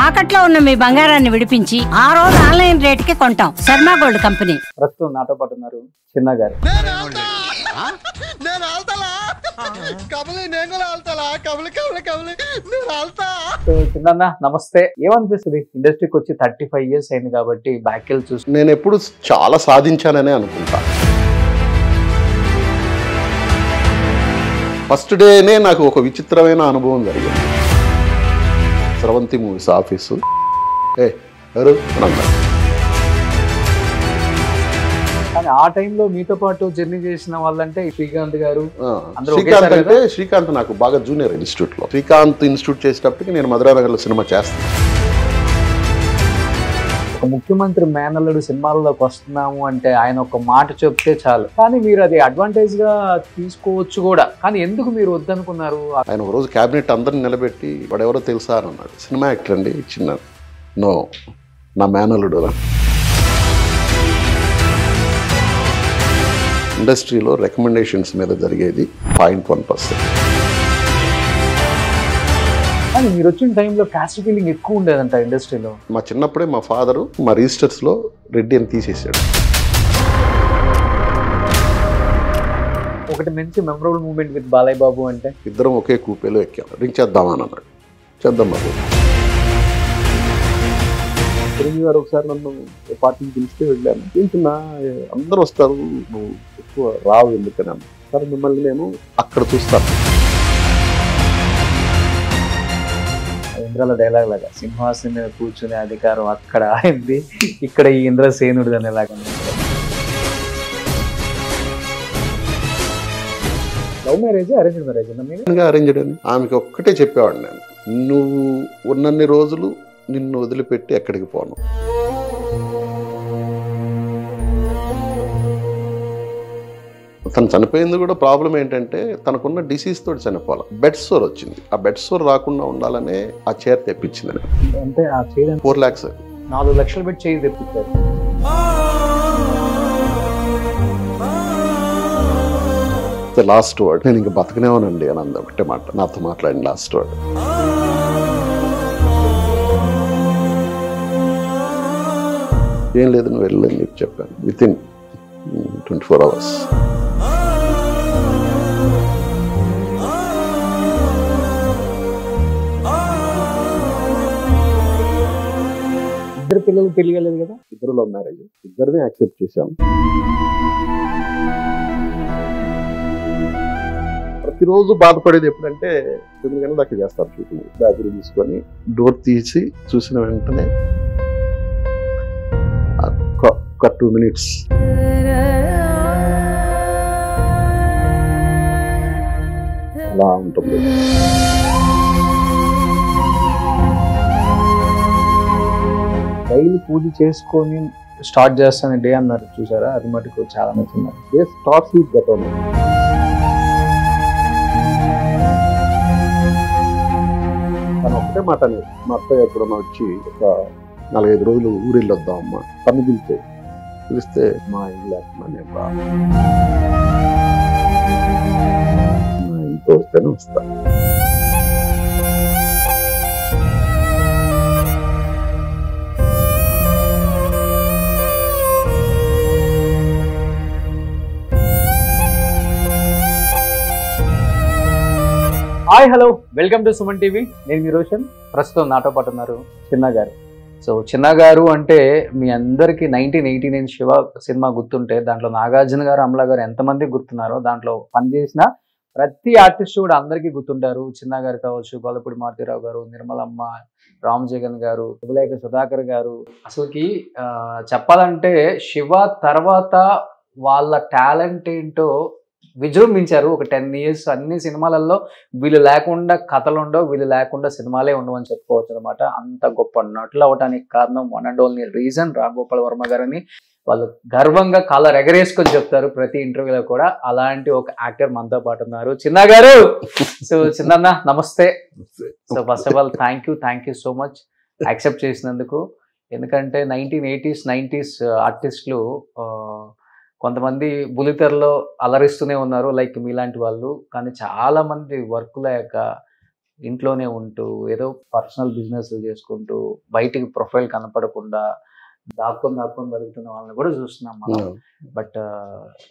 తాకట్లో ఉన్న మీ బంగారాన్ని విడిపించి ఆ రోజు ఆన్లైన్ రేటుకి కొంటాం. Sharma gold company. ప్రస్తుతం నాతో పాటు ఉన్నారు చిన్న గారు. చిన్న నమస్తే. ఏమనిపిస్తుంది ఇండస్ట్రీకి వచ్చి 35 years అయింది కాబట్టి బ్యాక్ వెళ్ళి చూసి? నేను ఎప్పుడు చాలా సాధించాననే అనుకుంటా. ఫస్ట్ డేనే నాకు ఒక విచిత్రమైన అనుభవం జరిగింది. స్రవంతి మూవీస్ ఆఫీసు ఎవరు అన్నారు. కానీ ఆ టైంలో మీతో పాటు జర్నీ చేసిన వాళ్ళంటే శ్రీకాంత్ గారు. శ్రీకాంత్ అంటే శ్రీకాంత్ నాకు బాగా జూనియర్ ఇన్స్టిట్యూట్ లో. శ్రీకాంత్ ఇన్స్టిట్యూట్ చేసేటప్పటికి నేను మధురానగర్ లో సినిమా చేస్తాను. ఒక ముఖ్యమంత్రి మేనల్లుడు సినిమాల్లోకి వస్తున్నాము అంటే ఆయన ఒక మాట చెప్తే చాలు, కానీ మీరు అది అడ్వాంటేజ్ గా తీసుకోవచ్చు కూడా. కానీ ఎందుకు మీరు వద్దనుకున్నారు? ఆయన ఒక రోజు క్యాబినెట్ అందరిని నిలబెట్టి వాడెవరో తెలుసా అని అన్నాడు. సినిమా యాక్టర్ అండి చిన్న. నో, నా మేనల్లుడు. ఇండస్ట్రీలో రికమెండేషన్స్ మీద జరిగేది 0.1%. కానీ మీరు వచ్చిన టైంలో క్యాస్ట్ ఫీలింగ్ ఎక్కువ ఉండేదంట ఇండస్ట్రీలో. మా చిన్నప్పుడే మా ఫాదరు మా రిజిస్టర్స్లో రెడ్డి అని తీసేసాడు. ఒకటి మంచి memorable moment with Balayya Babu అంటే ఇద్దరం ఒకే కూపేలో ఎక్కాం. రింగ్ చేద్దామని అన్నాడు. చేద్దాం బాబు. చిరంజీవి గారు ఒకసారి నన్ను పార్టీకి పిలిస్తే వెళ్ళాను. ఏంటన్నా అందరూ వస్తారు, నువ్వు ఎక్కువ రావు ఎందుకని అన్న. సరే మిమ్మల్ని నేను అక్కడ చూస్తాను. ఇంద్రాల డైలాగ్ లాగా సింహాసనం మీద కూర్చునే అధికారం అక్కడ అయింది, ఇక్కడ ఈ ఇంద్రసేనుడు అనేలాగా. Love marriage arranged marriage? Arranged అని ఆమెకి ఒక్కటే చెప్పేవాడు నేను, నువ్వు ఉన్నన్ని రోజులు నిన్ను వదిలిపెట్టి ఎక్కడికి పోను. తను చనిపోయింది కూడా ప్రాబ్లం ఏంటంటే తనకున్న డిసీజ్ తోటి చనిపోవాలి. బెడ్ సోర్ వచ్చింది. ఆ బెడ్ సోర్ రాకుండా ఉండాలనే ఆ చైర్ తెప్పించింది. అంటే ఆ చైర్ 4 lakhs 4 లక్షలు పెట్టి చైర్ తెప్పించారు. లాస్ట్ వర్డ్, నేను ఇంకా బతకనేవానండి అని అంది. ఒకటే మాట నాతో మాట్లాడిన లాస్ట్ వర్డ్. ఏం లేదు, నువ్వు వెళ్ళని చెప్పి చెప్పాను. Within 24 hours. ఇద్దరు పిల్లలు పెళ్ళిగలేదు కదా? ఇద్దరు లవ్ మ్యారేజ్. ఇద్దరిని యాక్సెప్ట్ చేశాం. ప్రతిరోజు బాధపడేది ఎప్పుడంటే 9 గంటల దాకా చేస్తారు షూటింగ్. బ్యాగులు తీసుకొని డోర్ తీసి చూసిన వెంటనే ఒక 2 minutes అలా ఉంటుంది. డైలీ పూజ చేసుకొని స్టార్ట్ చేస్తాను డే అన్నారు, చూసారా? అది మటుకు చాలా నచ్చింది. Day starts with that only. తను ఒకటే మాట అనేది, మా అత్తయ్య ఎప్పుడన్నా వచ్చి ఒక 4-5 రోజులు ఊరిల్లు వద్దాం అమ్మ తను పిలిస్తే మా ఇల్లు లేకుండా నేను రా, మా ఇంట్లో వస్తేనే వస్తా. Hi, hello, welcome to Suman TV. నేను మీ రోషన్. ప్రస్తుతం నాతో పాటు ఉన్నారు చిన్న గారు. సో చిన్న గారు అంటే మీ అందరికీ 1989 శివ సినిమా గుర్తుంటే దాంట్లో నాగార్జున గారు, అమలా గారు ఎంతమంది గుర్తున్నారో, దాంట్లో పనిచేసిన ప్రతి ఆర్టిస్ట్ కూడా అందరికీ గుర్తుంటారు. చిన్న గారు కావచ్చు, గొల్లపూడి మారుతీరావు గారు, నిర్మలమ్మ, రామ్ జగన్ గారు, శుభలేఖ సుధాకర్ గారు. అసలుకి చెప్పాలంటే శివ తర్వాత వాళ్ళ టాలెంట్ ఏంటో విజృంభించారు. ఒక 10 years అన్ని సినిమాలలో వీళ్ళు లేకుండా కథలు ఉండవు, వీళ్ళు లేకుండా సినిమాలే ఉండవు అని చెప్పుకోవచ్చు అనమాట. అంత గొప్ప నటులు అవడానికి కారణం one and only reason Ram Gopal Varma గారని వాళ్ళు గర్వంగా కాలర్ ఎగరేసుకొని చెప్తారు ప్రతి ఇంటర్వ్యూలో కూడా. అలాంటి ఒక యాక్టర్ మనతో పాటు ఉన్నారు, చిన్న గారు. సో చిన్న నమస్తే. So first of all thank you so much accept చేసినందుకు. ఎందుకంటే 1980s 90s ఆర్టిస్టులు కొంతమంది బులితెరలో అలరిస్తూనే ఉన్నారు, లైక్ మీలాంటి వాళ్ళు. కానీ చాలా మంది వర్క్ లేక ఇంట్లోనే ఉంటూ ఏదో పర్సనల్ బిజినెస్ చేసుకుంటూ బయటికి ప్రొఫైల్ కనపడకుండా దాక్కొని బతుకుతున్న వాళ్ళని కూడా చూస్తున్నాం మనం. బట్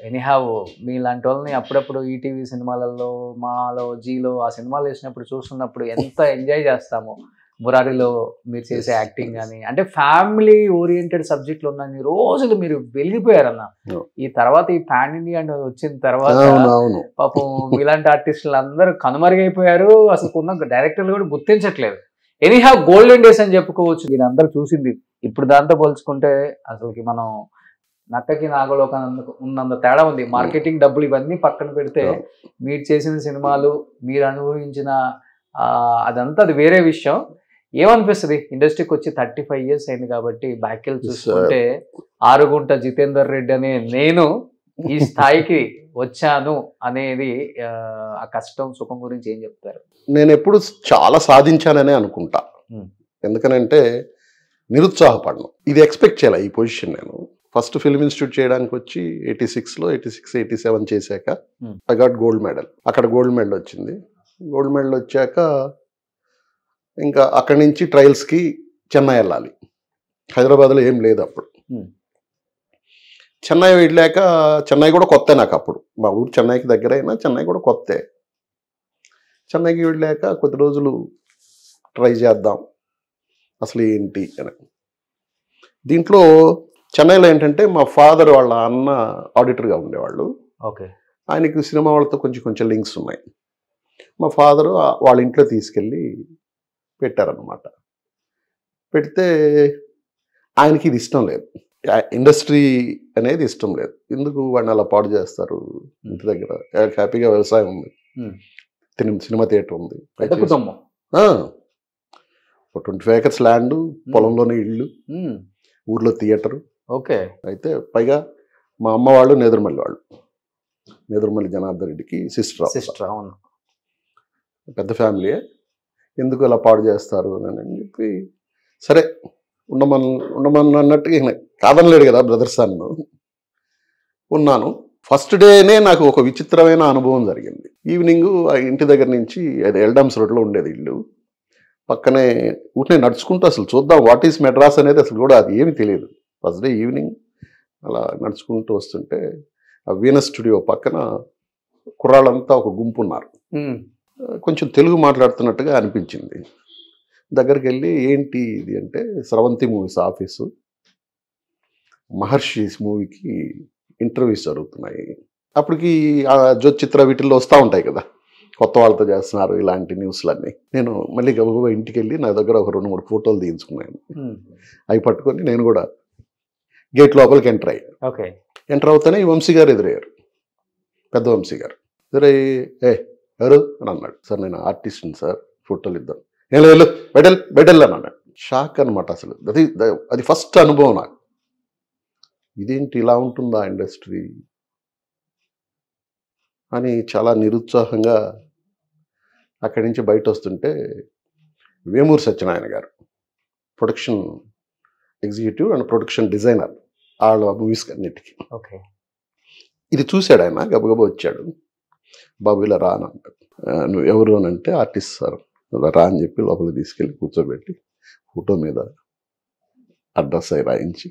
ఎనీహావ్ మీలాంటి వాళ్ళని అప్పుడప్పుడు ఈటీవీ సినిమాలలో, మాలో, జీలో ఆ సినిమాలు వేసినప్పుడు చూస్తున్నప్పుడు ఎంత ఎంజాయ్ చేస్తామో. మురారిలో మీరు చేసే యాక్టింగ్ కానీ, అంటే ఫ్యామిలీ ఓరియంటెడ్ సబ్జెక్టులు ఉన్న రోజులు మీరు వెలిగిపోయారన్న. ఈ తర్వాత ఈ పాన్ ఇండియా వచ్చిన తర్వాత పాపం ఇలాంటి ఆర్టిస్టులు అందరూ కనుమరుగైపోయారు. అసలు ఉన్న డైరెక్టర్లు కూడా గుర్తించట్లేదు. ఎనీహావ్ గోల్డెన్ డేస్ అని చెప్పుకోవచ్చు. మీరు అందరూ చూసింది. ఇప్పుడు దాంతో పోల్చుకుంటే అసలుకి మనం నక్కకి నాగలోకానికి ఉన్నంత తేడా ఉంది. మార్కెటింగ్ డబ్బులు ఇవన్నీ పక్కన పెడితే మీరు చేసిన సినిమాలు, మీరు అనుభవించిన అదంతా అది వేరే విషయం. ఏమనిపిస్తుంది? ఇండస్ట్రీకి వచ్చి 35 years అయింది కాబట్టి బ్యాక్ వెళ్ళి చూసుకుంటే ఆరుగుంట జితేందర్ రెడ్డి అనే నేను ఈ స్థాయికి వచ్చాను అనేది ఆ కష్టం సుఖం గురించి ఏం చెప్తారు? నేను ఎప్పుడు చాలా సాధించాననే అనుకుంటా. ఎందుకనంటే నిరుత్సాహపడను. ఇది ఎక్స్పెక్ట్ చేయాలి ఈ పొజిషన్. నేను ఫస్ట్ ఫిల్మ్ ఇన్స్టిట్యూట్ చేయడానికి వచ్చి 86లో 87 చేశాక ఐ గాట్ గోల్డ్ మెడల్. అక్కడ గోల్డ్ మెడల్ వచ్చింది. గోల్డ్ మెడల్ వచ్చాక ఇంకా అక్కడి నుంచి ట్రయల్స్కి చెన్నై వెళ్ళాలి. హైదరాబాద్లో ఏం లేదు అప్పుడు. చెన్నై వెళ్ళాక, చెన్నై కూడా కొత్త నాకు అప్పుడు. మా ఊరు చెన్నైకి దగ్గర అయినా చెన్నై కూడా కొత్తే. చెన్నైకి వెళ్ళాక కొద్ది రోజులు ట్రై చేద్దాం అసలు ఏంటి అని. దీంట్లో చెన్నైలో ఏంటంటే మా ఫాదర్ వాళ్ళ అన్న ఆడిటర్గా ఉండేవాళ్ళు. ఓకే. ఆయనకి సినిమా వాళ్ళతో కొంచెం లింక్స్ ఉన్నాయి. మా ఫాదరు వాళ్ళ ఇంట్లో తీసుకెళ్ళి పెట్టారనమాట. పెడితే ఆయనకి ఇది ఇష్టం లేదు, ఇండస్ట్రీ అనేది ఇష్టం లేదు. ఎందుకు వాడిని అలా పాడు చేస్తారు, ఇంటి దగ్గర హ్యాపీగా వ్యవసాయం ఉంది, సినిమా థియేటర్ ఉంది, 25 acres ల్యాండ్, పొలంలోనే ఇళ్ళు, ఊర్లో థియేటరు. ఓకే. అయితే పైగా మా అమ్మ వాళ్ళు నేదురుమల్లి వాళ్ళు, నేదురుమల్లి జనార్దన్ రెడ్డికి సిస్టర్. అవును, పెద్ద ఫ్యామిలీయే. ఎందుకు అలా పాడు చేస్తారు అని చెప్పి సరే ఉండమని అన్నట్టుగా కాదనలేడు కదా బ్రదర్స్ అన్ను. ఉన్నాను. ఫస్ట్ డేనే నాకు ఒక విచిత్రమైన అనుభవం జరిగింది. ఈవినింగ్ ఆ ఇంటి దగ్గర నుంచి, అది ఎల్డామ్స్ రోడ్లో ఉండేది ఇల్లు, పక్కనే ఊరినే నడుచుకుంటూ అసలు చూద్దాం వాట్ ఈస్ మెడ్రాస్ అనేది అసలు కూడా అది ఏమి తెలియదు. ఫస్ట్ డే ఈవినింగ్ అలా నడుచుకుంటూ వస్తుంటే ఆ వీనస్ స్టూడియో పక్కన కుర్రాళ్ళంతా ఒక గుంపు ఉన్నారు. కొంచెం తెలుగు మాట్లాడుతున్నట్టుగా అనిపించింది. దగ్గరికి వెళ్ళి ఏంటి ఇది అంటే, స్రవంతి మూవీస్ ఆఫీసు, మహర్షిస్ మూవీకి ఇంటర్వ్యూస్ జరుగుతున్నాయి. అప్పటికి జ్యోతిచిత్ర వీటిల్లో వస్తూ ఉంటాయి కదా, కొత్త వాళ్ళతో చేస్తున్నారు ఇలాంటి న్యూస్లన్నీ. నేను మళ్ళీ గబగబా ఇంటికి వెళ్ళి నా దగ్గర ఒక 2-3 ఫోటోలు తీయించుకున్నాను. అవి పట్టుకొని నేను కూడా గేట్ లోపలికి ఎంటర్ అయ్యాను. ఓకే. ఎంటర్ అవుతానే ఈ వంశీ గారు ఎదురయ్యారు, పెద్ద వంశీ గారు. ఎదురయ్యి ఎవరు అని అన్నాడు. సార్ నేను ఆర్టిస్ట్ని సార్, ఫోటోలు ఇద్దాం. ఏం లేదు, బయటెళ్ళు అని అన్నాడు. షాక్ అనమాట అసలు. అది ఫస్ట్ అనుభవం నాకు. ఇదేంటి ఇలా ఉంటుందా ఇండస్ట్రీ అని చాలా నిరుత్సాహంగా అక్కడి నుంచి బయట వస్తుంటే వేమూరు సత్యనారాయణ గారు, production executive and production designer వాళ్ళ మూవీస్ అన్నిటికీ. ఓకే. ఇది చూశాడు ఆయన, గబగబా వచ్చాడు. బాబు ఇలా రా అని అన్నాడు. నువ్వు ఎవరు అని అంటే ఆర్టిస్ట్ సార్. ఇలా రా అని చెప్పి లోపలికి తీసుకెళ్ళి కూర్చోబెట్టి ఫోటో మీద అడ్రస్ అయి రాయించి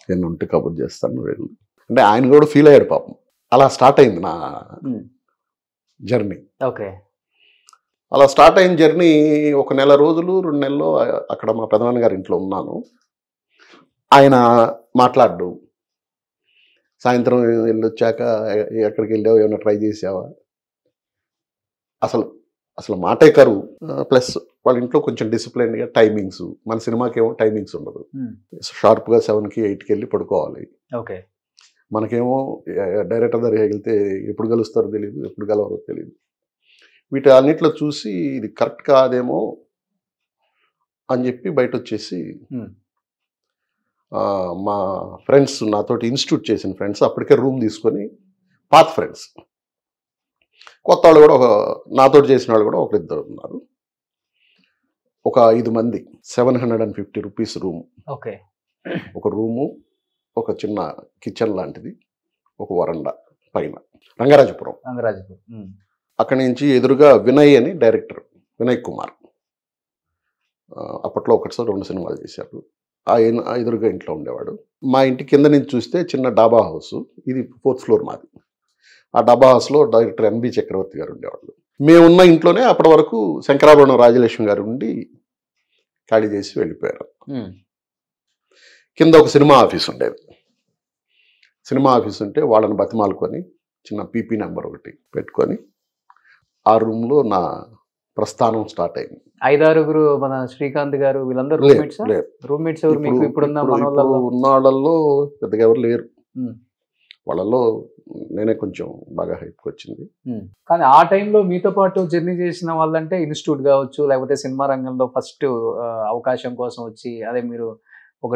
నేను ఉంటే కబుర్ చేస్తాను వెళ్ళు అంటే ఆయన కూడా ఫీల్ అయ్యాడు పాపం. అలా స్టార్ట్ అయింది నా జర్నీ. ఓకే. అలా స్టార్ట్ అయిన జర్నీ ఒక 1 రోజులు 2 నెలలు అక్కడ మా పెదనాన్న గారి ఇంట్లో ఉన్నాను. ఆయన మాట్లాడు, సాయంత్రం వెళ్ళొచ్చాక ఎక్కడికి వెళ్ళావు, ఏమైనా ట్రై చేసావా, అసలు మాటే కరువు. ప్లస్ వాళ్ళ ఇంట్లో కొంచెం డిసిప్లైన్గా టైమింగ్స్, మన సినిమాకి ఏమో టైమింగ్స్ ఉండదు. షార్ప్గా 7కి 8కి వెళ్ళి పడుకోవాలి. ఓకే. మనకేమో డైరెక్టర్ దగ్గర వెళ్తే ఎప్పుడు కలుస్తారో తెలియదు, ఎప్పుడు కలవరో తెలియదు. వీటి అన్నిట్లో చూసి ఇది కరెక్ట్ కాదేమో అని చెప్పి బయట వచ్చేసి మా ఫ్రెండ్స్, నాతోటి ఇన్స్టిట్యూట్ చేసిన ఫ్రెండ్స్ అప్పటికే రూమ్ తీసుకొని, పాత ఫ్రెండ్స్, కొత్త వాళ్ళు కూడా నాతోటి చేసిన వాళ్ళు కూడా 1-2 ఉన్నారు. ఒక 5 మంది, 750 రూపీస్ రూమ్. ఓకే. ఒక రూము, ఒక చిన్న కిచెన్ లాంటిది, ఒక వరండా పైన, రంగరాజపురం. రంగరాజపురం. అక్కడి నుంచి ఎదురుగా వినయ్ అని డైరెక్టర్, వినయ్ కుమార్. అప్పట్లో ఒకటిసారి 2 సినిమాలు చేశారు. ఆయన ఎదురుగా ఇంట్లో ఉండేవాడు. మా ఇంటి కింద నుంచి చూస్తే చిన్న డాబా హౌస్, ఇది 4th ఫ్లోర్ మాది. ఆ డాబా హౌస్లో డైరెక్టర్ ఎన్బి చక్రవర్తి గారు ఉండేవాళ్ళు. మేమున్న ఇంట్లోనే అప్పటి వరకు శంకరాభరణం రాజలక్ష్మి గారు ఉండి ఖాళీ చేసి వెళ్ళిపోయారు. కింద ఒక సినిమా ఆఫీస్ ఉండేది. సినిమా ఆఫీస్ ఉంటే వాళ్ళని బతిమాలుకొని చిన్న పీపీ నెంబర్ ఒకటి పెట్టుకొని ఆ రూమ్లో నా ప్రస్థానం స్టార్ట్ అయింది. 5-6 మన శ్రీకాంత్ గారు వీళ్ళందరూ రూమ్మేట్స్ ఎవరు మీకు ఇప్పుడున్న ఉన్న వాళ్ళల్లో పెద్దగా ఎవరు లేరు. వాళ్ళల్లో నేనే కొంచెం బాగా హైప్కి వచ్చింది. కానీ ఆ టైంలో మీతో పాటు జర్నీ చేసిన వాళ్ళంటే ఇన్స్టిట్యూట్ కావచ్చు, లేకపోతే సినిమా రంగంలో ఫస్ట్ అవకాశం కోసం వచ్చి, అదే మీరు ఒక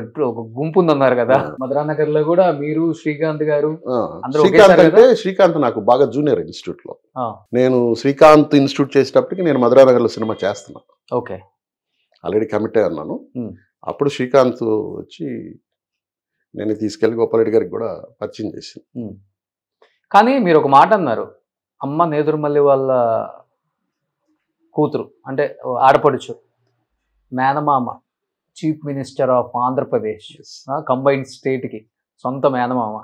గుంపు ఉందన్నారు కదా, మధురానగర్ లో కూడా మీరు శ్రీకాంత్ గారు. శ్రీకాంత్ నాకు బాగా జూనియర్ ఇన్స్టిట్యూట్ లో. నేను శ్రీకాంత్ ఇన్స్టిట్యూట్ చేసేటప్పటికి నేను మధురానగర్ లో సినిమా చేస్తున్నాను. ఓకే, ఆల్రెడీ కమిట్ అయి ఉన్నాను. అప్పుడు శ్రీకాంత్ వచ్చి నేను తీసుకెళ్లి గోపాలరెడ్డి గారికి కూడా పరిచయం చేసింది. కానీ మీరు ఒక మాట అన్నారు, అమ్మ నేదురుమల్లి వాళ్ళ కూతురు అంటే ఆడపడుచు, మేనమామ chief minister of Andhra Pradesh, combined స్టేట్కి సొంత మేనమామ,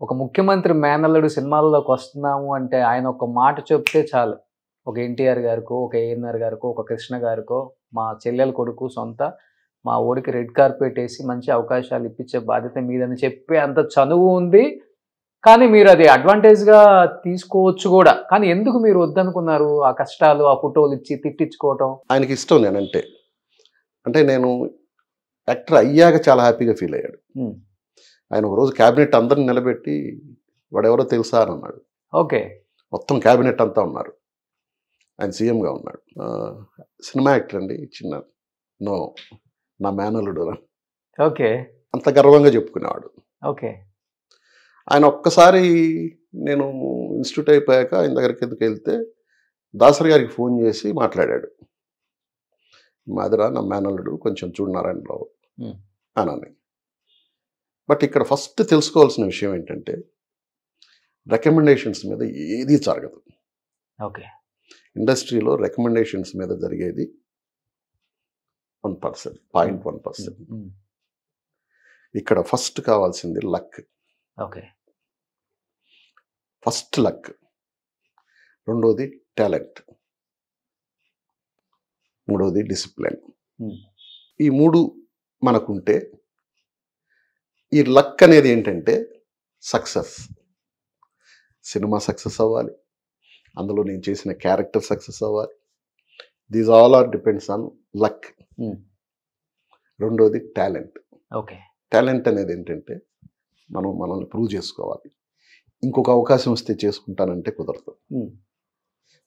ఒక ముఖ్యమంత్రి మేనల్లుడు సినిమాల్లోకి వస్తున్నాము అంటే ఆయన ఒక మాట చెప్తే చాలు, ఒక ఎన్టీఆర్ గారికో, ఒక ఏఎన్ఆర్ గారికో, ఒక కృష్ణ గారికో, మా చెల్లెల కొడుకు సొంత, మా ఓడికి రెడ్ కార్పెట్ వేసి మంచి అవకాశాలు ఇప్పించే బాధ్యత మీదని చెప్పే అంత చనువు ఉంది. కానీ మీరు అది అడ్వాంటేజ్గా తీసుకోవచ్చు కూడా. కానీ ఎందుకు మీరు వద్దనుకున్నారు? ఆ కష్టాలు, ఆ ఫోటోలు ఇచ్చి తిట్టించుకోవటం. ఆయనకి ఇష్టం నేనంటే. అంటే నేను యాక్టర్ అయ్యాక చాలా హ్యాపీగా ఫీల్ అయ్యాడు. ఆయన ఒకరోజు క్యాబినెట్ అందరిని నిలబెట్టి వాడెవరో తెలుసా అని అన్నాడు. ఓకే, మొత్తం క్యాబినెట్ అంతా ఉన్నారు, ఆయన సీఎంగా ఉన్నాడు. సినిమా యాక్టర్ అండి, చిన్న నో నా మేనల్లుడు. ఓకే, అంత గర్వంగా చెప్పుకునేవాడు. ఓకే, ఆయన ఒక్కసారి నేను ఇన్స్టిట్యూట్ అయిపోయాక ఆయన దగ్గరికి ఎందుకు వెళ్తే దాసరి గారికి ఫోన్ చేసి మాట్లాడాడు. మాదిరా నా మేనల్లుడు కొంచెం చూడనారాయణరావు అని. బట్ ఇక్కడ ఫస్ట్ తెలుసుకోవాల్సిన విషయం ఏంటంటే రికమెండేషన్స్ మీద ఏది జరగదు. ఓకే, ఇండస్ట్రీలో రికమెండేషన్స్ మీద జరిగేది 1%, 0.1%. ఇక్కడ ఫస్ట్ కావాల్సింది లక్. ఓకే, ఫస్ట్ లక్, రెండోది టాలెంట్, మూడోది డిసిప్లిన్. ఈ 3 మనకుంటే ఈ లక్ అనేది ఏంటంటే సక్సెస్. సినిమా సక్సెస్ అవ్వాలి, అందులో నేను చేసిన క్యారెక్టర్ సక్సెస్ అవ్వాలి. These all are depends on luck. రెండోది టాలెంట్. ఓకే, టాలెంట్ అనేది ఏంటంటే మనల్ని ప్రూవ్ చేసుకోవాలి. ఇంకొక అవకాశం వస్తే చేసుకుంటానంటే కుదరదు.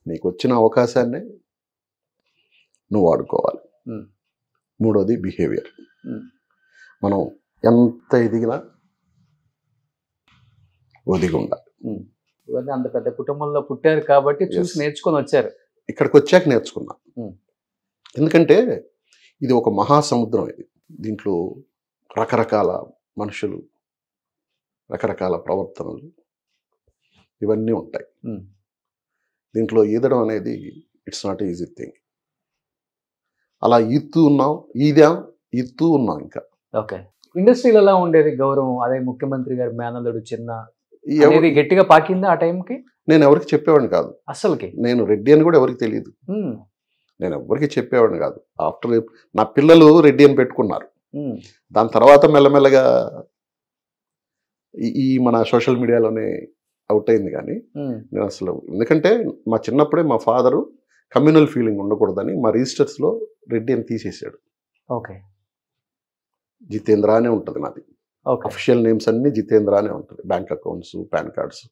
నీకు వచ్చిన అవకాశాన్ని నువ్వు వాడుకోవాలి. మూడోది బిహేవియర్. మనం ఎంత ఎదిగినా ఒదిగి ఉండాలి. ఇవన్నీ అంత పెద్ద కుటుంబంలో పుట్టారు కాబట్టి చూసి నేర్చుకొని వచ్చారు. ఇక్కడికి వచ్చాక నేర్చుకున్నా. ఎందుకంటే ఇది ఒక మహాసముద్రం. ఇది దీంట్లో రకరకాల మనుషులు, రకరకాల ప్రవర్తనలు ఇవన్నీ ఉంటాయి. దీంట్లో ఈదడం అనేది ఇట్స్ నాట్ ఈజీ థింగ్. అలా ఈతూ ఉన్నాం ఇంకా. ఓకే, ఇండస్ట్రీలో ఎలా ఉండేది గౌరవం? అదే ముఖ్యమంత్రి గారి మేనల్లుడు చిన్న అనేది గట్టిగా పాకింది ఆ టైంకి? నేను ఎవరికి చెప్పేవాడిని కాదు అసలుకి. నేను రెడ్డి అని కూడా ఎవరికి తెలియదు. నేను ఎవరికి చెప్పేవాడిని కాదు. ఆఫ్టర్ నా పిల్లలు రెడ్డి అని పెట్టుకున్నారు. దాని తర్వాత మెల్లమెల్లగా ఈ మన సోషల్ మీడియాలోనే అవుట్ అయింది. కానీ నేను అసలు, ఎందుకంటే మా చిన్నప్పుడే మా ఫాదరు కమ్యూనల్ ఫీలింగ్ ఉండకూడదని మా రిజిస్టర్స్లో రెడ్డి అని తీసేసాడు. ఓకే, జితేంద్ర అనే ఉంటుంది నాది. అఫిషియల్ నేమ్స్ అన్ని జితేంద్ర అనే ఉంటుంది, bank accounts, pan cards.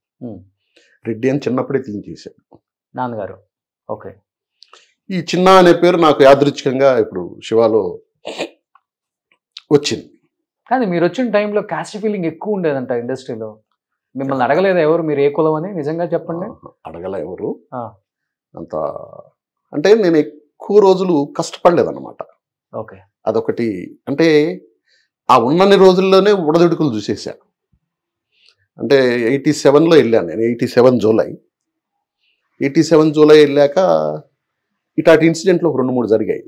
Reddy అని చిన్నప్పుడే తీసేసాడు నాన్నగారు. ఓకే, ఈ చిన్న అనే పేరు నాకు యాదృచ్ఛికంగా ఇప్పుడు శివాలో వచ్చింది. కానీ మీరు వచ్చిన టైంలో క్యాస్ట్ ఫీలింగ్ ఎక్కువ ఉండేదంట ఇండస్ట్రీలో. మిమ్మల్ని అడగలేదా ఎవరు మీరు ఏ కులం అని? నిజంగా చెప్పండి. అడగల ఎవరు అంత. అంటే నేను ఎక్కువ రోజులు కష్టపడలేదన్నమాట. ఓకే, అదొకటి. అంటే ఆ ఉన్నన్ని రోజుల్లోనే ఉడదుడుకులు చూసేసా. అంటే 87లో వెళ్ళాను నేను. 87 జూలై వెళ్ళాక ఇట్లాంటి ఇన్సిడెంట్లు ఒక 2-3 జరిగాయి.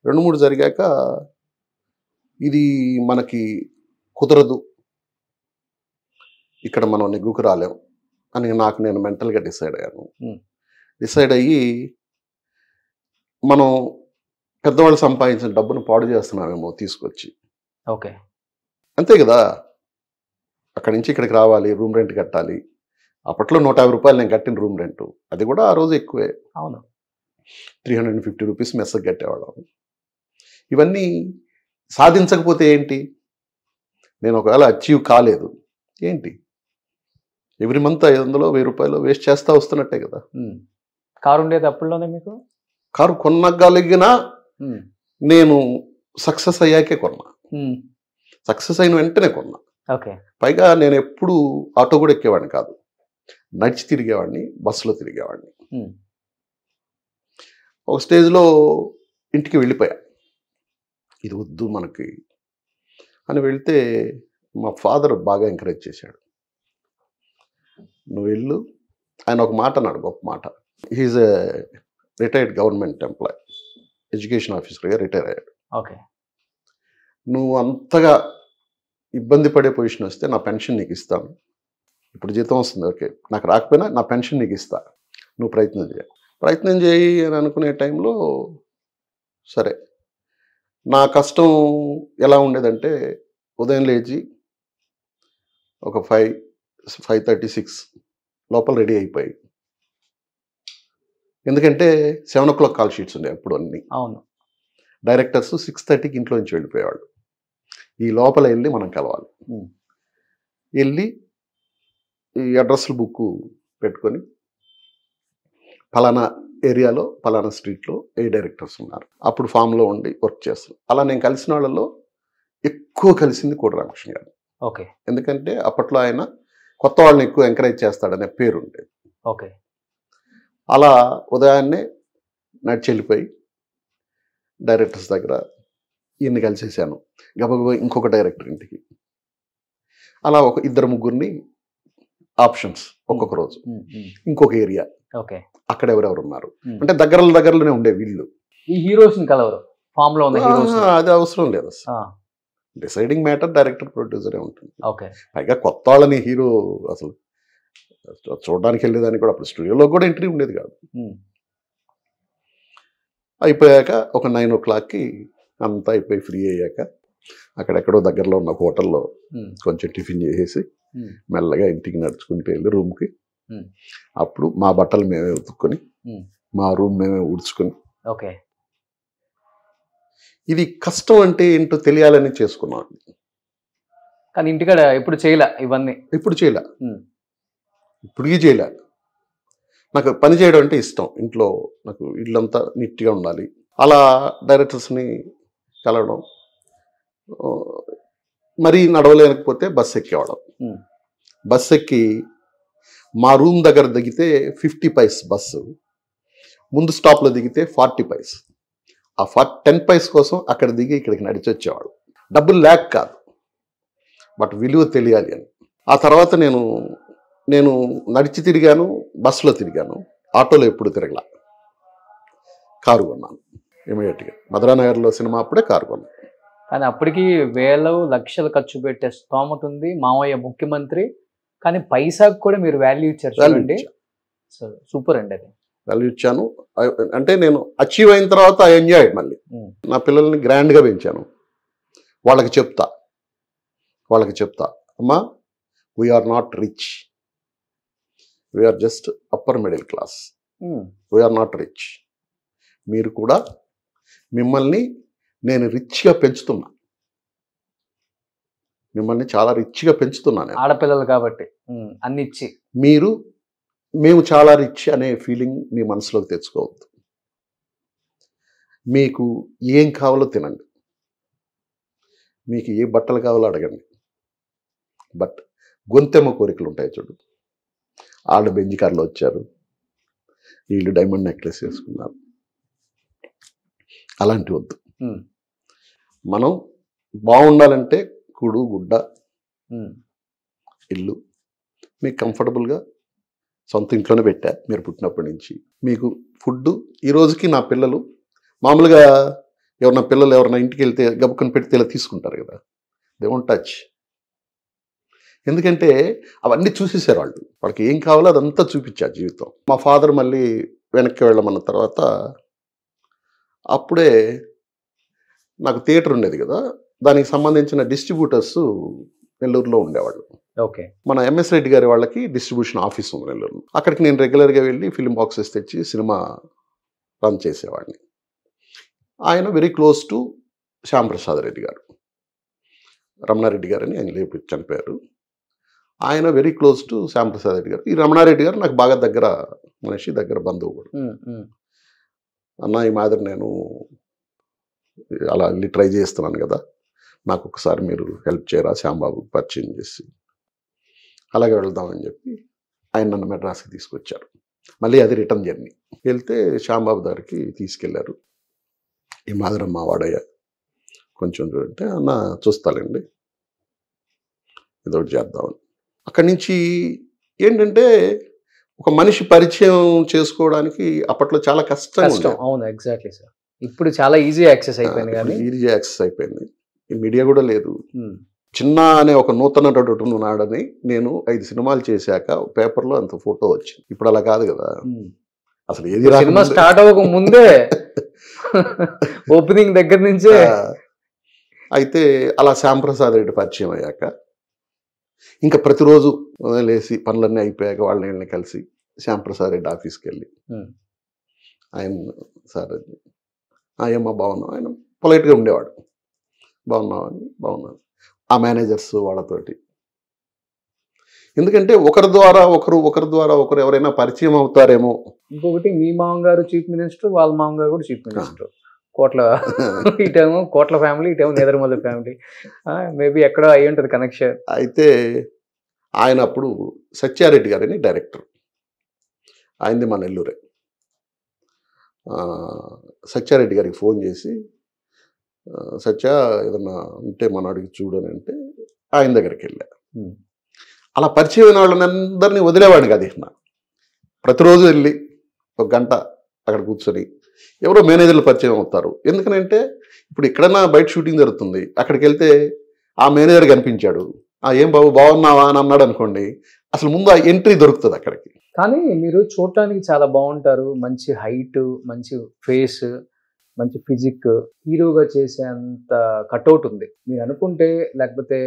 2-3 జరిగాక ఇది మనకి కుదరదు, ఇక్కడ మనం నెగ్గుకు రాలేం అని నేను మెంటల్గా డిసైడ్ అయ్యాను. డిసైడ్ అయ్యి మనం పెద్దవాళ్ళు సంపాదించిన డబ్బును పాడు చేస్తున్నామేమో తీసుకొచ్చి. ఓకే, అంతే కదా, అక్కడి నుంచి ఇక్కడికి రావాలి, రూమ్ రెంట్ కట్టాలి. అప్పట్లో 150 రూపాయలు నేను కట్టిన రూమ్ రెంట్, అది కూడా ఆ రోజు ఎక్కువే. అవును, 350 రూపీస్ మెస్సకి కట్టేవాళ్ళం. ఇవన్నీ సాధించకపోతే ఏంటి, నేను ఒకవేళ అచీవ్ కాలేదు ఏంటి, ఎవ్రీ మంత్ 500 1000 రూపాయలు వేస్ట్ చేస్తూ వస్తున్నట్టే కదా. కారు ఉండేది అప్పుల్లోనే మీకు? కారు కొనగలిగినా నేను సక్సెస్ అయ్యాకే కొన్నా. సక్సెస్ అయిన వెంటనే కొన్నా. ఓకే. పైగా నేను ఎప్పుడు ఆటో కూడా ఎక్కేవాడిని కాదు, నడిచి తిరిగేవాడిని, బస్సులో తిరిగేవాడిని. ఒక స్టేజ్లో ఇంటికి వెళ్ళిపోయా, ఇది వద్దు మనకి అని వెళ్తే మా ఫాదర్ బాగా ఎంకరేజ్ చేశాడు. నువ్వు వెళ్ళు, ఆయన ఒక మాట అన్నాడు, గొప్ప మాట. హీఈస్ ఎ రిటైర్డ్ గవర్నమెంట్ ఎంప్లాయ్, ఎడ్యుకేషన్ ఆఫీసర్గా రిటైర్ అయ్యాడు. ఓకే. నువ్వు అంతగా ఇబ్బంది పడే పొజిషన్ వస్తే నా పెన్షన్ నీకు ఇస్తాను, ఇప్పుడు జీతం వస్తుంది, ఓకే, నాకు రాకపోయినా నా పెన్షన్ నీకు ఇస్తా, నువ్వు ప్రయత్నం చేయి అని అనుకునే టైంలో సరే. నా కష్టం ఎలా ఉండేదంటే ఉదయం లేచి ఒక 5:36 లోపల రెడీ అయిపోయి, ఎందుకంటే 7 o'clock కాల్ షీట్స్ ఉండేవి అప్పుడు అన్ని. అవును. డైరెక్టర్స్ 6:30కి ఇంట్లో నుంచి వెళ్ళిపోయేవాళ్ళు. ఈ లోపల వెళ్ళి మనం కలవాలి. వెళ్ళి ఈ అడ్రస్ల బుక్ పెట్టుకొని ఫలానా ఏరియాలో ఫలానా స్ట్రీట్లో ఏ డైరెక్టర్స్ ఉన్నారు, అప్పుడు ఫామ్లో ఉండి వర్క్ చేస్తాం. అలా నేను కలిసిన వాళ్ళలో ఎక్కువ కలిసింది కోడి రామకృష్ణ గారు. ఓకే. ఎందుకంటే అప్పట్లో ఆయన కొత్త వాళ్ళని ఎక్కువ ఎంకరేజ్ చేస్తాడనే పేరు ఉండేది. ఓకే. అలా ఉదయాన్నే నడిచి వెళ్ళిపోయి డైరెక్టర్స్ దగ్గర ఈయన్ని కలిసేసాను. గబగబా ఇంకొక డైరెక్టర్ ఇంటికి, అలా ఒక 2-3 ఆప్షన్స్ ఒక్కొక్క రోజు, ఇంకొక ఏరియా, ఓకే, అక్కడ ఎవరెవరు ఉన్నారు అంటే దగ్గరలోనే ఉండే వీళ్ళు. ఈ హీరోస్ని కలవరు, ఫామ్ లో ఉన్న హీరోస్? అది అవసరం లేదు అసలు. డిసైడింగ్ మ్యాటర్ డైరెక్టర్ ప్రొడ్యూసరే ఉంటుంది. ఓకే. పైగా కొత్త వాళ్ళని హీరో అసలు చూడడానికి వెళ్ళేదానికి కూడా అప్పుడు స్టూడియోలో కూడా ఎంట్రీ ఉండేది కాదు. అయిపోయాక ఒక 9 o'clockకి అంతా అయిపోయి ఫ్రీ అయ్యాక అక్కడెక్కడో దగ్గరలో ఉన్న హోటల్లో కొంచెం టిఫిన్ చేసేసి మెల్లగా ఇంటికి నడుచుకుంటూ వెళ్ళి రూమ్కి, అప్పుడు మా బట్టలు మేమే ఉతుక్కొని మా రూమ్ మేమే ఊడ్చుకొని, ఓకే, ఇది కష్టం అంటే ఏంటో తెలియాలని చేసుకున్నాం. కానీ ఇంటికాడ ఎప్పుడు చేయలే ఇవన్నీ? ఇప్పుడు చేయలే, ఇప్పటికీ చేయలే. నాకు పని చేయడం అంటే ఇష్టం. ఇంట్లో నాకు ఇల్లంతా నీట్గా ఉండాలి. అలా డైరెక్టర్స్ని కలవడం, మరీ నడవలేకపోతే బస్సు ఎక్కేవాళ్ళం. బస్సు ఎక్కి మా రూమ్ దగ్గర దిగితే 50 పైస్ బస్సు, ముందు స్టాప్లో దిగితే 40 పైస్. ఆ 10 పైస్ కోసం అక్కడ దిగి ఇక్కడికి నడిచి వచ్చేవాడు. డబ్బులు లేక కాదు, బట్ విలువ తెలియాలి అని. ఆ తర్వాత నేను నడిచి తిరిగాను, బస్సులో తిరిగాను, ఆటోలో ఎప్పుడు తిరగలా. కారు కొన్నాను ఇమీడియట్గా. మధురానగర్లో సినిమా అప్పుడే కారు కొన్నాను. కానీ అప్పటికి వేలు లక్షలు ఖర్చు పెట్టే స్తోమత ఉంది, మామయ్య ముఖ్యమంత్రి, కానీ పైసాకు కూడా మీరు వాల్యూ ఇచ్చారు. చూడండి, సూపర్ అండి. అది వాల్యూ ఇచ్చాను. అంటే నేను అచీవ్ అయిన తర్వాత ఐ ఎంజాయ్. మళ్ళీ నా పిల్లల్ని గ్రాండ్గా పెంచాను. వాళ్ళకి చెప్తా అమ్మా, we're not rich, we're just upper middle class, we're not rich. మీరు కూడా, మిమ్మల్ని నేను రిచ్గా పెంచుతున్నా, మిమ్మల్ని చాలా రిచ్గా పెంచుతున్నాను. ఆడపిల్లలు కాబట్టి అన్ని ఇచ్చి మేము చాలా రిచ్ అనే ఫీలింగ్ మీ మనసులోకి తెచ్చుకోవద్దు. మీకు ఏం కావాలో తినండి, మీకు ఏ బట్టలు కావాలో అడగండి, బట్ గొంతెమ్మ కోరికలు ఉంటాయి చూడు. వాళ్ళు బెంజ్ కార్లో వచ్చారు, వీళ్ళు డైమండ్ నెక్లెస్ వేసుకున్నారు, అలాంటి వద్దు. మనం బాగుండాలంటే కూడు గుడ్డ ఇల్లు, మీకు కంఫర్టబుల్గా సొంత ఇంట్లోనే పెట్టా మీరు పుట్టినప్పటి నుంచి. మీకు ఫుడ్ ఈ రోజుకి నా పిల్లలు మామూలుగా ఎవరన్నా పిల్లలు ఎవరన్నా ఇంటికి వెళ్తే గబుక్కుని పెడితే ఇలా తీసుకుంటారు కదా, దే వోంట్ టచ్. ఎందుకంటే అవన్నీ చూసేసారు వాళ్ళు, వాళ్ళకి ఏం కావాలో అదంతా చూపించారు జీవితం. మా ఫాదర్ మళ్ళీ వెనక్కి వెళ్ళమన్న తర్వాత అప్పుడే నాకు థియేటర్ ఉండేది కదా, దానికి సంబంధించిన డిస్ట్రిబ్యూటర్స్ నెల్లూరులో ఉండేవాళ్ళు. ఓకే. మన ఎంఎస్ రెడ్డి గారి వాళ్ళకి డిస్ట్రిబ్యూషన్ ఆఫీస్ ఉంది నెల్లూరు. అక్కడికి నేను రెగ్యులర్గా వెళ్ళి ఫిలిం బాక్సెస్ తెచ్చి సినిమా రన్ చేసేవాడిని. ఆయన very close to Shyamprasad Reddy గారు, రమణారెడ్డి గారని ఆయన లేపు చనిపోయారు. ఆయన very close to Shyamprasad Reddy గారు. ఈ రమణారెడ్డి గారు నాకు బాగా దగ్గర మనిషి, దగ్గర బంధువు కూడా. అన్న ఈ మాదిరి నేను అలా వెళ్ళి ట్రై చేస్తున్నాను కదా, నాకు ఒకసారి మీరు హెల్ప్ చేయరా శ్యాంబాబు పరిచయం చేసి. అలాగే వెళ్దామని చెప్పి ఆయన నన్ను మెడ్రాస్కి తీసుకొచ్చారు. మళ్ళీ అది రిటర్న్ జర్నీ. వెళ్తే శ్యాంబాబు దగ్గరికి తీసుకెళ్లారు. ఈ మాదిరమ్మ వాడయ్య కొంచెం చూడంటే, అన్న చూస్తాలండి ఇదొకటి చేద్దామని. అక్కడి నుంచి ఏంటంటే ఒక మనిషి పరిచయం చేసుకోవడానికి అప్పట్లో చాలా కష్టం. అవును, ఎగ్జాక్ట్లీ సార్. ఇప్పుడు చాలా ఈజీ యాక్సెస్ అయిపోయింది, కానీ ఈజీ యాక్సెస్ అయిపోయింది. ఈ మీడియా కూడా లేదు. చిన్న అనే ఒక నూతన నటుడు నాడని నేను 5 సినిమాలు చేశాక పేపర్లో అంత ఫోటో వచ్చింది. ఇప్పుడు అలా కాదు కదా, అసలు ఏది సినిమా స్టార్ట్ అవ్వక ముందే ఓపెనింగ్ దగ్గర నుంచే. అయితే అలా శ్యాంప్రసాద్ రెడ్డి పరిచయం అయ్యాక ఇంకా ప్రతిరోజు లేచి పనులన్నీ అయిపోయాక వాళ్ళని కలిసి శ్యాంప్రసాద్ రెడ్డి ఆఫీస్కి వెళ్ళి ఆయన సార్ అయ్యమ్మ బాగున్నావు, ఆయన పొలైట్గా ఉండేవాడు, బాగున్నావని బాగున్నాను ఆ మేనేజర్స్ వాళ్ళతోటి. ఎందుకంటే ఒకరి ద్వారా ఒకరు ఎవరైనా పరిచయం అవుతారేమో. ఇంకొకటి మీ మామగారు చీఫ్ మినిస్టర్, వాళ్ళ మామగారు కూడా చీఫ్ మినిస్టర్. కోట్ల ఇటేమో కోట్ల ఫ్యామిలీ, ఇటేమో నేదరమల్ల ఫ్యామిలీ. మేబీ ఎక్కడో అయ్యి ఉంటుంది కనెక్షన్. అయితే ఆయన అప్పుడు సత్యారెడ్డి గారని డైరెక్టర్, ఆయనది మా నెల్లూరే. సత్యారెడ్డి గారికి ఫోన్ చేసి సత్య ఏదన్నా ఉంటే మన అడిగి చూడని అంటే ఆయన దగ్గరికి వెళ్ళా. అలా పరిచయం అయిన వాళ్ళని అందరినీ వదిలేవాడు కాదు. ప్రతిరోజు వెళ్ళి 1 గంట అక్కడ కూర్చొని ఎవరో మేనేజర్లు పరిచయం అవుతారు. ఎందుకనంటే ఇప్పుడు ఎక్కడన్నా బయట షూటింగ్ జరుగుతుంది, అక్కడికి వెళ్తే ఆ మేనేజర్ కనిపించాడు, ఏం బాబు బాగున్నావా అని అన్నాడు అనుకోండి, అసలు ముందు ఆ ఎంట్రీ దొరుకుతుంది అక్కడికి. కానీ మీరు చూడటానికి చాలా బాగుంటారు, మంచి హైట్, మంచి ఫేస్, మంచి ఫిజిక్, హీరోగా చేసేంత కట్అవుట్ ఉంది. మీరు అనుకుంటే, లేకపోతే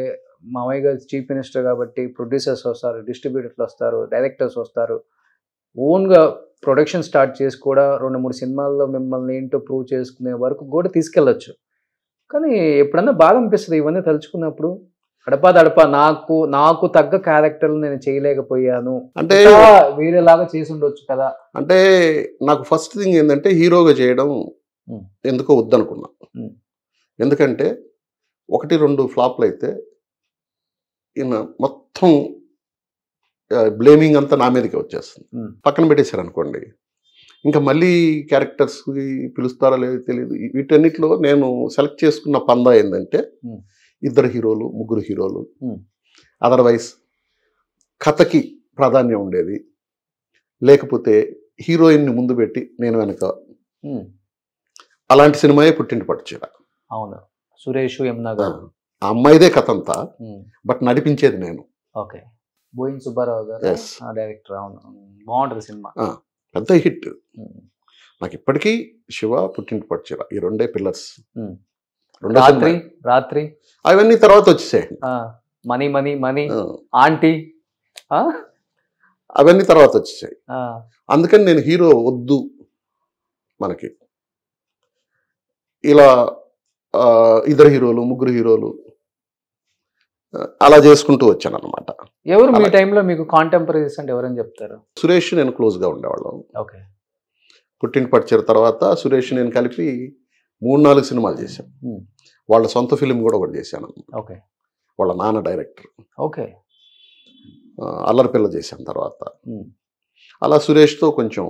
మామయ్య గారు చీఫ్ మినిస్టర్ కాబట్టి ప్రొడ్యూసర్స్ వస్తారు, డిస్ట్రిబ్యూటర్లు వస్తారు, డైరెక్టర్స్ వస్తారు, ఓన్గా ప్రొడక్షన్ స్టార్ట్ చేసి కూడా 2-3 సినిమాల్లో మిమ్మల్ని ఏంటో ప్రూవ్ చేసుకునే వరకు కూడా తీసుకెళ్ళచ్చు. కానీ ఎప్పుడన్నా బాగా అనిపిస్తుంది ఇవన్నీ తలుచుకున్నప్పుడు, అడపా నాకు తగ్గ క్యారెక్టర్లు నేను చేయలేకపోయాను, అంటే వేరేలాగా చేసి ఉండొచ్చు కదా. అంటే నాకు ఫస్ట్ థింగ్ ఏంటంటే హీరోగా చేయడం ఎందుకో వద్దనుకున్నా. ఎందుకంటే 1-2 ఫ్లాప్లు అయితే ఈయన మొత్తం బ్లేమింగ్ అంతా నా మీదకే వచ్చేస్తుంది. పక్కన పెట్టేశారు అనుకోండి, ఇంకా మళ్ళీ క్యారెక్టర్స్ పిలుస్తారో లేదో తెలియదు. వీటన్నిటిలో నేను సెలెక్ట్ చేసుకున్న పందా ఏంటంటే 2 హీరోలు 3 హీరోలు, అదర్వైజ్ కథకి ప్రాధాన్యం ఉండేది, లేకపోతే హీరోయిన్ని ముందు పెట్టి నేను వెనక. అలాంటి సినిమాయే పుట్టింటి పట్టుచీర. అవును, సురేష్ యమునా గారు. ఆ అమ్మాయిదే కథ అంతా, బట్ నడిపించేది నేను. ఓకే. బోయిన్ సుబ్బారావు గారు డైరెక్టర్. అవును, బాగుంటుంది సినిమా, పెద్ద హిట్. నాకు ఇప్పటికీ శివ, పుట్టింటి పట్టుచీర ఈ 2 పిల్లర్స్. రాత్రి అవన్నీ తర్వాత వచ్చేసాయి. మనీ ఆంటీ అవన్నీ తర్వాత వచ్చేసాయి. అందుకని నేను హీరో వద్దు మనకి, ఇలా 2 హీరోలు 3 హీరోలు అలా చేసుకుంటూ వచ్చాను అనమాట. ఎవరు మీ టైంలో మీకు కాంటెంపరీస్ అంటే ఎవరని చెప్తారు? సురేష్ నేను క్లోజ్గా ఉండేవాళ్ళం. ఓకే. పుట్టింటి పట్టుచీర తర్వాత సురేష్ నేను కలిపి 3-4 సినిమాలు చేశాను. వాళ్ళ సొంత ఫిలిం కూడా ఒకటి చేశాను. ఓకే. వాళ్ళ నాన్న డైరెక్టర్. ఓకే. అల్లరిపిల్ల చేశాను తర్వాత. అలా సురేష్తో కొంచెం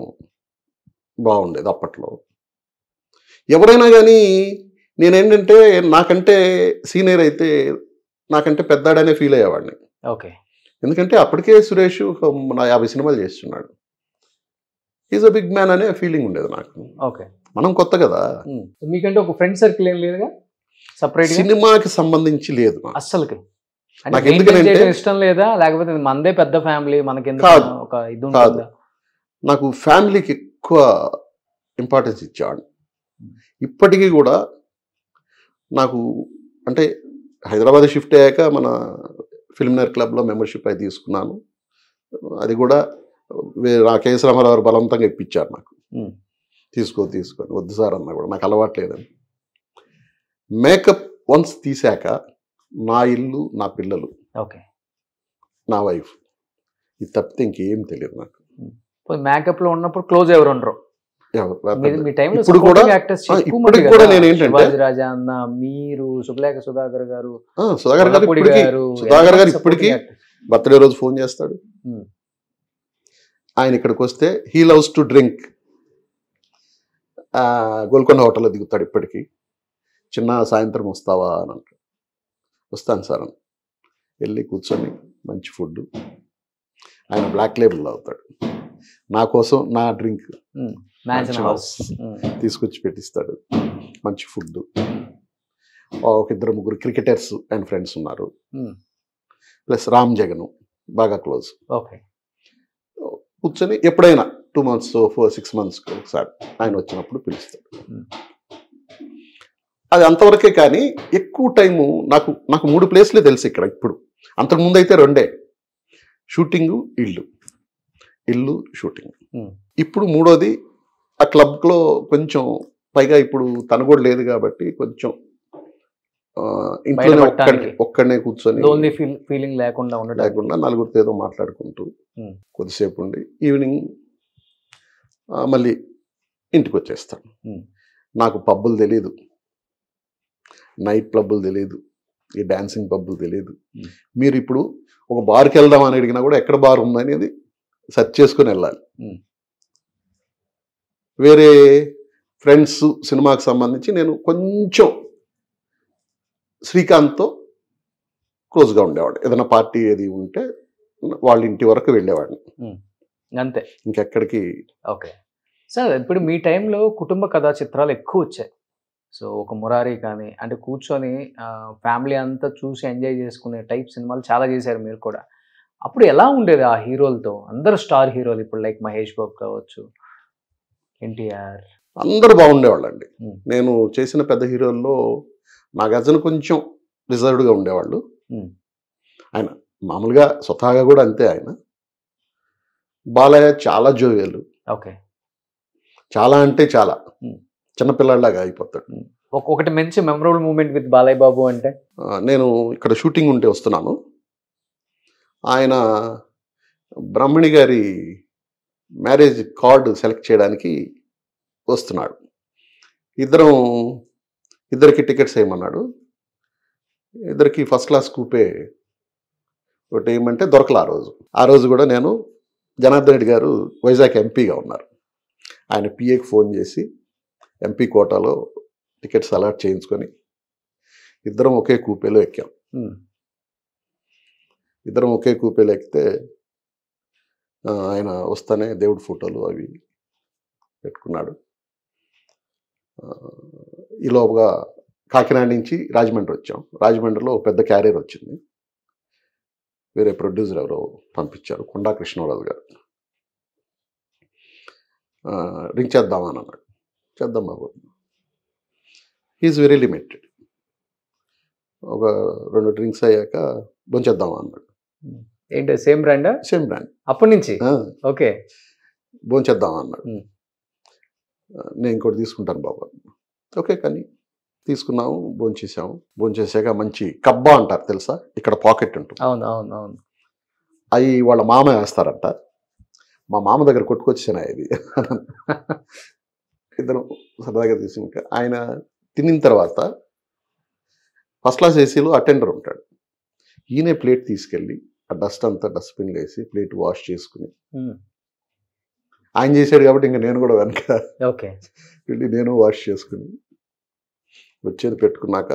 బాగుండేది అప్పట్లో. ఎవరైనా కానీ నేనేంటంటే నాకంటే సీనియర్ అయితే నాకంటే పెద్దాడనే ఫీల్ అయ్యేవాడిని. ఓకే. ఎందుకంటే అప్పటికే సురేష్ నా 50 సినిమాలు చేస్తున్నాడు. ఈజ్ అ బిగ్ మ్యాన్ అనే ఫీలింగ్ ఉండేది నాకు. ఓకే. మనం కొత్త కదా, మీకంటే ఒక ఫ్రెండ్ సర్కిల్ ఏం లేదుగా సపరేట్ సినిమాకి సంబంధించి లేదు నాకు. అస్సలకి నాకు ఎందుకంటే ఇష్టం లేదా, లేకపోతే మందే పెద్ద ఫ్యామిలీ మనకి కాదు. ఒక ఇది ఉంటుందా? నాకు ఫ్యామిలీకి ఎక్కువ ఇంపార్టెన్స్ ఇచ్చేవాడిని. ఇప్పటికీ కూడా నాకు అంటే హైదరాబాద్ షిఫ్ట్ అయ్యాక మన ఫిల్మ్నర్ క్లబ్లో మెంబర్షిప్ అయి తీసుకున్నాను. అది కూడా నా కేఎస్ రామారావు బలవంతంగా ఇప్పించారు నాకు. తీసుకొని వద్దు సార్ అన్నా కూడా నాకు అలవాట్లేదని. మేకప్ వన్స్ తీసాక నా ఇల్లు, నా పిల్లలు, ఓకే, నా వైఫ్, ఇది తప్పితే ఇంకేం తెలియదు నాకు. మేకప్ లో ఉన్నప్పుడు క్లోజ్ ఎవరు ఉండరు. ఇప్పుడు కూడా నేను ఏంటంటే రాజా అన్న, మీరు, సుబ్బలేఖ సుధాకర్ గారు, సుధాకర్ గారు ఇప్పటికీ బర్త్డే రోజు ఫోన్ చేస్తాడు. ఆయన ఇక్కడికి వస్తే he loves to drink. Golconda హోటల్లో దిగుతాడు ఇప్పటికీ. చిన్న సాయంత్రం వస్తావా అని అంటాడు. వస్తాను సార్ అని వెళ్ళి కూర్చొని మంచి ఫుడ్, ఆయన బ్లాక్ లేబుల్ అవుతాడు, నా కోసం నా డ్రింక్ తీసుకొచ్చి పెట్టిస్తాడు, మంచి ఫుడ్. ఒక 2-3 క్రికెటర్స్ అండ్ ఫ్రెండ్స్ ఉన్నారు, ప్లస్ రామ్ జగన్ బాగా క్లోజ్. ఓకే, కూర్చొని ఎప్పుడైనా 2 months 6 months ఒకసారి ఆయన వచ్చినప్పుడు పిలుస్తాడు. అది అంతవరకే. కానీ ఎక్కువ టైము నాకు 3 ప్లేస్లే తెలుసు ఇక్కడ. ఇప్పుడు అంతకుముందు అయితే 2, షూటింగు, ఇల్లు షూటింగ్. ఇప్పుడు 3వది ఆ క్లబ్లో కొంచెం పైగా ఇప్పుడు తను కూడా లేదు కాబట్టి కొంచెం ఇంట్లోనే ఒక్కడనే కూర్చొని ఫీలింగ్ లేకుండా నలుగురితో ఏదో మాట్లాడుకుంటూ కొద్దిసేపు ఉండి ఈవినింగ్ మళ్ళీ ఇంటికి వచ్చేస్తాను. నాకు పబ్బులు తెలీదు, నైట్ క్లబ్బులు తెలియదు, ఈ డాన్సింగ్ పబ్బులు తెలియదు. మీరు ఇప్పుడు ఒక బార్కి వెళ్దాం అని అడిగినా కూడా ఎక్కడ బార్ ఉందనేది సెర్చ్ చేసుకుని వెళ్ళాలి. వేరే ఫ్రెండ్స్ సినిమాకి సంబంధించి నేను కొంచెం శ్రీకాంత్తో క్లోజ్గా ఉండేవాడు. ఏదైనా పార్టీ ఏది ఉంటే వాళ్ళ ఇంటి వరకు వెళ్ళేవాడిని, అంతే, ఇంకెక్కడికి. ఓకే సార్, ఇప్పుడు మీ టైంలో కుటుంబ కథా చిత్రాలు ఎక్కువ వచ్చాయి. సో ఒక మురారి కానీ, అంటే కూర్చొని ఫ్యామిలీ అంతా చూసి ఎంజాయ్ చేసుకునే టైప్ సినిమాలు చాలా చేశారు మీరు కూడా. అప్పుడు ఎలా ఉండేది ఆ హీరోలతో? అందరూ స్టార్ హీరోలు, ఇప్పుడు లైక్ మహేష్ బాబు కావచ్చు, ఎన్టీఆర్, అందరూ బాగుండేవాళ్ళండి. నేను చేసిన పెద్ద హీరోల్లో నాగార్జున కొంచెం రిజర్వ్డ్గా ఉండేవాళ్ళు. ఆయన మామూలుగా స్వతహాగా కూడా అంతే. ఆయన బాలయ్య చాలా జోవియల్, ఓకే, చాలా అంటే చాలా చిన్నపిల్లలాగా అయిపోతాడు. ఒకటి మంచి memorable moment with Balayya Babu అంటే, నేను ఇక్కడ షూటింగ్ ఉంటే వస్తున్నాను, ఆయన బ్రహ్మణి గారి మ్యారేజ్ కార్డు సెలెక్ట్ చేయడానికి వస్తున్నాడు. ఇద్దరికి టికెట్స్ వేయమన్నాడు. ఇద్దరికి ఫస్ట్ క్లాస్ కూపే ఒకటి ఏమంటే దొరకలే ఆ రోజు కూడా. నేను జనార్దన్ రెడ్డి గారు వైజాగ్ ఎంపీగా ఉన్నారు, ఆయన పిఏకి ఫోన్ చేసి ఎంపీ కోటాలో టికెట్స్ అలాట్ చేయించుకొని ఇద్దరం ఒకే కూపేలో ఎక్కాం. ఇద్దరం ఒకే కూపేలో ఎక్కితే ఆయన వస్తానే దేవుడి ఫోటోలు అవి పెట్టుకున్నాడు. ఈలోపుగా కాకినాడ నుంచి రాజమండ్రి వచ్చాం. రాజమండ్రిలో పెద్ద క్యారియర్ వచ్చింది, వేరే ప్రొడ్యూసర్ ఎవరో పంపించారు, కొండా కృష్ణరాజు గారు. డ్రింక్ చేద్దామని అన్నాడు. చేద్దాం బాబు, ఈజ్ వెరీ లిమిటెడ్. ఒక 2 డ్రింక్స్ అయ్యాక భోంచేద్దామా అన్నాడు. ఏంటి సేమ్ బ్రాండ్? సేమ్ బ్రాండ్ అప్పటి నుంచి. ఓకే, భోంచేద్దామా అన్నాడు. నేను ఇంకోటి తీసుకుంటాను బాబు. ఓకే, కానీ తీసుకున్నాము, భోంచేసాము. భోంచేసాక మంచి కబ్బా అంటారు తెలుసా, ఇక్కడ పాకెట్ ఉంటుంది. అవును అవును అవును. అవి వాళ్ళ మామ వేస్తారంట. మా మామ దగ్గర కొట్టుకొచ్చాను ఇది. ఇద్దరు సరదాగా తీసుకు ఆయన తినిన తర్వాత ఫస్ట్ క్లాస్ ఏసీలో అటెండర్ ఉంటాడు. ఈయనే ప్లేట్ తీసుకెళ్ళి ఆ డస్ట్ అంతా డస్ట్బిన్లో వేసి ప్లేట్ వాష్ చేసుకుని, ఆయన చేశాడు కాబట్టి ఇంకా నేను కూడా వెనక ఓకే వెళ్ళి నేను వాష్ చేసుకుని వచ్చేది పెట్టుకున్నాక,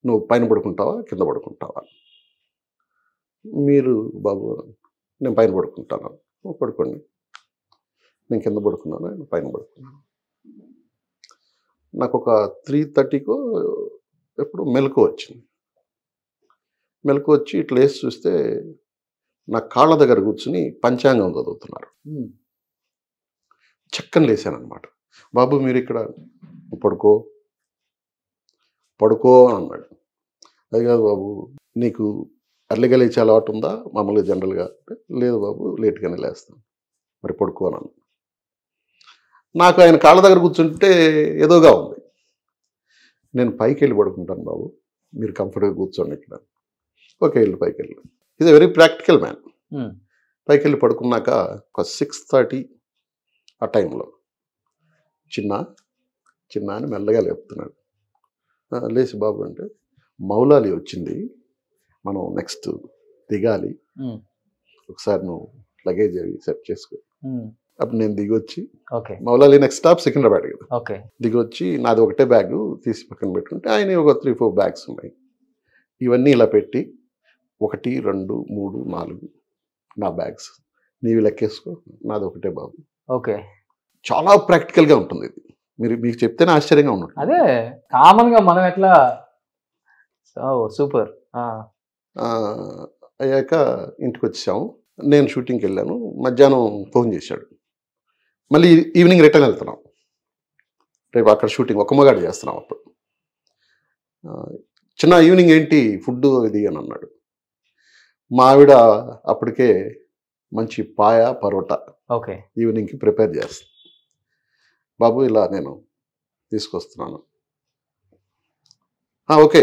నువ్వు పైన పడుకుంటావా కింద పడుకుంటావా? మీరు బాబు నేను పైన పడుకుంటాను. పడుకోండి. నేను కింద పడుకున్నాను, ఆయన పైన పడుకున్నాను. నాకు ఒక 3:30కో ఎప్పుడు మెలకు వచ్చింది. మెలకు వచ్చి ఇట్లా వేసి చూస్తే నా కాళ్ళ దగ్గర కూర్చుని పంచాంగం చదువుతున్నారు. చక్కని లేసానమాట. బాబు మీరు ఇక్కడ పడుకో పడుకో అని అన్నాడు. అది కాదు బాబు, నీకు అర్లీగా లేచే అలవాటు ఉందా మామూలుగా జనరల్గా? లేదు బాబు, లేట్గానే లేస్తాను. మరి పడుకో అని అన్నాడు. నాకు ఆయన కాళ్ళ దగ్గర కూర్చుంటే ఏదోగా ఉంది. నేను పైకి వెళ్ళి పడుకుంటాను బాబు, మీరు కంఫర్ట్గా కూర్చోండి ఇక్కడ. ఓకే, వెళ్ళి పైకి వెళ్ళి. Is a very practical man. పైకి వెళ్ళి పడుకున్నాక ఒక 6:30 ఆ టైంలో చిన్న అని మెల్లగా లేపుతున్నాడు. లేచి బాబు అంటే మౌలాలి వచ్చింది, మనం నెక్స్ట్ దిగాలి, ఒకసారి నువ్వు లగేజ్ అవి సెట్ చేసుకో. అప్పుడు నేను దిగొచ్చి, మౌలాలి నెక్స్ట్ స్టాప్ సికింద్రాబాద్ కదా, దిగొచ్చి నాది ఒకటే బ్యాగ్ తీసి పక్కన పెట్టుకుంటే ఆయన ఒక 3-4 బ్యాగ్స్ ఉన్నాయి. ఇవన్నీ ఇలా పెట్టి 1, 2, 3, 4 నా బ్యాగ్స్, నీవి లెక్కేసుకో, నాది ఒకటే బాబు. ఓకే, చాలా ప్రాక్టికల్గా ఉంటుంది ఇది. మీకు చెప్తేనే ఆశ్చర్యంగా ఉన్నట్టు. అదే కామన్గా మనం ఎట్లా. సూపర్. అయ్యాక ఇంటికి వచ్చాము. నేను షూటింగ్కి వెళ్ళాను. మధ్యాహ్నం ఫోన్ చేశాడు, మళ్ళీ ఈవినింగ్ రిటర్న్ వెళ్తున్నాం, రేపు అక్కడ షూటింగ్ ఒక మగాడు చేస్తున్నాం. అప్పుడు చిన్న ఈవినింగ్ ఏంటి ఫుడ్ ఇది అని అన్నాడు. మా ఆవిడ అప్పటికే మంచి పాయ పరోటా ఈవినింగ్కి ప్రిపేర్ చేస్తాను. బాబు ఇలా నేను తీసుకొస్తున్నాను. ఓకే,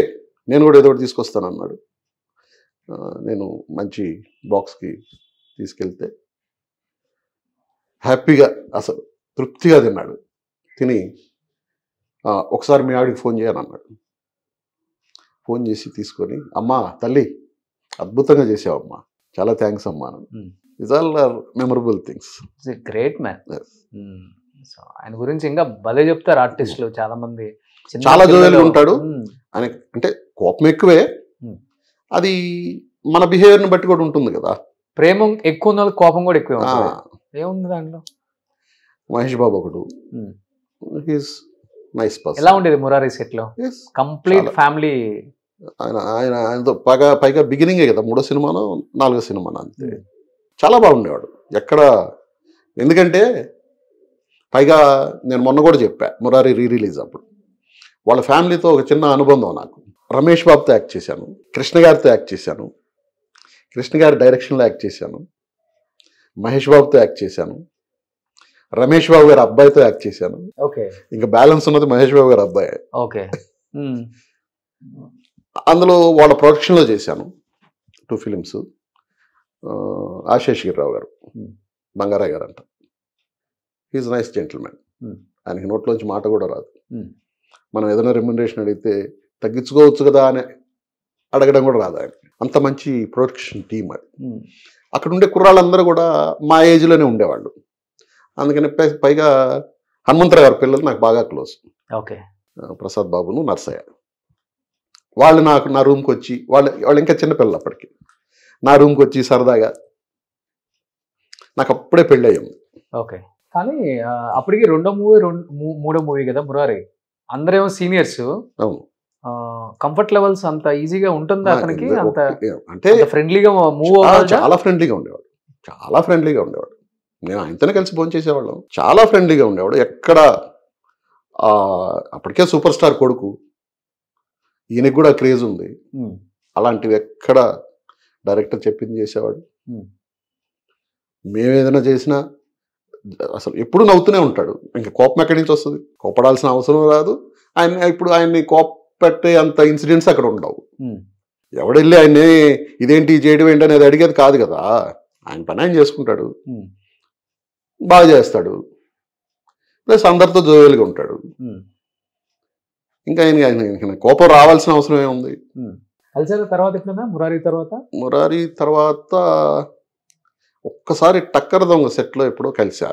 నేను కూడా ఏదో ఒకటి తీసుకొస్తాను అన్నాడు. నేను మంచి బాక్స్కి తీసుకెళ్తే హ్యాపీగా అసలు తృప్తిగా తిన్నాడు. తిని ఒకసారి మీ ఆవిడకి ఫోన్ చేయని అన్నాడు. ఫోన్ చేసి తీసుకొని, అమ్మా తల్లి అద్భుతంగా చేసావమ్మా, చాలా థ్యాంక్స్ అమ్మా. Is all are memorable things. Great man. ఆయన గురించి ఇంకా భలే చెప్తారు ఆర్టిస్టులు చాలా మంది. చాలా జోయల్గా ఉంటాడు ఆయన. అంటే కోపం ఎక్కువే, అది మన బిహేవియర్ని బట్టి కూడా ఉంటుంది కదా. ప్రేమ ఎక్కువ ఉన్న కోపం కూడా ఎక్కువ ఏముంది దాంట్లో. మహేష్ బాబు ఒకడు, హీస్ నైస్ పర్సన్. ఎలా ఉండేది మురారి సెట్ లో? Complete family. ఆయనతో పైగా బిగినింగే కదా, 3వ సినిమానో 4వ సినిమానో అంతే. చాలా బాగుండేవాడు ఎక్కడ. ఎందుకంటే పైగా నేను మొన్న కూడా చెప్పా, మురారి రిలీజ్ అప్పుడు వాళ్ళ ఫ్యామిలీతో ఒక చిన్న అనుబంధం నాకు. రమేష్ బాబుతో యాక్ట్ చేశాను, కృష్ణ గారితో యాక్ట్ చేశాను, కృష్ణ గారి డైరెక్షన్లో యాక్ట్ చేశాను, మహేష్ బాబుతో యాక్ట్ చేశాను, రమేష్ బాబు గారి అబ్బాయితో యాక్ట్ చేశాను. ఓకే, ఇంకా బ్యాలెన్స్ ఉన్నది మహేష్ బాబు గారి అబ్బాయి. ఓకే, అందులో వాళ్ళ ప్రొడక్షన్లో చేశాను 2 ఫిలిమ్స్. ఆశేష్ గిరిరావు గారు, బంగారాయ్ గారు అంట. He's nice gentlemen. ఆయనకి నోట్లోంచి మాట కూడా రాదు. మనం ఏదైనా రెమ్యునరేషన్ అడిగితే తగ్గించుకోవచ్చు కదా అని అడగడం కూడా రాదు ఆయనకి. అంత మంచి ప్రొడక్షన్ టీమ్ అది. అక్కడ ఉండే కుర్రాళ్ళందరూ కూడా మా ఏజ్లోనే ఉండేవాళ్ళు. అందుకని పైగా హనుమంతరావు గారి పిల్లలు నాకు బాగా క్లోజ్. ఓకే, ప్రసాద్ బాబును నర్సయ్య. వాళ్ళు నా రూమ్కి వచ్చి, వాళ్ళు ఇంకా చిన్నపిల్లలు అప్పటికి, నా రూమ్కి వచ్చి సరదాగా, నాకు అప్పుడే పెళ్ళి అయ్యింది. ఓకే, కానీ అప్పటికి 2వ మూవీ 3వ మూవీ కదా మురారి. అందరేమో సీనియర్స్. అవును. కంఫర్ట్ లెవెల్స్ అంత ఈజీగా ఉంటుందా అతనికి? అంత అంటే ఫ్రెండ్లీగా మూవ్ అవ్వాలి. చాలా ఫ్రెండ్లీగా ఉండేవాడు, చాలా ఫ్రెండ్లీగా ఉండేవాడు. నేను ఆయనతోనే కలిసి భోజనం చేసేవాళ్ళం. చాలా ఫ్రెండ్లీగా ఉండేవాడు. ఎక్కడ అప్పటికే సూపర్ స్టార్ కొడుకు, ఈయనకి కూడా క్రేజ్ ఉంది. అలాంటివి ఎక్కడ డైరెక్టర్ చెప్పింది చేసేవాడు. మేమేదైనా చేసినా అసలు ఎప్పుడు నవ్వుతూనే ఉంటాడు. ఇంకా కోపం ఎక్కడి నుంచి వస్తుంది? కోపడాల్సిన అవసరం రాదు. ఆయన్ని కోపట్టే అంత ఇన్సిడెంట్స్ అక్కడ ఉండవు. ఎవడెళ్ళి ఆయన్ని ఇదేంటి చేయడం ఏంటి అనేది అడిగేది కాదు కదా. ఆయన పని ఆయన చేసుకుంటాడు, బాగా చేస్తాడు, ప్లస్ అందరితో జోయల్గా ఉంటాడు. ఇంకా ఆయన కోపం రావాల్సిన అవసరం ఏముంది? కలిసారు తర్వాత ఎప్పుడైనా మురారి తర్వాత ఒక్కసారి టక్కర్ దొంగ సెట్లో ఎప్పుడో కలిసా.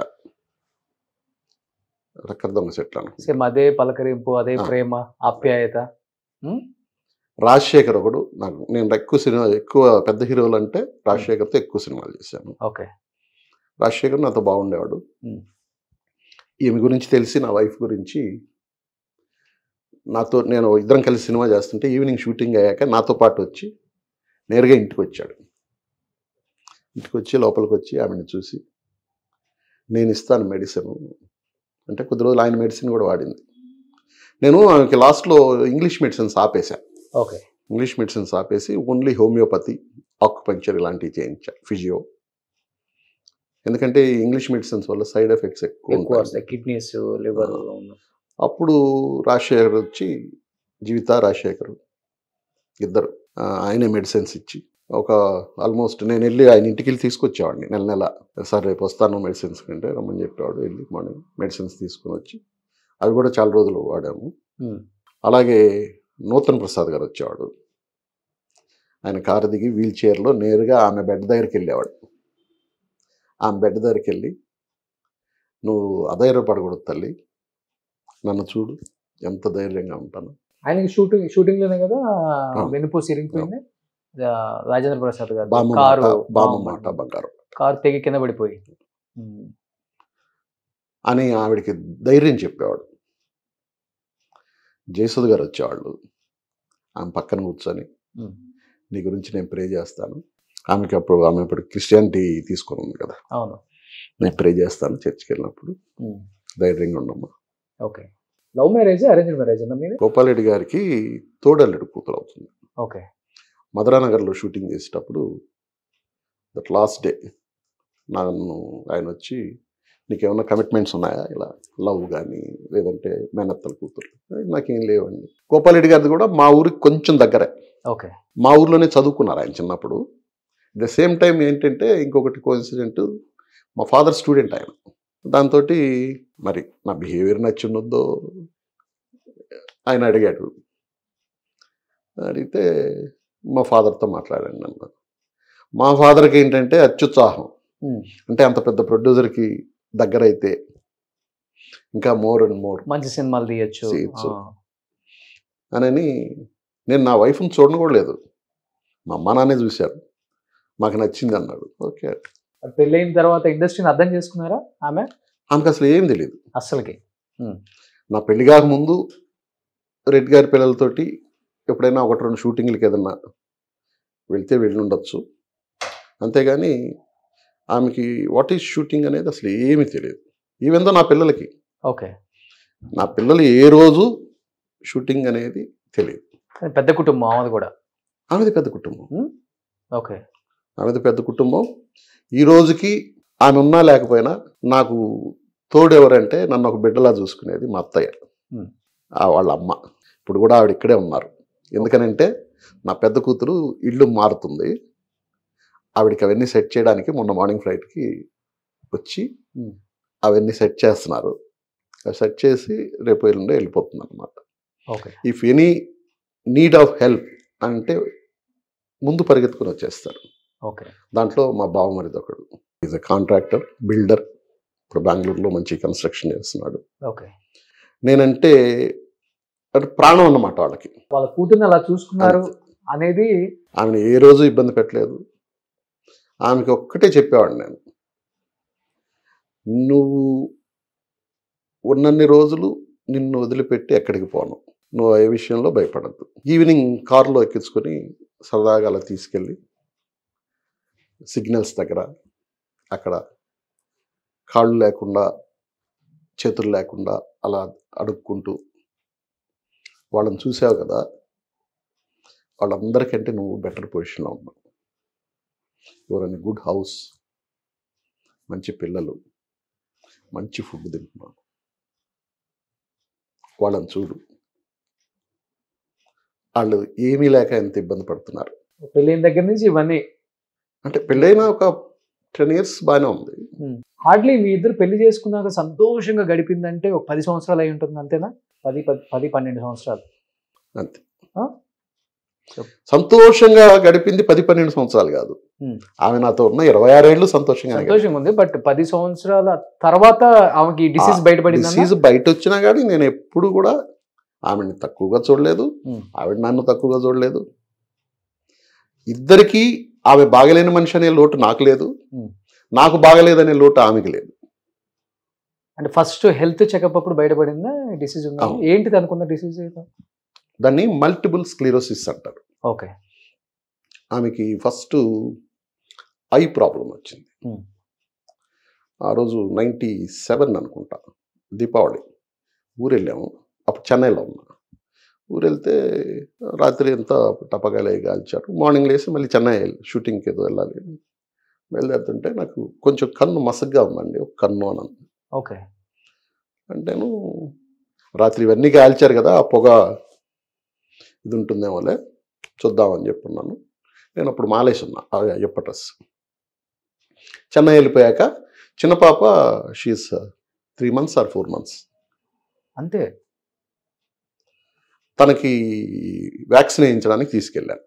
టక్కర్ దొంగ సెట్లో అదే పలకరింపు, అదే ప్రేమ ఆప్యాయత. రాజశేఖర్ ఒకడు నాకు, నేను ఎక్కువ పెద్ద హీరోలు అంటే రాజశేఖర్తో ఎక్కువ సినిమాలు చేశాను. ఓకే. రాజశేఖర్ నాతో బాగుండేవాడు. ఈమె గురించి తెలిసి, నా వైఫ్ గురించి నాతో, నేను ఇద్దరం కలిసి సినిమా చేస్తుంటే ఈవినింగ్ షూటింగ్ అయ్యాక నాతో పాటు వచ్చి నేరుగా ఇంటికి వచ్చాడు. ఇంటికి వచ్చి లోపలికి వచ్చి ఆమెను చూసి, నేను ఇస్తాను మెడిసిన్ అంటే కొద్ది రోజులు ఆయన మెడిసిన్ కూడా వాడింది. నేను ఆమెకి లాస్ట్లో ఇంగ్లీష్ మెడిసిన్స్ ఆపేశాను. ఓకే. ఇంగ్లీష్ మెడిసిన్స్ ఆపేసి ఓన్లీ హోమియోపతి, ఆక్యుపంక్చర్ ఇలాంటివి చేయించా, ఫిజియో. ఎందుకంటే ఇంగ్లీష్ మెడిసిన్స్ వల్ల సైడ్ ఎఫెక్ట్స్ ఎక్కువ వస్తాయి, కిడ్నీస్, లివర్. అప్పుడు రాజశేఖర్ వచ్చి, జీవిత రాజశేఖర్ ఇద్దరు ఆయనే మెడిసిన్స్ ఇచ్చి, ఒక ఆల్మోస్ట్ నేను వెళ్ళి ఆయన ఇంటికి వెళ్ళి తీసుకొచ్చేవాడిని నెల నెల. సార్ రేపు వస్తాను మెడిసిన్స్ కంటే రమ్మని చెప్పేవాడు. వెళ్ళి మార్నింగ్ మెడిసిన్స్ తీసుకుని వచ్చి అవి కూడా చాలా రోజులు వాడాము. అలాగే నూతన్ ప్రసాద్ గారు వచ్చేవాడు. ఆయన కారు దిగి వీల్ చైర్లో నేరుగా ఆమె బెడ్ దగ్గరికి వెళ్ళేవాడు. ఆమె బెడ్ దగ్గరికి వెళ్ళి, నువ్వు అధైర్యపడకూడదు తల్లి, నన్ను చూడు ఎంత ధైర్యంగా ఉంటాను. ఆయనకి షూటింగ్ లోనే కదా వెన్నుపూసి ఇరిగిపోయింది. రాజేంద్ర ప్రసాద్ గారు బామ్మాట బంగారు కారు తెగి కింద పడిపోయి అని ఆవిడకి ధైర్యం చెప్పేవాడు. జయసుధ గారు వచ్చేవాళ్ళు. ఆమె పక్కన కూర్చొని, నీ గురించి నేను ప్రే చేస్తాను. ఆమె ఇప్పుడు క్రిస్టియానిటీ తీసుకొని ఉంది కదా, అవును, నేను ప్రే చేస్తాను చర్చికి వెళ్ళినప్పుడు, ధైర్యంగా ఉండమ్మా. Okay. Love marriage, arranged marriage అన్న మీద? గోపాలరెడ్డి గారికి తోడల్లుడు కూతురు అవుతుంది. ఓకే. మధురానగర్లో షూటింగ్ చేసేటప్పుడు దట్ లాస్ట్ డే నన్ను ఆయన వచ్చి, నీకేమన్నా కమిట్మెంట్స్ ఉన్నాయా, ఇలా లవ్ కానీ లేదంటే మేనత్తల కూతురు? నాకేం లేవండి. గోపాలరెడ్డి గారిది కూడా మా ఊరికి కొంచెం దగ్గరే. ఓకే. మా ఊర్లోనే చదువుకున్నారు ఆయన చిన్నప్పుడు. ద సేమ్ టైం ఏంటంటే ఇంకొకటి కోఇన్సిడెంట్, మా ఫాదర్ స్టూడెంట్ ఆయన. దాంతో మరి నా బిహేవియర్ నచ్చున్నదో ఆయన అడిగాడు. అడిగితే మా ఫాదర్తో మాట్లాడాను నన్ను. మా ఫాదర్కి ఏంటంటే అత్యుత్సాహం, అంటే అంత పెద్ద ప్రొడ్యూసర్కి దగ్గర అయితే ఇంకా మోర్ అండ్ మోర్ మంచి సినిమాలు తీయచ్చు అని. నేను నా వైఫ్ని చూడను కూడా లేదు, మా అమ్మ నాన్నే చూశారు, మాకు నచ్చింది అన్నాడు. ఓకే. పెళ్ళైన తర్వాత ఇండస్ట్రీని అర్థం చేసుకున్నారా ఆమె? ఆమెకు అసలు ఏం తెలియదు అస్సలకి. నా పెళ్లి కాకముందు రెడ్డి గారి పిల్లలతోటి ఎప్పుడైనా 1-2 షూటింగ్లకి ఏదన్నా వెళ్తే వెళ్ళి ఉండొచ్చు, అంతేగాని ఆమెకి వాట్ ఈజ్ షూటింగ్ అనేది అసలు ఏమీ తెలియదు. ఈవెందో నా పిల్లలకి, ఓకే, నా పిల్లలు ఏ రోజు షూటింగ్ అనేది తెలియదు. పెద్ద కుటుంబం ఆమెది కూడా. ఆమెది పెద్ద కుటుంబం. ఓకే. ఆమెది పెద్ద కుటుంబం. ఈ రోజుకి ఆమె ఉన్నా లేకపోయినా నాకు తోడెవరంటే నన్ను ఒక బిడ్డలా చూసుకునేది మా అత్తయ్య, వాళ్ళ అమ్మ. ఇప్పుడు కూడా ఆవిడ ఇక్కడే ఉన్నారు. ఎందుకనంటే నా పెద్ద కూతురు ఇల్లు మారుతుంది, ఆవిడకి అవన్నీ సెట్ చేయడానికి మొన్న మార్నింగ్ ఫ్లైట్కి వచ్చి అవన్నీ సెట్ చేస్తున్నారు. అవి సెట్ చేసి రేపు ఎల్లుండే వెళ్ళిపోతుంది అనమాట. If any need of help అంటే ముందు పరిగెత్తుకుని వచ్చేస్తారు. దాంట్లో మా బావమరిది ఒకడు, ఈజ్ అ కాంట్రాక్టర్, బిల్డర్, ఇప్పుడు బెంగళూరులో మంచి కన్స్ట్రక్షన్ చేస్తున్నాడు. నేనంటే ప్రాణం అన్నమాట వాళ్ళకి. వాళ్ళ కూతుర్ని అలా చూసుకున్నారు అనేది. ఆమెను ఏ రోజు ఇబ్బంది పెట్టలేదు. ఆమెకి ఒక్కటే చెప్పేవాడు నేను, నువ్వు ఉన్నన్ని రోజులు నిన్ను వదిలిపెట్టి ఎక్కడికి పోను, నువ్వు ఏ విషయంలో భయపడద్దు. ఈవినింగ్ కారులో ఎక్కించుకొని సరదాగా అలా తీసుకెళ్ళి సిగ్నల్స్ దగ్గర అక్కడ కాళ్ళు లేకుండా చేతులు లేకుండా అలా అడుక్కుంటూ, వాళ్ళని చూసావు కదా, వాళ్ళందరికంటే నువ్వు బెటర్ పొజిషన్లో ఉన్నావు, యువర్ ఇన్ గుడ్ హౌస్, మంచి పిల్లలు, మంచి ఫుడ్ తింటున్నావు, వాళ్ళని చూడు, వాళ్ళు ఏమీ లేక ఎంత ఇబ్బంది పడుతున్నారు. పెళ్ళైన దగ్గర నుంచి ఇవన్నీ, అంటే పెళ్ళైన ఒక 10 years బాగానే ఉంది. హార్డ్లీ మీ ఇద్దరు పెళ్లి చేసుకున్నాక సంతోషంగా గడిపిందంటే ఒక 10 సంవత్సరాలు అయి ఉంటుంది, అంతేనా? 10-12 సంవత్సరాలు అంతే. సంతోషంగా గడిపింది 10-12 సంవత్సరాలు కాదు, ఆమె నాతో ఉన్న 26 ఏళ్ళు సంతోషంగా ఉంది. బట్ 10 సంవత్సరాల తర్వాత ఆమెకి డిసీజ్ బయటపడింది. డిసీజ్ బయట వచ్చినా కానీ నేను ఎప్పుడు కూడా ఆమెని తక్కువగా చూడలేదు, Hmm. ఆవిడ నన్ను తక్కువగా చూడలేదు. ఇద్దరికీ ఆమె బాగలేని మనిషి అనే లోటు నాకు లేదు, Hmm. నాకు బాగలేదనే లోటు ఆమెకి లేదు. అంటే ఫస్ట్ హెల్త్ చెకప్ అప్పుడు బయటపడిందా డిసీజ్ ఉందా? అవును. ఏంటిది అనుకున్న డిసీజ్? దాన్ని మల్టిపుల్ స్క్లిరోసిస్ అంటారు. ఓకే. ఆమెకి ఫస్ట్ ఐ ప్రాబ్లం వచ్చింది. Hmm. ఆ రోజు 97 అనుకుంటా, దీపావళి ఊరెళ్ళాము. అప్పుడు చెన్నైలో ఉన్నా. ఊరెళ్తే రాత్రి అంతా టపకాయలు అవి కాల్చారు. మార్నింగ్ లేసి మళ్ళీ చెన్నై షూటింగ్కి ఏదో వెళ్ళాలి. బయలుదేరుతుంటే నాకు కొంచెం కన్ను మసగ్గా ఉందండి, ఒక కన్ను అని. ఓకే. అంటేను రాత్రి ఇవన్నీ కాల్చారు కదా, ఆ పొగ ఇది ఉంటుందేమోలే చూద్దామని చెప్పున్నాను. నేను అప్పుడు మాలేసి ఉన్నా అయ్యప్ప డ్రెస్. చెన్నై వెళ్ళిపోయాక చిన్న పాప షీఈస్ 3 months or 4 months. అంతే. తనకి వ్యాక్సిన్ వేయించడానికి తీసుకెళ్ళాను.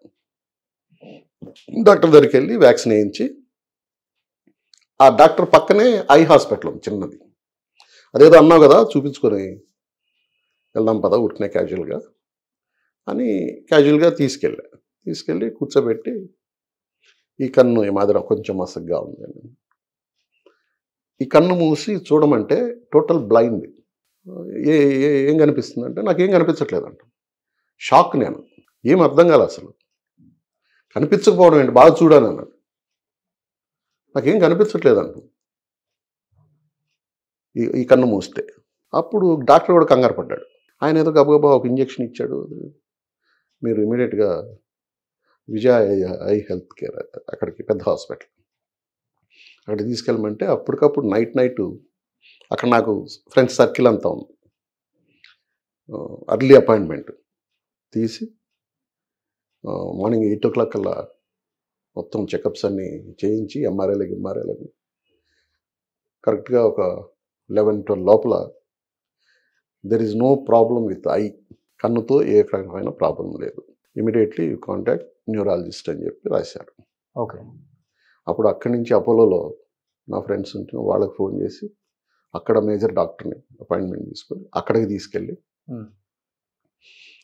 డాక్టర్ దగ్గరికి వెళ్ళి వ్యాక్సిన్ వేయించి, ఆ డాక్టర్ పక్కనే ఐ హాస్పిటల్ ఉంది చిన్నది. అదేదో అన్నావు కదా చూపించుకొని వెళ్దాం పదా ఉరికినే క్యాజువల్గా అని క్యాజువల్గా తీసుకెళ్ళి కూర్చోబెట్టి, ఈ కన్ను ఈ మాదిరి కొంచెం మసగ్గా ఉంది, ఈ కన్ను మూసి చూడమంటే టోటల్ బ్లైండ్. ఏం కనిపిస్తుంది అంటే నాకేం కనిపించట్లేదంట. షాక్. నేను ఏం అర్థం కాలే అసలు. కనిపించకపోవడం ఏంటి, బాగా చూడాను అన్నాడు. నాకేం కనిపించట్లేదంట ఈ కన్ను మూస్తే. అప్పుడు డాక్టర్ కూడా కంగారు పడ్డాడు. ఆయన ఏదో గబగబా ఒక ఇంజెక్షన్ ఇచ్చాడు. మీరు ఇమీడియట్గా విజయ ఐ హెల్త్ కేర్ అక్కడికి పెద్ద హాస్పిటల్ అక్కడికి తీసుకెళ్ళమంటే అప్పటికప్పుడు నైట్ అక్కడ నాకు ఫ్రెండ్స్ సర్కిల్ అంతా ఉంది. అర్లీ అపాయింట్మెంట్ తీసి మార్నింగ్ 8 o'clock కల్లా మొత్తం చెకప్స్ అన్నీ చేయించి ఎంఆర్ఐలకి కరెక్ట్గా ఒక 11-12 లోపల there is no problem with eye, కన్నుతో ఏ రకమైన ప్రాబ్లం లేదు, ఇమీడియట్లీ కాంటాక్ట్ న్యూరాలజిస్ట్ అని చెప్పి రాశారు. ఓకే. అప్పుడు అక్కడి నుంచి అపోలోలో నా ఫ్రెండ్స్ ఉంటే వాళ్ళకి ఫోన్ చేసి అక్కడ మేజర్ డాక్టర్ని అపాయింట్మెంట్ తీసుకొని అక్కడికి తీసుకెళ్ళి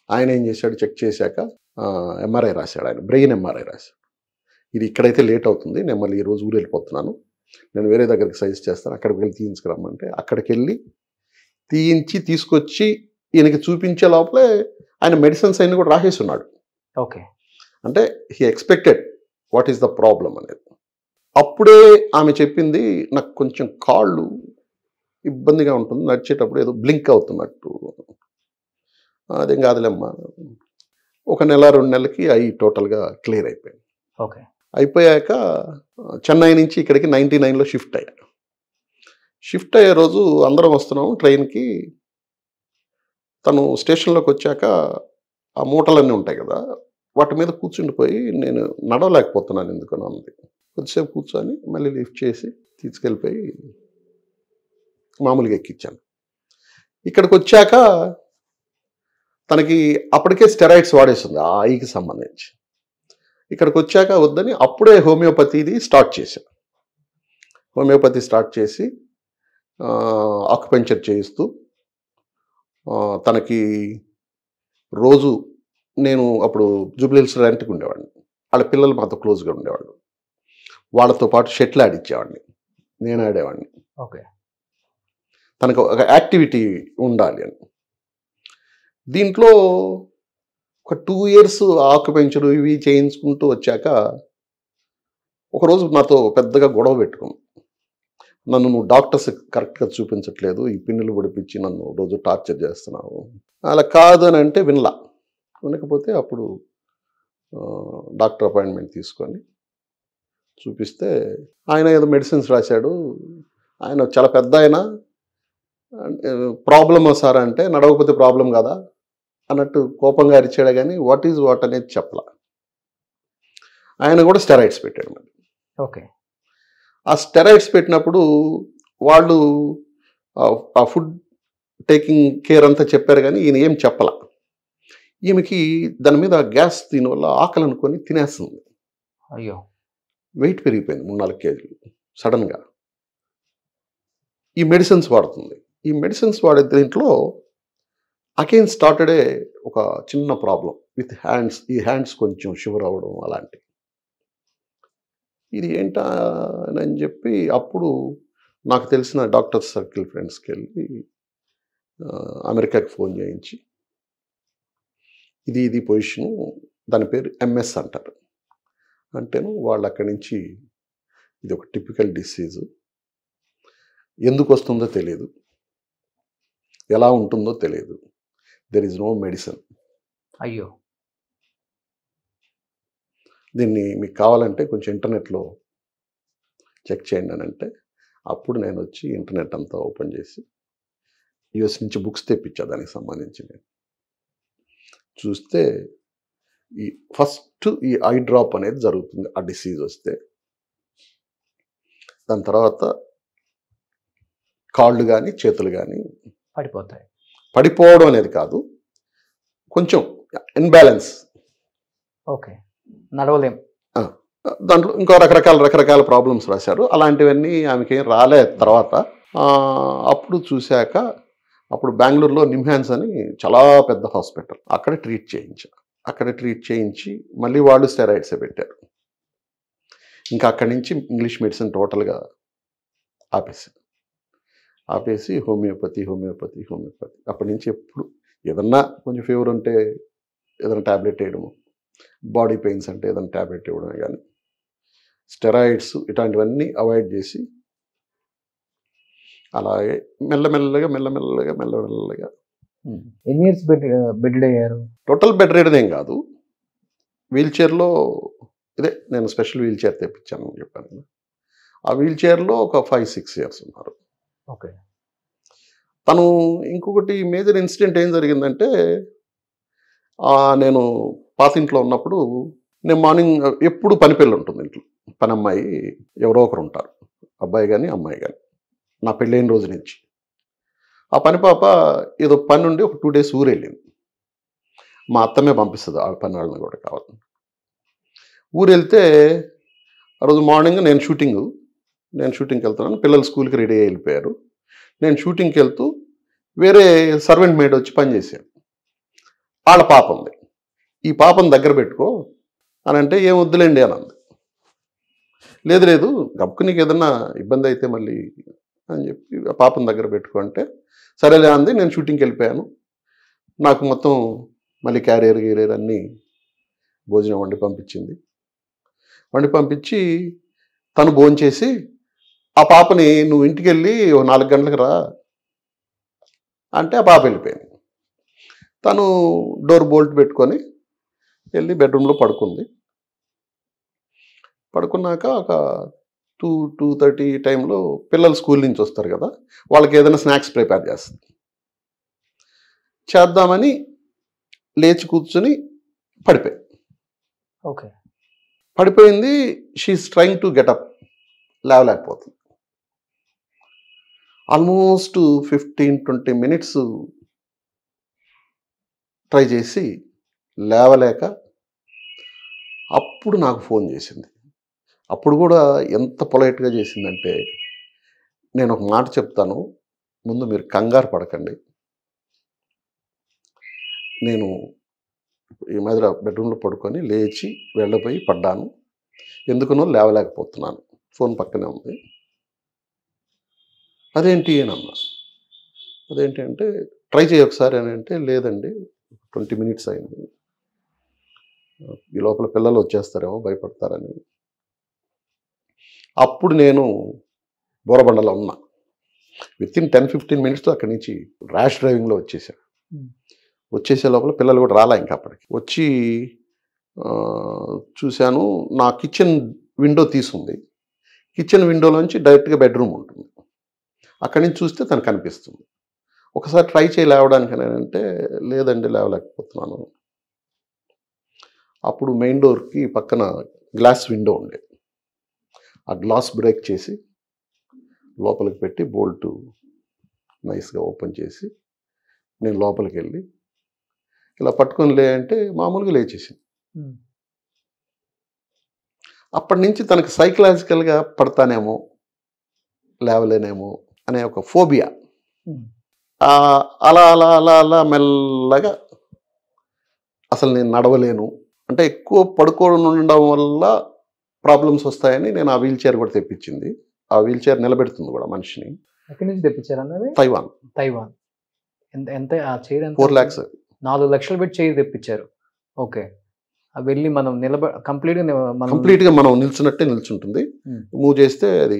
ఆయన ఏం చేశాడు, చెక్ చేశాక ఎంఆర్ఐ రాశాడు. ఆయన బ్రెయిన్ ఎంఆర్ఐ రాశాడు. ఇది ఇక్కడైతే లేట్ అవుతుంది, నేను మళ్ళీ ఈరోజు ఊరు వెళ్ళిపోతున్నాను, నేను వేరే దగ్గరికి సజెస్ట్ చేస్తాను, అక్కడికి వెళ్ళి తీయించుకురమ్మంటే అక్కడికి వెళ్ళి తీసుకొచ్చి ఈయనకి చూపించే లోపలే ఆయన మెడిసిన్స్ అన్ని కూడా రాసేసి ఉన్నాడు. ఓకే. అంటే he expected what is the problem అనేది. అప్పుడే ఆమె చెప్పింది, నాకు కొంచెం కాళ్ళు ఇబ్బందిగా ఉంటుంది, నడిచేటప్పుడు ఏదో బ్లింక్ అవుతున్నట్టు. అదేం కాదులేమ్మా, 1 నెల 2 నెలలకి అవి టోటల్గా క్లియర్ అయిపోయింది. ఓకే. అయిపోయాక చెన్నై నుంచి ఇక్కడికి 99లో షిఫ్ట్ అయ్యాను. షిఫ్ట్ అయ్యే రోజు అందరం వస్తున్నాము ట్రైన్కి. తను స్టేషన్లోకి వచ్చాక ఆ మూటలన్నీ ఉంటాయి కదా, వాటి మీద కూర్చుండిపోయి నేను నడవలేకపోతున్నాను ఎందుకని అంది. కొద్దిసేపు కూర్చొని మళ్ళీ లిఫ్ట్ చేసి తీసుకెళ్ళిపోయి మామూలుగా ఎక్కించాను. ఇక్కడికి వచ్చాక తనకి అప్పటికే స్టెరాయిడ్స్ వాడేస్తుంది ఆ ఐకి సంబంధించి. ఇక్కడికి వచ్చాక వద్దని అప్పుడే హోమియోపతిది స్టార్ట్ చేశాను. హోమియోపతి స్టార్ట్ చేసి ఆక్యుపెంచర్ చేయిస్తూ తనకి రోజు నేను అప్పుడు జూబ్లీహిల్స్ రెంట్కి ఉండేవాడిని, వాళ్ళ పిల్లలు మాతో క్లోజ్గా ఉండేవాళ్ళు, వాళ్ళతో పాటు షటిల్ ఆడిచ్చేవాడిని, నేను ఆడేవాడిని. ఓకే. తనకు ఒక యాక్టివిటీ ఉండాలి అని. దీంట్లో ఒక 2 years ఆక్యుపెంచర్ ఇవి చేయించుకుంటూ వచ్చాక ఒకరోజు నాతో పెద్దగా గొడవ పెట్టుకుంది. నన్ను నువ్వు డాక్టర్స్ కరెక్ట్గా చూపించట్లేదు, ఈ పిన్నులు పొడిపించి నన్ను రోజు టార్చర్ చేస్తున్నావు. అలా కాదు అని అంటే వినకపోతే అప్పుడు డాక్టర్ అపాయింట్మెంట్ తీసుకొని చూపిస్తే ఆయన ఏదో మెడిసిన్స్ రాశాడు. ఆయన చాలా పెద్ద ఆయన, ప్రాబ్లమా సార్ అంటే నడవకపోతే ప్రాబ్లం కదా అన్నట్టు కోపంగా అరిచాడు, కానీ వాట్ ఈజ్ వాట్ అనేది చెప్పలా. ఆయన కూడా స్టెరాయిడ్స్ పెట్టాడు మరి. ఓకే. ఆ స్టెరాయిడ్స్ పెట్టినప్పుడు వాళ్ళు ఆ ఫుడ్ టేకింగ్ కేర్ అంతా చెప్పారు, కానీ ఈయన ఏం చెప్పలా. ఈమెకి దాని మీద గ్యాస్ దీనివల్ల ఆకలి అనుకొని తినేస్తుంది. అయ్యో. వెయిట్ పెరిగిపోయింది 3-4 kgs సడన్గా. ఈ మెడిసిన్స్ వాడుతుంది. ఈ మెడిసిన్స్ వాడే దీంట్లో అగైన్ స్టార్టెడ్ ఒక చిన్న ప్రాబ్లం విత్ హ్యాండ్స్. ఈ హ్యాండ్స్ కొంచెం షివర్ అవ్వడం అలాంటి. ఇది ఏంటా అని చెప్పి అప్పుడు నాకు తెలిసిన డాక్టర్ సర్కిల్ ఫ్రెండ్స్కి వెళ్ళి అమెరికాకి ఫోన్ చేయించి ఇది పొజిషను, దాని పేరు ఎంఎస్ అంటారు. అంటేను వాళ్ళు అక్కడి నుంచి ఇది ఒక టిపికల్ డిసీజు, ఎందుకు వస్తుందో తెలియదు, ఎలా ఉంటుందో తెలియదు, దెర్ ఈజ్ నో మెడిసిన్. అయ్యో. దీన్ని మీకు కావాలంటే కొంచెం ఇంటర్నెట్లో చెక్ చేయండి అని అంటే అప్పుడు నేను వచ్చి ఇంటర్నెట్ అంతా ఓపెన్ చేసి యూఎస్ నుంచి బుక్స్ తెప్పించా దానికి సంబంధించి. నేను చూస్తే ఫస్ట్ ఈ ఐ డ్రాప్ అనేది జరుగుతుంది ఆ డిసీజ్ వస్తే. దాని తర్వాత కాళ్ళు కానీ చేతులు కానీ పడిపోతాయి. పడిపోవడం అనేది కాదు, కొంచెం ఇన్బ్యాలెన్స్. ఓకే, నడవలేం. దాంట్లో ఇంకో రకరకాల ప్రాబ్లమ్స్ రాశారు. అలాంటివన్నీ ఆమెకి ఏం రాలే. తర్వాత అప్పుడు చూశాక అప్పుడు బెంగళూరులో నిమ్హాన్స్ అని చాలా పెద్ద హాస్పిటల్, అక్కడ ట్రీట్ చేయించి మళ్ళీ వాళ్ళు స్టెరాయిడ్సే పెట్టారు. ఇంకా అక్కడి నుంచి ఇంగ్లీష్ మెడిసిన్ టోటల్గా ఆపేసి హోమియోపతి. అప్పటి నుంచి ఎప్పుడు ఏదన్నా కొంచెం ఫీవర్ ఉంటే ఏదైనా ట్యాబ్లెట్ వేయడము, బాడీ పెయిన్స్ అంటే ఏదైనా ట్యాబ్లెట్ ఇవ్వడమే, కానీ స్టెరాయిడ్స్ ఇట్లాంటివన్నీ అవాయిడ్ చేసి అలాగే మెల్లమెల్లగా ఎన్ని ఇయర్స్ బెడ్ అయ్యారు? టోటల్ బెడ్ రీడన్ ఏం కాదు, వీల్ చైర్లో. నేను స్పెషల్ వీల్ చైర్ తెప్పించాను అని చెప్పాను కదా, ఆ వీల్ చైర్లో ఒక 5-6 ఇయర్స్ ఉన్నారు. ఓకే. తను ఇంకొకటి మేజర్ ఇన్సిడెంట్ ఏం జరిగిందంటే, నేను పాత ఇంట్లో ఉన్నప్పుడు నేను మార్నింగ్ ఎప్పుడు పని పిల్ల ఉంటుంది ఇంట్లో, పని అమ్మాయి ఎవరో ఒకరు ఉంటారు, అబ్బాయి కానీ అమ్మాయి కానీ. నా పెళ్ళైన రోజు నుంచి ఆ పని పాప ఏదో పని నుండి ఒక 2 days ఊరు వెళ్ళింది. మా అత్తమే పంపిస్తుంది ఆ పని వాళ్ళని కూడా కావాలి. ఊరు వెళ్తే ఆ రోజు మార్నింగ్ నేను షూటింగ్కి వెళ్తున్నాను, పిల్లలు స్కూల్కి రెడీ అయ్యి వెళ్ళిపోయారు. నేను షూటింగ్కి వెళ్తూ వేరే సర్వెంట్ మేడ్ వచ్చి పని చేశాను. వాళ్ళ పాప ఉంది, ఈ పాపను దగ్గర పెట్టుకో అని అంటే ఏం వద్దులేండి అని అంది. లేదు గబ్బుకు నీకు ఏదన్నా ఇబ్బంది అయితే మళ్ళీ అని చెప్పి ఆ పాపను దగ్గర పెట్టుకో అంటే సరేలే అంది. నేను షూటింగ్కి వెళ్ళిపోయాను. నాకు మొత్తం మళ్ళీ క్యారియర్ అన్నీ భోజనం వండి పంపించి తను భోంచేసి ఆ పాపని నువ్వు ఇంటికి వెళ్ళి 4 గంటలకు రా అంటే ఆ పాప వెళ్ళిపోయింది. తను డోర్ బోల్ట్ పెట్టుకొని వెళ్ళి బెడ్రూమ్లో పడుకున్నాక ఒక 2-2:30 టైంలో పిల్లలు స్కూల్ నుంచి వస్తారు కదా, వాళ్ళకి ఏదైనా స్నాక్స్ ప్రిపేర్ చేద్దామని లేచి కూర్చొని పడిపోయింది. షీఈస్ ట్రైంగ్ టు గెటప్, లేవలేకపోతుంది. ఆల్మోస్ట్ 15-20 minutes ట్రై చేసి లేవలేక అప్పుడు నాకు ఫోన్ చేసింది. అప్పుడు కూడా ఎంత పొలైట్గా చేసిందంటే, నేను ఒక మాట చెప్తాను, ముందు మీరు కంగారు పడకండి, నేను ఈ మధ్య బెడ్రూమ్లో పడుకొని లేచి వెళ్ళబోయి పడ్డాను, ఎందుకునో లేవలేకపోతున్నాను, ఫోన్ పక్కనే ఉంది. అదేంటి ఏనమ్మా, అదేంటి అంటే ట్రై చేయి ఒకసారి అని అంటే, లేదండి 20 minutes అయింది, ఈ లోపల పిల్లలు వచ్చేస్తారేమో భయపడతారని. అప్పుడు నేను బోరబండలో ఉన్నా. వితిన్ 10-15 minutes అక్కడి నుంచి ర్యాష్ డ్రైవింగ్లో వచ్చేసే లోపల పిల్లలు కూడా రాలా. ఇంకా అప్పటికి వచ్చి చూశాను, నా కిచెన్ విండో తీసుంది, కిచెన్ విండోలోంచి డైరెక్ట్గా బెడ్రూమ్ ఉంటుంది, అక్కడి నుంచి చూస్తే తను కనిపిస్తుంది. ఒకసారి ట్రై చేయి లేవడానికి అంటే, లేదండి లేవలేకపోతున్నాను. అప్పుడు మెయిన్ డోర్కి పక్కన గ్లాస్ విండో ఉండేది, ఆ గ్లాస్ బ్రేక్ చేసి లోపలికి పెట్టి బోల్టు నైస్గా ఓపెన్ చేసి నేను లోపలికి వెళ్ళి ఇలా పట్టుకొని లే అంటే మామూలుగా లేచేసింది. అప్పటి నుంచి తనకు సైకలాజికల్గా పడతానేమో లేవలేనేమో అనే ఒక ఫోబియా. అలా అలా అలా అలా మెల్లగా అసలు నేను నడవలేను, అంటే ఎక్కువ పడుకోవడం ఉండడం వల్ల ప్రాబ్లమ్స్ వస్తాయని నేను ఆ వీల్ చైర్ కూడా తెప్పించింది. ఆ వీల్ చైర్ నిలబెడుతుంది కూడా మనిషిని. ఎక్కడి నుంచి తెప్పించారు అన్నది? తైవాన్. ఎంత ఎంత ఆ చైర్ ఎంత? 4 lakhs. 4 లక్షలు పెట్టి చైర్ తెప్పించారు. ఓకే. వెళ్ళి మనం కంప్లీట్గా మనం నిల్చున్నట్టే నిల్చుంటుంది. మూవ్ చేస్తే అది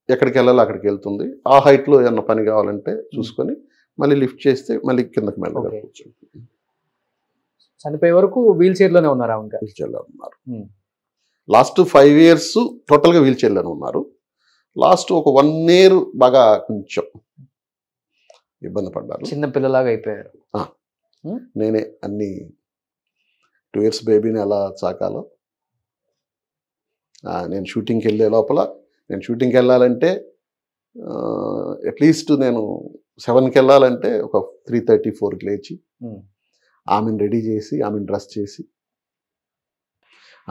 ఎక్కడికి వెళ్ళాలో అక్కడికి వెళ్తుంది. ఆ హైట్లో ఏమన్నా పని కావాలంటే చూసుకొని మళ్ళీ లిఫ్ట్ చేస్తే మళ్ళీ కిందకి మెల్లగా కూర్చుంటుంది. చనిపోయే వరకు వీల్ చైర్లోనే ఉన్నారు. ఇంకా వీల్ చైర్లో ఉన్నారు. లాస్ట్ 5 years టోటల్గా వీల్ చైర్లోనే ఉన్నారు. లాస్ట్ ఒక 1 year బాగా కొంచెం ఇబ్బంది పడ్డారు. చిన్న పిల్లలాగా అయిపోయారు. నేనే అన్ని 2 years బేబీని ఎలా చాకాలో, నేను షూటింగ్కి వెళ్ళే లోపల, నేను షూటింగ్కి వెళ్ళాలంటే అట్లీస్ట్ నేను 7కి వెళ్ళాలంటే ఒక 3:30, 4కి లేచి ఆమెను రెడీ చేసి, ఆమెను డ్రెస్ చేసి,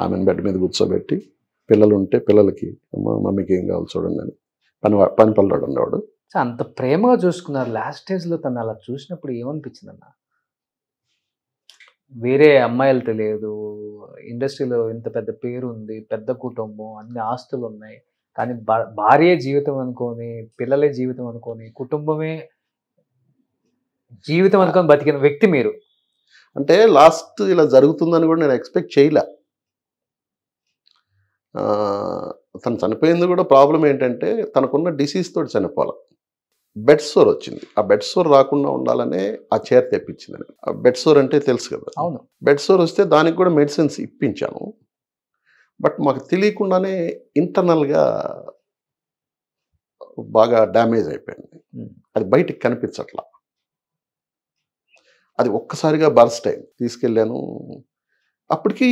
ఆమెను బెడ్ మీద కూర్చోబెట్టి, పిల్లలు ఉంటే పిల్లలకి మమ్మీకి ఏం కావాలి చూడండి అని పని పల్లరాడు ఉండేవాడు. అంత ప్రేమగా చూసుకున్నారు. లాస్ట్ స్టేజ్లో తను అలా చూసినప్పుడు ఏమనిపించింది అన్న? వేరే అమ్మాయిలు తెలియదు, ఇండస్ట్రీలో ఇంత పెద్ద పేరు ఉంది, పెద్ద కుటుంబం, అన్ని ఆస్తులు ఉన్నాయి, కానీ భార్య జీవితం అనుకొని, పిల్లలే జీవితం అనుకొని, కుటుంబమే జీవితం అనుకొని బతికిన వ్యక్తి మీరు. అంటే లాస్ట్ ఇలా జరుగుతుందని కూడా నేను ఎక్స్పెక్ట్ చేయలే. తను చనిపోయింది కూడా ప్రాబ్లం ఏంటంటే తనకున్న డిసీజ్ తోటి చనిపోవాలి. బెడ్ సోర్ వచ్చింది. ఆ బెడ్ సోర్ రాకుండా ఉండాలనే ఆ చైర్ తెప్పించింది. ఆ బెడ్ సోర్ అంటే తెలుసు కదా. అవును. బెడ్ సోర్ వస్తే దానికి కూడా మెడిసిన్స్ ఇప్పించాను. బట్ మాకు తెలియకుండానే ఇంటర్నల్గా బాగా డ్యామేజ్ అయిపోయింది. అది బయటికి కనిపించట్లా. అది ఒక్కసారిగా బర్స్ట్ అయింది. తీసుకెళ్ళాను. అప్పటికి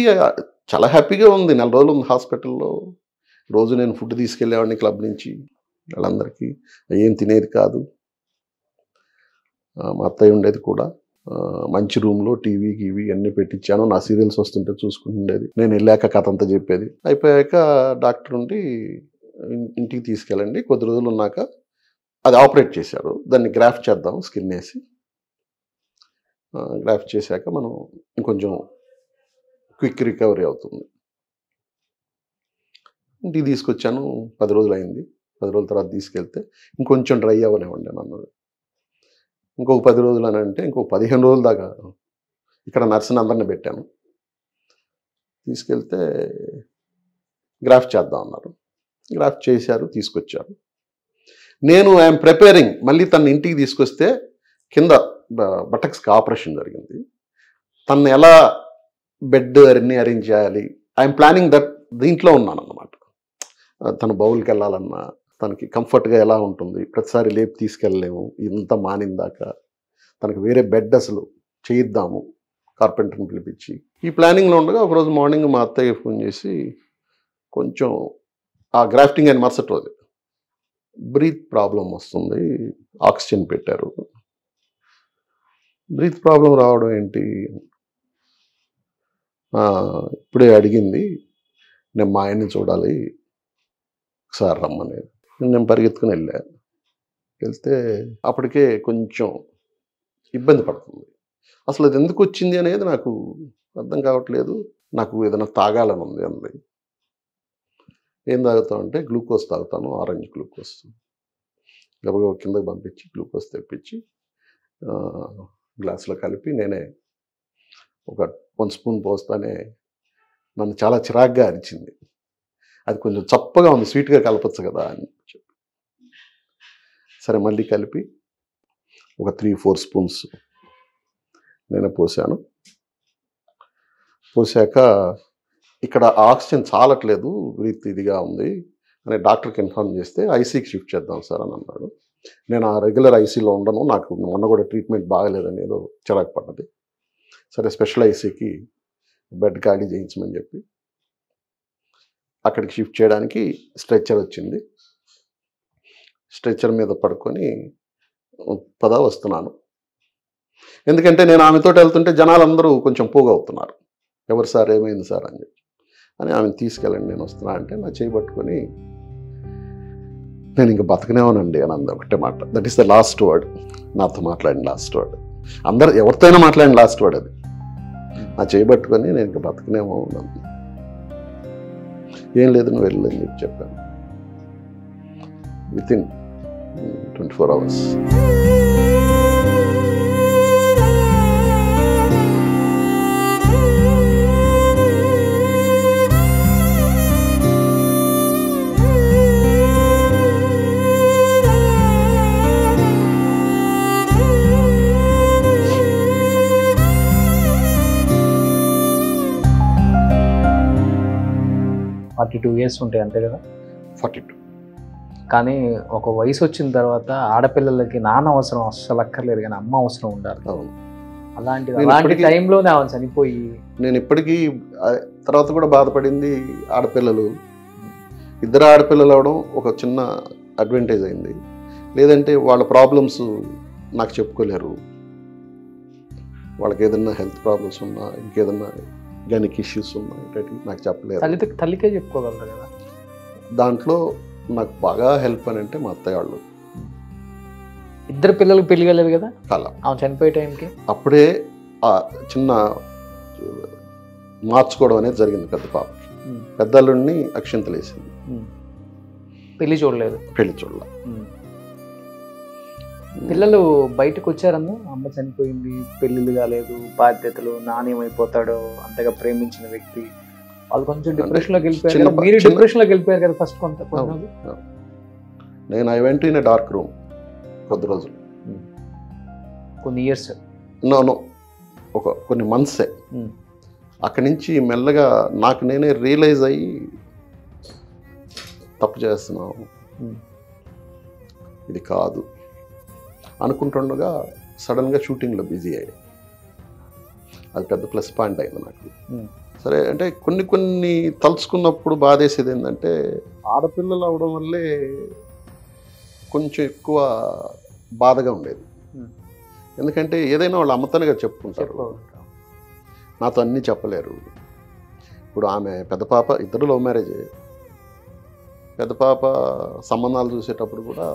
చాలా హ్యాపీగా ఉంది. 4 రోజులు ఉంది హాస్పిటల్లో. రోజు నేను ఫుడ్ తీసుకెళ్ళేవాడిని క్లబ్ నుంచి. వాళ్ళందరికీ ఏం తినేది కాదు. మా అత్తయ్య ఉండేది కూడా. మంచి రూమ్లో టీవీ గీవీ అన్నీ పెట్టించాను. నా సీరియల్స్ వస్తుంటే చూసుకుంటుండేది. నేను వెళ్ళాక కథ అంతా చెప్పేది. అయిపోయాక డాక్టర్ ఉండి ఇంటికి తీసుకెళ్ళండి, కొద్ది రోజులు ఉన్నాక అది ఆపరేట్ చేశారు. దాన్ని గ్రాఫ్ట్ చేద్దాం, స్కిన్ వేసి గ్రాఫ్ట్ చేశాక మనం ఇంకొంచెం క్విక్ రికవరీ అవుతుంది. ఇంటికి తీసుకొచ్చాను. 10 రోజులు అయింది. 10 రోజుల తర్వాత తీసుకెళ్తే ఇంకొంచెం డ్రై అవ్వనివ్వండి అన్నాడు. ఇంకొక 10 రోజులు అని అంటే ఇంకొక 15 రోజుల దాకా ఇక్కడ నర్సుని అందరిని పెట్టాను. తీసుకెళ్తే గ్రాఫ్ట్ చేద్దాం అన్నారు. గ్రాఫ్ట్ చేశారు, తీసుకొచ్చారు. నేను ఐఎమ్ ప్రిపేరింగ్. మళ్ళీ తన ఇంటికి తీసుకొస్తే కింద బటక్స్కి ఆపరేషన్ జరిగింది. తను ఎలా బెడ్ అన్ని అరేంజ్ చేయాలి, ఐఎమ్ ప్లానింగ్ దట్. దీంట్లో ఉన్నాను అన్నమాట. తను బౌల్కి వెళ్ళాలన్నా తనకి కంఫర్ట్గా ఎలా ఉంటుంది, ప్రతిసారి లేపు తీసుకెళ్ళలేము, ఇంత మానిందాక తనకు వేరే బెడ్ అసలు చేయిద్దాము, కార్పెంటర్ని పిలిపించి ఈ ప్లానింగ్లో ఉండగా ఒకరోజు మార్నింగ్ మా అత్తయ్య ఫోన్ చేసి కొంచెం ఆ గ్రాఫ్టింగ్ అని మరుసటి రోజు బ్రీత్ ప్రాబ్లం వస్తుంది, ఆక్సిజన్ పెట్టారు. బ్రీత్ ప్రాబ్లం రావడం ఏంటి, ఇప్పుడే అడిగింది, నేను మా ఆయన్ని చూడాలి, ఒకసారి రమ్మని. నేను పరిగెత్తుకుని వెళ్తే అప్పటికే కొంచెం ఇబ్బంది పడుతుంది. అసలు అది ఎందుకు వచ్చింది అనేది నాకు అర్థం కావట్లేదు. నాకు ఏదైనా తాగాలని ఉంది అంది. ఏం తాగుతావు అంటే గ్లూకోజ్ తాగుతాను, ఆరెంజ్ గ్లూకోజ్. గబగబా కిందకి పంపించి గ్లూకోజ్ తెప్పించి గ్లాసులో కలిపి నేనే ఒక 1 స్పూన్ పోస్తానే నన్ను చాలా చిరాగ్గా అరిచింది. అది కొంచెం చప్పగా ఉంది, స్వీట్గా కలపచ్చు కదా అని చెప్పి సరే మళ్ళీ కలిపి ఒక 3-4 స్పూన్స్ నేనే పోసాను. పోసాక ఇక్కడ ఆక్సిజన్ చాలట్లేదు, బ్రీత్ ఇదిగా ఉంది అని డాక్టర్కి ఇన్ఫార్మ్ చేస్తే ఐసీకి షిఫ్ట్ చేద్దాం సార్ అని అన్నాడు. నేను ఆ రెగ్యులర్ ఐసీలో ఉండను, నాకు మొన్న కూడా ట్రీట్మెంట్ బాగలేదని ఏదో చిరాకు పడ్డది. సరే స్పెషల్ ఐసీకి బెడ్ ఖాళీ చేయించమని చెప్పి అక్కడికి షిఫ్ట్ చేయడానికి స్ట్రెచ్చర్ వచ్చింది. స్ట్రెచ్చర్ మీద పడుకొని వస్తున్నాను. ఎందుకంటే నేను ఆమెతో వెళ్తుంటే జనాలందరూ కొంచెం పోగవుతున్నారు, ఎవరు సార్ ఏమైంది సార్ అని చెప్పి. అని ఆమెను తీసుకెళ్ళండి నేను వస్తున్నా అంటే నా చేయి పట్టుకొని నేను ఇంక బతకనేమోనండి అని అంది ఒకటే మాట. That is the last word, నాతో మాట్లాడిన లాస్ట్ వర్డ్. అందరు ఎవరితో అయినా మాట్లాడిన లాస్ట్ వర్డ్ అది. నా చేయబట్టుకొని నేను ఇంక బతకనేమో అన్నది. ఏం లేదు నువ్వు వెళ్ళు అని చెప్పాను. Within 24 hours. ఫార్టీ 2 years ఉంటాయి అంతే కదా. 42. కానీ ఒక వయసు వచ్చిన తర్వాత ఆడపిల్లలకి నాన్న అవసరం అస్సలు అక్కర్లేదు, కానీ అమ్మ అవసరం ఉండాలి. అవును. అలాంటి టైంలోనే ఆమె చనిపోయి నేను ఇప్పటికీ తర్వాత కూడా బాధపడింది. ఆడపిల్లలు, ఇద్దరు ఆడపిల్లలు అవడం ఒక చిన్న అడ్వాంటేజ్ అయింది. లేదంటే వాళ్ళ ప్రాబ్లమ్స్ నాకు చెప్పుకోలేరు. వాళ్ళకి ఏదైనా హెల్త్ ప్రాబ్లమ్స్ ఉన్నా, ఇంకేదన్నా గైనిక్ ఇష్యూస్ ఉన్నా ఇట్లాంటివి నాకు చెప్పలేరు. తల్లికే చెప్పుకోగలరు కదా. దాంట్లో నాకు బాగా హెల్ప్ అని అంటే మా అత్తయ్య వాళ్ళు. ఇద్దరు పిల్లలకు పెళ్లి కాలేదు కదా కళ. ఆమె చనిపోయే టైంకి అప్పుడే ఆ చిన్న మార్చుకోవడం అనేది జరిగింది పెద్ద పాపకి. పెద్దల్లుడిని అక్షింతలు వేసింది. పెళ్లి చూడలేదు, పెళ్లి చూడాల. పిల్లలు బయటకు వచ్చారన్నా అమ్మ చనిపోయింది, పెళ్లిళ్ళు కాలేదు, బాధ్యతలు, నాణ్యమైపోతాడు అంతగా ప్రేమించిన వ్యక్తి, వాళ్ళు కొంచెం డిప్రెషన్ లోకి వెళ్ళిపోయారు. మీరు డిప్రెషన్ లోకి వెళ్ళిపోయారు కదా ఫస్ట్ కొంత. నేను I went in a dark room కొద్ది రోజులు, కొన్ని ఇయర్స్, నో కొన్ని మంత్సే. అక్కడి నుంచి మెల్లగా నాకు నేనే రియలైజ్ అయ్యి తప్పు చేస్తున్నాను, ఇది కాదు అనుకుంటుండగా సడన్గా షూటింగ్లో బిజీ అయ్యాయి. అది పెద్ద ప్లస్ పాయింట్ అయింది నాకు. సరే అంటే కొన్ని తలుచుకున్నప్పుడు బాధేసేది ఏంటంటే ఆడపిల్లలు అవడం వల్లే కొంచెం ఎక్కువ బాధగా ఉండేది. ఎందుకంటే ఏదైనా వాళ్ళు అమ్మతనగా చెప్పుకుంటారు, నాతో అన్నీ చెప్పలేరు. ఇప్పుడు ఆమె పెద్ద పాప, ఇద్దరు లవ్ మ్యారేజే. పెద్ద పాప సంబంధాలు చూసేటప్పుడు కూడా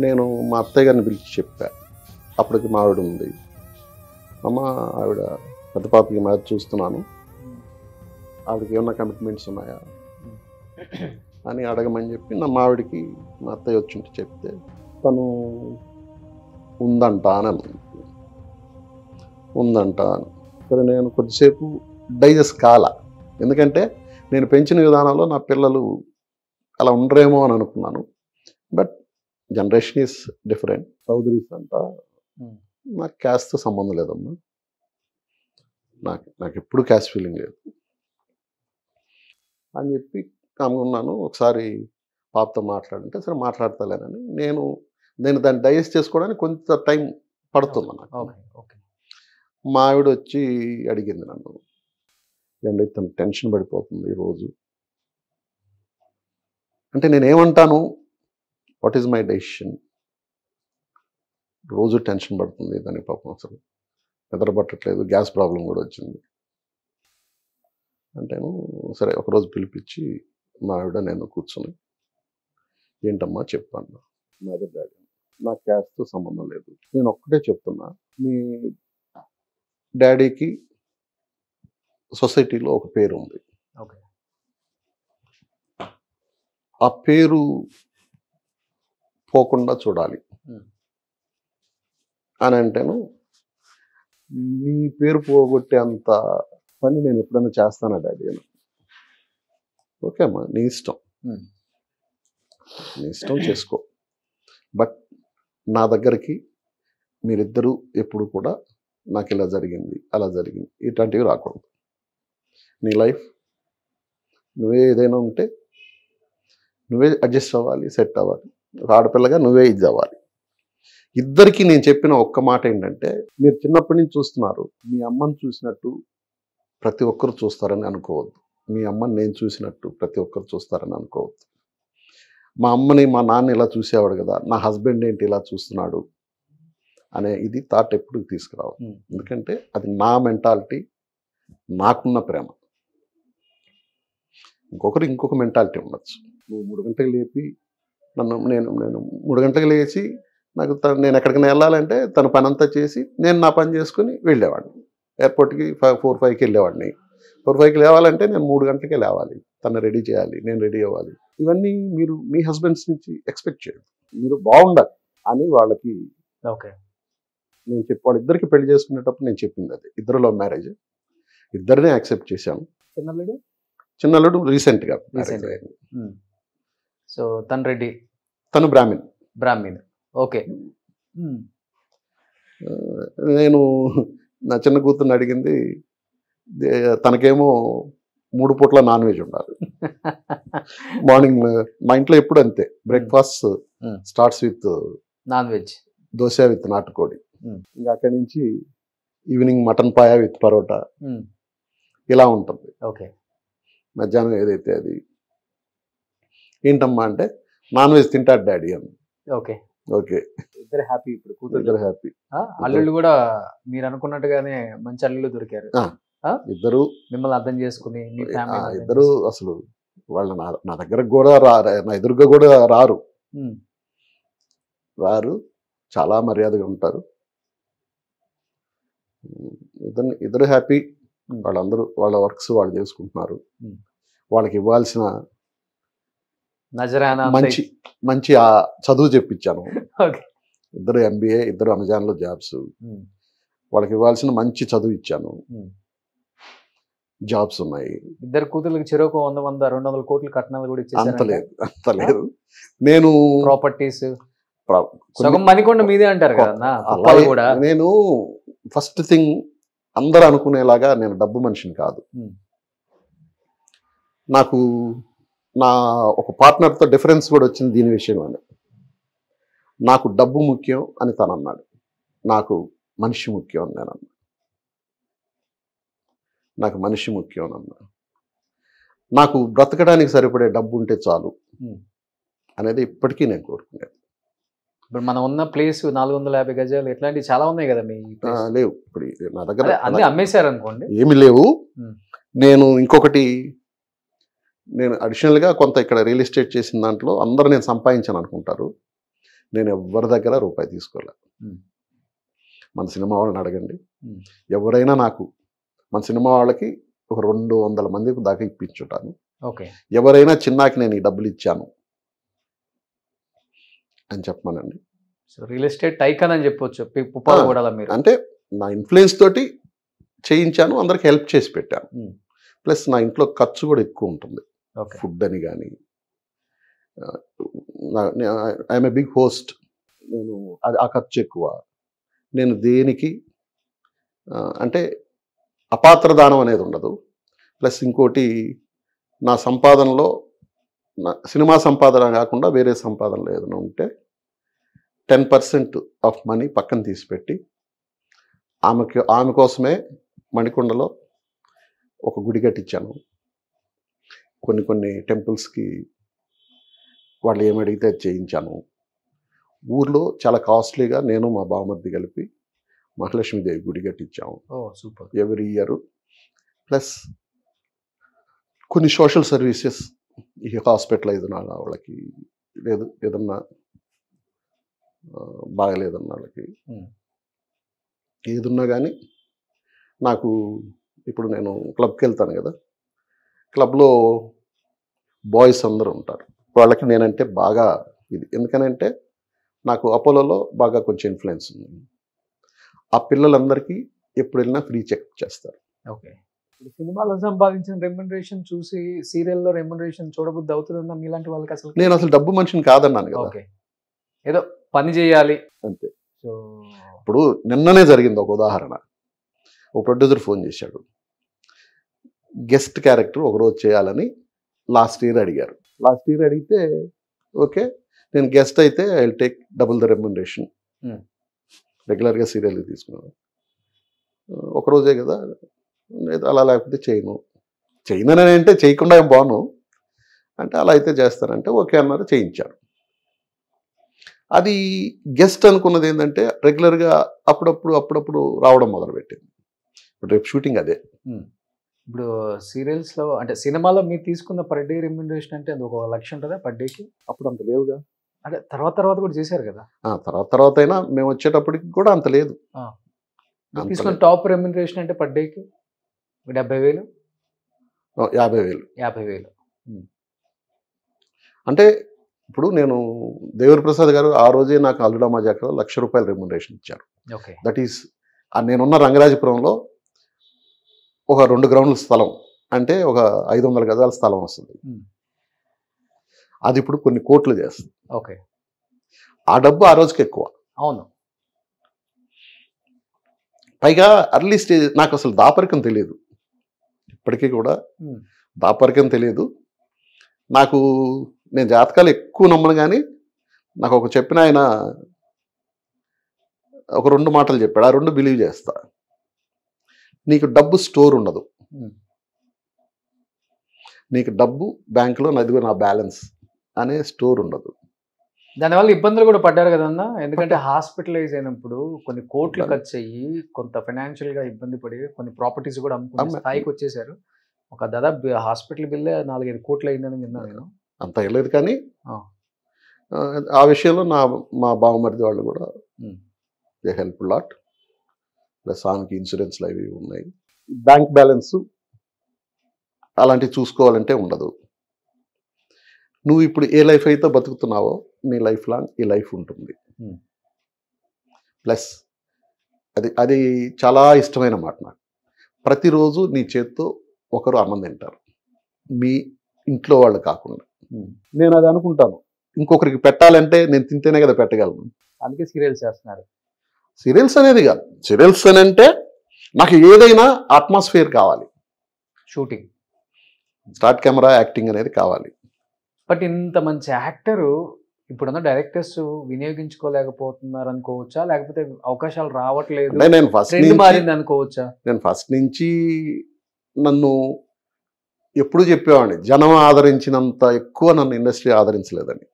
నేను మా అత్తయ్య గారిని పిలిచి చెప్పా. అప్పటికి మా ఆవిడ ఉంది, అమ్మ ఆవిడ పెద్ద పాపకి మ్యారేజ్ చూస్తున్నాను, ఆవిడకి ఏమన్నా కమిట్మెంట్స్ ఉన్నాయా అని అడగమని చెప్పి నా మావిడికి మా అత్తయ్య వచ్చి చెప్తే తను ఉందంట అని ఉందంట. సరే నేను కొద్దిసేపు డైజెస్ట్ కాల, ఎందుకంటే నేను పెంచిన విధానంలో నా పిల్లలు అలా ఉండరేమో అని అనుకున్నాను. But generation is different. Chowdharys అంట, నాకు క్యాస్ట్తో సంబంధం లేదమ్మా, నాకు ఎప్పుడు క్యాస్ట్ ఫీలింగ్ లేదు అని చెప్పి కనుగొన్నాను. ఒకసారి పాపతో మాట్లాడంటే సరే మాట్లాడతాలేనని నేను దాన్ని డైజెస్ట్ చేసుకోవడానికి కొంత టైం పడుతుంది నాకు. మా ఆవిడ వచ్చి అడిగింది నన్ను, ఏంటి తను టెన్షన్ పడిపోతుంది ఈరోజు అంటే నేనేమంటాను, వాట్ ఈజ్ మై డెసిషన్, రోజు టెన్షన్ పడుతుంది దాని పాపం, అసలు నిద్ర పట్టట్లేదు, గ్యాస్ ప్రాబ్లం కూడా వచ్చింది అంటేను. సరే ఒకరోజు పిలిపించి మా ఆవిడ నేను కూర్చొని, ఏంటమ్మా చెప్పాను, మదర్ డాడీ నాకు క్యాస్ట్తో సంబంధం లేదు, నేను ఒక్కటే చెప్తున్నా, మీ డాడీకి సొసైటీలో ఒక పేరు ఉంది, ఆ పేరు పోకుండా చూడాలి అని అంటేను, మీ పేరు పోగొట్టే అంత పని నేను ఎప్పుడైనా చేస్తానా డాడీ అని. ఓకే అమ్మా, నీ ఇష్టం చేసుకో, బట్ నా దగ్గరికి మీరిద్దరూ ఎప్పుడు కూడా నాకు ఇలా జరిగింది అలా జరిగింది ఇట్లాంటివి రాకూడదు. నీ లైఫ్ నువ్వే ఏదైనా ఉంటే నువ్వే అడ్జస్ట్ అవ్వాలి, సెట్ అవ్వాలి, ఒక ఆడపిల్లగా నువ్వే ఇది అవ్వాలి. ఇద్దరికి నేను చెప్పిన ఒక్క మాట ఏంటంటే, మీరు చిన్నప్పటి నుంచి చూస్తున్నారు, మీ అమ్మని చూసినట్టు ప్రతి ఒక్కరు చూస్తారని అనుకోవద్దు, మీ అమ్మని నేను చూసినట్టు ప్రతి ఒక్కరు చూస్తారని అనుకోవద్దు. మా అమ్మని మా నాన్న ఇలా చూసేవాడు కదా, నా హస్బెండ్ ఏంటి ఇలా చూస్తున్నాడు అనే ఇది థాట్ ఎప్పుడు తీసుకురావాలి. ఎందుకంటే అది నా మెంటాలిటీ, నాకున్న ప్రేమ. ఇంకొక మెంటాలిటీ ఉండొచ్చు. నువ్వు 3 గంటలకు లేపి నేను 3 గంటలకు లేచి నాకు నేను ఎక్కడికైనా వెళ్ళాలంటే తన పని అంతా చేసి నేను నా పని చేసుకుని వెళ్ళేవాడిని. ఎయిర్పోర్ట్కి 4-5కి వెళ్ళేవాడిని. 4-5కి లేవాలంటే నేను 3 గంటలకే లేవాలి, తను రెడీ చేయాలి, నేను రెడీ అవ్వాలి. ఇవన్నీ మీరు మీ హస్బెండ్స్ నుంచి ఎక్స్పెక్ట్ చేయదు. మీరు బాగుండాలి అని వాళ్ళకి ఓకే. నేను వాళ్ళిద్దరికి పెళ్లి చేసుకునేటప్పుడు నేను చెప్పింది అది. ఇద్దరు లవ్ మ్యారేజ్, ఇద్దరినే యాక్సెప్ట్ చేశాను. చిన్నల్లుడు రీసెంట్గా మ్యారేజ్ అయింది. సో తను రెడ్డి, తను బ్రాహ్మణ్. ఓకే. నేను నా చిన్న కూతుర్ని అడిగింది, తనకేమో 3 పూట్ల నాన్ వెజ్ ఉండాలి. మార్నింగ్ మా ఇంట్లో ఎప్పుడు అంతే, breakfast starts with non veg, dosa with నాటుకోడి. ఇంకా అక్కడి నుంచి evening mutton paya with parotta, ఇలా ఉంటుంది. ఓకే. మధ్యాహ్నం ఏదైతే అది. ఏంటమ్మా అంటే నాన్ వెజ్ తింటాడు డాడీ అని. ఓకే. ఓకే, ఇద్దరు హ్యాపీ. ఇప్పుడు కూతురు ఇద్దరు హ్యాపీ. అల్లుళ్ళు కూడా మీరు అనుకున్నట్టుగానే మంచి అల్లుళ్ళు దొరికారు. ఇద్దరు మిమ్మల్ని అర్థం చేసుకుని మీ ఫ్యామిలీ ఇద్దరు అసలు వాళ్ళు నా దగ్గరకు కూడా నా ఎదురుగా కూడా రారు. చాలా మర్యాదగా ఉంటారు. ఇద్దరు హ్యాపీ. వాళ్ళందరూ వాళ్ళ వర్క్స్ వాళ్ళు చేసుకుంటున్నారు. వాళ్ళకి ఇవ్వాల్సిన మంచి చదువు చెప్పించాను. ఇద్దరు MBA, ఇద్దరు అమెజాన్లో జాబ్స్. వాళ్ళకి ఇవ్వాల్సిన మంచి చదువు ఇచ్చాను. జాబ్స్ ఉన్నాయి. ఇద్దరు కూతుర్లకు చెరోకు 100-200 కోట్లు కట్నాలు కూడా ఇచ్చేసారు. అంత లేదు. నేను ప్రాపర్టీస్ సగం మణికొండ మీదే అంటారు కదా. నేను ఫస్ట్ థింగ్ అందరూ అనుకునేలాగా నేను డబ్బు మనిషిని కాదు. నాకు నా ఒక పార్ట్నర్తో డిఫరెన్స్ కూడా వచ్చింది దీని విషయంలోనే. నాకు డబ్బు ముఖ్యం అని తను అన్నాడు, నాకు మనిషి ముఖ్యం అని నేను అన్నా. నాకు మనిషి ముఖ్యం అని అన్నా. నాకు బ్రతకడానికి సరిపడే డబ్బు ఉంటే చాలు అనేది ఇప్పటికీ నేను కోరుకునేది. ఇప్పుడు మనం ఉన్న ప్లేస్ 450 గజాలు ఇట్లాంటివి చాలా ఉన్నాయి కదా. మీ లేవు ఇప్పుడు నా దగ్గర, అన్నీ అమ్మేశారు అనుకోండి. ఏమి లేవు. నేను అడిషనల్గా కొంత ఇక్కడ రియల్ ఎస్టేట్ చేసిన దాంట్లో అందరూ నేను సంపాదించాను అనుకుంటారు. నేను ఎవరి దగ్గర రూపాయి తీసుకోలే. మన సినిమా వాళ్ళని అడగండి, ఎవరైనా నాకు మన సినిమా వాళ్ళకి ఒక 200 మందికి దాకా ఇప్పించుంటాను. ఓకే. ఎవరైనా చిన్నాకి నేను ఈ డబ్బులు ఇచ్చాను అని చెప్పమనండి. సో రియల్ ఎస్టేట్ టైకన్ అని చెప్పొచ్చు. అంటే నా ఇన్ఫ్లుయెన్స్ తోటి చేయించాను, అందరికి హెల్ప్ చేసి పెట్టాను. ప్లస్ నా ఇంట్లో ఖర్చు కూడా ఎక్కువ ఉంటుంది. ఫుడ్ అని కానీ, ఐఎమ్ ఏ బిగ్ హోస్ట్. నేను ఆ ఖర్చు ఎక్కువ. నేను దేనికి అంటే అపాత్ర దానం అనేది ఉండదు. ప్లస్ ఇంకోటి, నా సంపాదనలో సినిమా సంపాదన కాకుండా వేరే సంపాదనలో ఏదైనా ఉంటే 10% ఆఫ్ మనీ పక్కన తీసిపెట్టి ఆమె కోసమే మణికొండలో ఒక గుడి కట్టించాను. కొన్ని టెంపుల్స్కి వాళ్ళు ఏమడిగితే చేయించాను. ఊర్లో చాలా కాస్ట్లీగా నేను మా బావమర్ది కలిపి మహాలక్ష్మీదేవి గుడి కట్టించాము. సూపర్. Every year. ప్లస్ కొన్ని సోషల్ సర్వీసెస్, ఈ హాస్పిటలైజ్ ఉన్న వాళ్ళకి, లేదు ఏదన్నా బాగలేదన్న వాళ్ళకి, ఏదున్నా కానీ నాకు ఇప్పుడు నేను క్లబ్కి వెళ్తాను కదా, క్లబ్లో బాయ్స్ అందరూ ఉంటారు. వాళ్ళకి నేనంటే బాగా ఇది. ఎందుకనంటే నాకు అపోలోలో బాగా కొంచెం ఇన్ఫ్లుయెన్స్ ఉంది. ఆ పిల్లలందరికీ ఎప్పుడు వెళ్ళినా ఫ్రీ చెకప్ చేస్తారు. ఓకే. సినిమాలో సంపాదించిన రెమ్యునరేషన్ చూసి సీరియల్లో రెమ్యునరేషన్ చూడబుద్ధి అవుతుందా మీలాంటి వాళ్ళకి? అసలు నేను అసలు డబ్బు మనిషిని కాదన్నాను కదా. ఓకే, ఏదో పని చేయాలి అంతే. సో ఇప్పుడు నిన్ననే జరిగింది ఒక ఉదాహరణ. ఒక ప్రొడ్యూసర్ ఫోన్ చేశాడు, గెస్ట్ క్యారెక్టర్ ఒకరోజు చేయాలని లాస్ట్ ఇయర్ అడిగారు. లాస్ట్ ఇయర్ అడిగితే ఓకే, నేను గెస్ట్ అయితే I will take double the remuneration. రెగ్యులర్గా సీరియల్ తీసుకున్నాను. ఒకరోజే కదా, అలా లేకపోతే చేయనని అంటే చేయకుండా ఏం బాను అంటే, అలా అయితే చేస్తానంటే ఓకే అన్నారు, చేయించారు. అది గెస్ట్ అనుకున్నది ఏంటంటే రెగ్యులర్గా అప్పుడప్పుడు రావడం మొదలుపెట్టింది. ఇప్పుడు రేపు షూటింగ్ అదే. ఇప్పుడు సీరియల్స్లో అంటే సినిమాలో మీరు తీసుకున్న పర్ డే రెమ్యునరేషన్ అంటే అది 1,00,000 ఉంటుందా పర్ డేకి? అప్పుడు అంత లేవుగా. అంటే తర్వాత కూడా చేశారు కదా. తర్వాత అయినా మేము వచ్చేటప్పటికి కూడా అంత లేదు. మీరు తీసుకున్న టాప్ రెమ్యునరేషన్ అంటే పర్ డేకి 70,000 50,000. 50,000. అంటే ఇప్పుడు నేను దేవర ప్రసాద్ గారు ఆ రోజే నాకు అల్లుడా మజాకలో ₹1,00,000 రెమ్యునరేషన్ ఇచ్చారు. ఓకే. దట్ ఈస్ నేనున్న రంగరాజపురంలో ఒక 2 గ్రౌండ్ల స్థలం, అంటే ఒక 500 గజాల స్థలం వస్తుంది. అది ఇప్పుడు కొన్ని కోట్లు చేస్తుంది. ఓకే. ఆ డబ్బు ఆ రోజుకి ఎక్కువ. అవును. పైగా అర్లీ స్టేజ్ నాకు అసలు దాపరికం తెలియదు, ఇప్పటికీ కూడా దాపరికం తెలియదు నాకు. నేను జాతకాలు ఎక్కువ నమ్మను, కానీ నాకు ఒక చెప్పిన ఆయన ఒక 2 మాటలు చెప్పాడు, ఆ 2 బిలీవ్ చేస్తా. నీకు డబ్బు స్టోర్ ఉండదు, నీకు డబ్బు బ్యాంకులో నదిగో నా బ్యాలెన్స్ అనే స్టోర్ ఉండదు. దానివల్ల ఇబ్బందులు కూడా పడ్డారు కదన్నా, ఎందుకంటే హాస్పిటలైజ్ అయినప్పుడు కొన్ని కోట్లు ఖర్చు అయ్యి కొంత ఫైనాన్షియల్గా ఇబ్బంది పడి కొన్ని ప్రాపర్టీస్ కూడా అమ్ముకునే స్థాయికి వచ్చేసారు. ఒక దాదాపు హాస్పిటల్ బిల్లే 4-5 కోట్లు అయిందని విన్నాను నేను. అంత వెళ్ళలేదు, కానీ ఆ విషయంలో మా బావమరిది వాళ్ళు కూడా దే హెల్ప్ లాట్. ప్లస్ ఆమెకి ఇన్సూరెన్స్లు అవి ఉన్నాయి, బ్యాంక్ బ్యాలెన్స్ అలాంటివి చూసుకోవాలంటే ఉండదు. నువ్వు ఇప్పుడు ఏ లైఫ్ అయితే బతుకుతున్నావో నీ లైఫ్ లాంగ్ ఈ లైఫ్ ఉంటుంది. ప్లస్ అది చాలా ఇష్టమైన మాట నాకు. ప్రతిరోజు నీ చేత్తో ఒకరు అన్నం తింటారు, మీ ఇంట్లో వాళ్ళు కాకుండా. నేను అది అనుకుంటాను, ఇంకొకరికి పెట్టాలంటే నేను తింటేనే కదా పెట్టగలను. అందుకే సీరియల్స్ చేస్తున్నారు. సీరియల్స్ అనేది కాదు, సీరియల్స్ అని అంటే నాకు ఏదైనా అట్మాస్ఫియర్ కావాలి, షూటింగ్, స్టార్ట్ కెమెరా, యాక్టింగ్ అనేది కావాలి. బట్ ఇంత మంచి యాక్టరు ఇప్పుడున్న డైరెక్టర్స్ వినియోగించుకోలేకపోతున్నారు అనుకోవచ్చా, లేకపోతే అవకాశాలు రావట్లేదు నేను మారింది అనుకోవచ్చా? నేను ఫస్ట్ నుంచి నన్ను ఎప్పుడు చెప్పేవాడిని, జనం ఆదరించినంత ఎక్కువ నన్ను ఇండస్ట్రీ ఆదరించలేదని.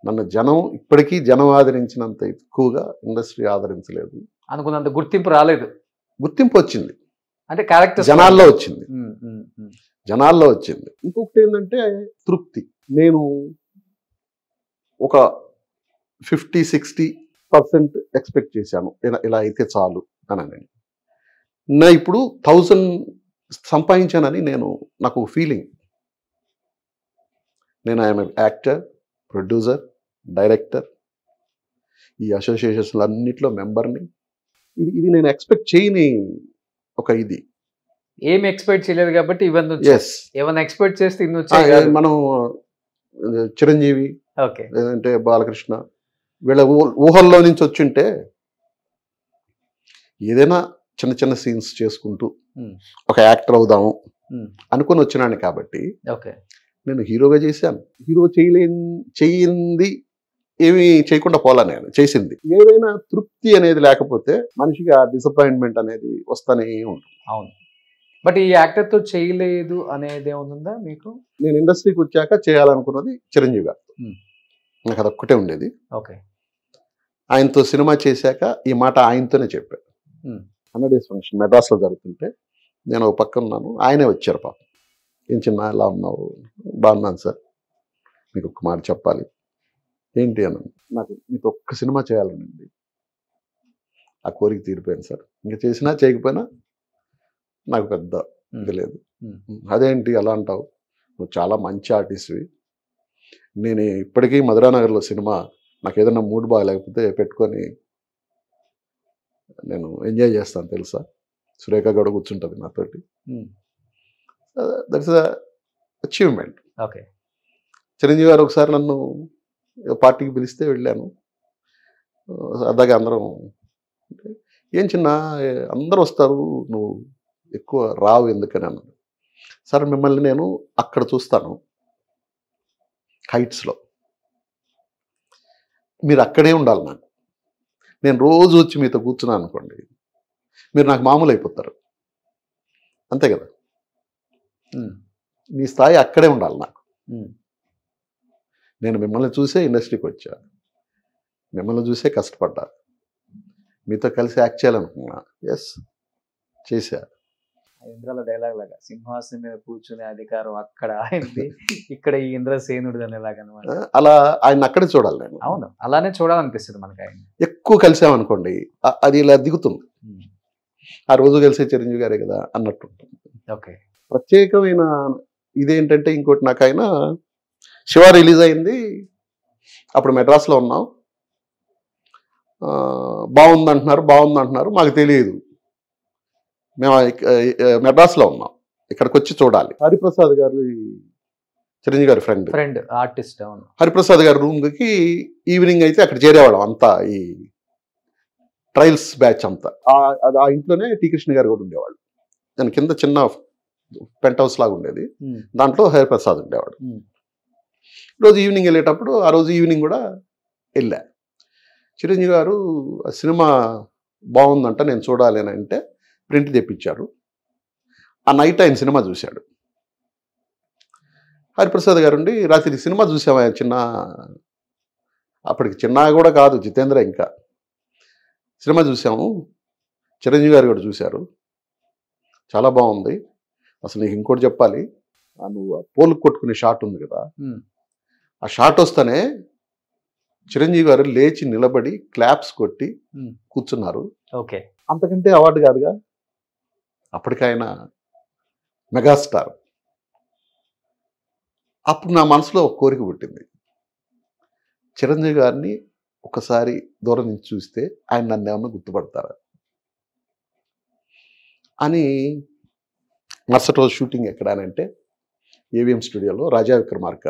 నన్ను ఇప్పటికీ జనం ఆదరించినంత ఎక్కువగా ఇండస్ట్రీ ఆదరించలేదు. అనుకున్నంత గుర్తింపు రాలేదు. గుర్తింపు వచ్చింది, అంటే క్యారెక్టర్ జనాల్లో వచ్చింది, జనాల్లో వచ్చింది. ఇంకొకటి ఏంటంటే తృప్తి. నేను ఒక 50-60% ఎక్స్పెక్ట్ చేశాను, ఇలా అయితే చాలు అని. నా ఇప్పుడు 1000 సంపాదించానని నాకు ఫీలింగ్. నేను ఐఎమ్ యాక్టర్, ప్రొడ్యూసర్, డైరెక్టర్, ఈ అసోసియేషన్స్లో అన్నిట్లో మెంబర్ని. ఇది నేను ఎక్స్పెక్ట్ చేయని ఒక ఇది. ఏం ఎక్స్పెక్ట్ చేయలేదు కాబట్టి ఇవన్నీ. ఏమైనా ఎక్స్పెక్ట్ చేస్తే ఇన్ని వచ్చాయి. మనం చిరంజీవి, లేదంటే బాలకృష్ణ, వీళ్ళ ఊహల్లో నుంచి వచ్చింటే ఏదైనా చిన్న చిన్న సీన్స్ చేసుకుంటూ ఒక యాక్టర్ అవుదాము అనుకుని వచ్చినాను. కాబట్టి నేను హీరోగా చేశాను. హీరో చేయింది ఏమి చేయకుండా పోలా, నేను చేసింది. ఏదైనా తృప్తి అనేది లేకపోతే మనిషికి ఆ డిసప్పాయింట్మెంట్ అనేది వస్తానే ఉంటుంది. అవును. బట్ ఈ యాక్టర్తో చేయలేదు అనేది ఏముందా మీకు? నేను ఇండస్ట్రీకి వచ్చాక చేయాలనుకున్నది చిరంజీవి గారు. నాకు అదొక్కటే ఉండేది. ఆయనతో సినిమా చేశాక ఈ మాట ఆయనతోనే చెప్పాను. 100 days ఫంక్షన్ మెడ్రాస్లో జరుగుతుంటే నేను ఒక పక్కన ఉన్నాను, ఆయనే వచ్చారు. పాపం, ఏం చిన్న ఎలా ఉన్నావు? బాగున్నాను సార్, మీకు ఒక్క మాట చెప్పాలి. ఏంటి అన్నాను. నాకు మీతో ఒక్క సినిమా చేయాలనండి. ఆ కోరిక తీరిపోయింది సార్, ఇంకా చేసినా చేయకపోయినా నాకు పెద్ద ఇది లేదు. అదేంటి అలా అంటావు, నువ్వు చాలా మంచి ఆర్టిస్ట్వి. నేను ఇప్పటికీ మధురానగర్లో సినిమా నాకు ఏదైనా మూడ్ బాగాలేకపోతే పెట్టుకొని నేను ఎంజాయ్ చేస్తాను తెలుసా. సురేఖ గౌడ కూర్చుంటుంది నాతోటి. That's achievement. చిరంజీవి గారు ఒకసారి నన్ను పార్టీకి పిలిస్తే వెళ్ళాను. సరదాగా అందరం, ఏం చిన్న అందరూ వస్తారు, నువ్వు ఎక్కువ రావు ఎందుకని అన్నాడు. సార్ మిమ్మల్ని నేను అక్కడ చూస్తాను హైట్స్లో, మీరు అక్కడే ఉండాలి. నేను రోజు వచ్చి మీతో కూర్చున్నాను అనుకోండి, మీరు నాకు మామూలు అయిపోతారు, అంతే కదా. మీ స్థాయి అక్కడే ఉండాలి నాకు. నేను మిమ్మల్ని చూసే ఇండస్ట్రీకి వచ్చా, మిమ్మల్ని చూసే కష్టపడ్డా, మీతో కలిసి యాక్ట్ చేయాలనుకున్నా. ఎస్, చేశా. ఇంద్రలో డైలాగ్ లాగా సింహాసనం మీద కూర్చునే అధికారం అక్కడ ఆయనది, ఇక్కడ ఈ ఇంద్రసేనుడు అనేలాగా అనమాట. అలా ఆయన అక్కడే చూడాలి నేను. అవును, అలానే చూడాలనిపిస్తుంది మనకి ఆయన. ఎక్కువ కలిసామనుకోండి అది ఇలా దిగుతుంది. ఆ రోజు కలిసే చిరంజీవి గారే కదా అన్నట్టు. ఓకే. ప్రత్యేకమైన ఇదేంటంటే ఇంకోటి, నాకు ఆయన శివ రిలీజ్ అయింది అప్పుడు మెడ్రాస్లో ఉన్నాం. బాగుంది అంటున్నారు, మాకు తెలియదు. మేము మెడ్రాస్లో ఉన్నాం, ఇక్కడికి వచ్చి చూడాలి. హరిప్రసాద్ గారు చిరంజీవి గారి ఫ్రెండ్ ఆర్టిస్ట్. అవును. హరిప్రసాద్ గారి రూమ్కి ఈవినింగ్ అయితే అక్కడ చేరేవాళ్ళం అంతా, ఈ ట్రయల్స్ బ్యాచ్ అంతా. ఆ ఇంట్లోనే టీ కృష్ణ గారు కూడా ఉండేవాళ్ళు. దాని కింద చిన్న పెంట్ హౌస్ లాగా ఉండేది, దాంట్లో హరిప్రసాద్ ఉండేవాడు. రోజు ఈవినింగ్ వెళ్ళేటప్పుడు ఆ రోజు ఈవినింగ్ కూడా వెళ్ళా. చిరంజీవి గారు సినిమా బాగుందంట, నేను చూడాలి అని అంటే ప్రింట్ తెప్పించారు. ఆ నైట్ ఆయన సినిమా చూశాడు. హరిప్రసాద్ గారు ఉండి, రాత్రి సినిమా చూసామా చిన్న, అప్పటికి చిన్న కూడా కాదు జితేంద్ర, ఇంకా సినిమా చూసాము, చిరంజీవి గారు కూడా చూశారు, చాలా బాగుంది. అసలు నీకు ఇంకోటి చెప్పాలి, నువ్వు పోలు కొట్టుకునే షాట్ ఉంది కదా, ఆ షాట్ వస్తేనే చిరంజీవి గారు లేచి నిలబడి క్లాప్స్ కొట్టి కూర్చున్నారు. ఓకే. అంతకంటే అవార్డు కాదుగా. అప్పటికైన మెగాస్టార్. అప్పుడు నా మనసులో ఒక కోరిక పుట్టింది, చిరంజీవి గారిని ఒకసారి దూరం నుంచి చూస్తే ఆయన నన్ను ఏమన్నా గుర్తుపడతారా అని. మరుసటి రోజు షూటింగ్ ఎక్కడానంటే ఏవిఎం స్టూడియోలో రాజా విక్రమార్క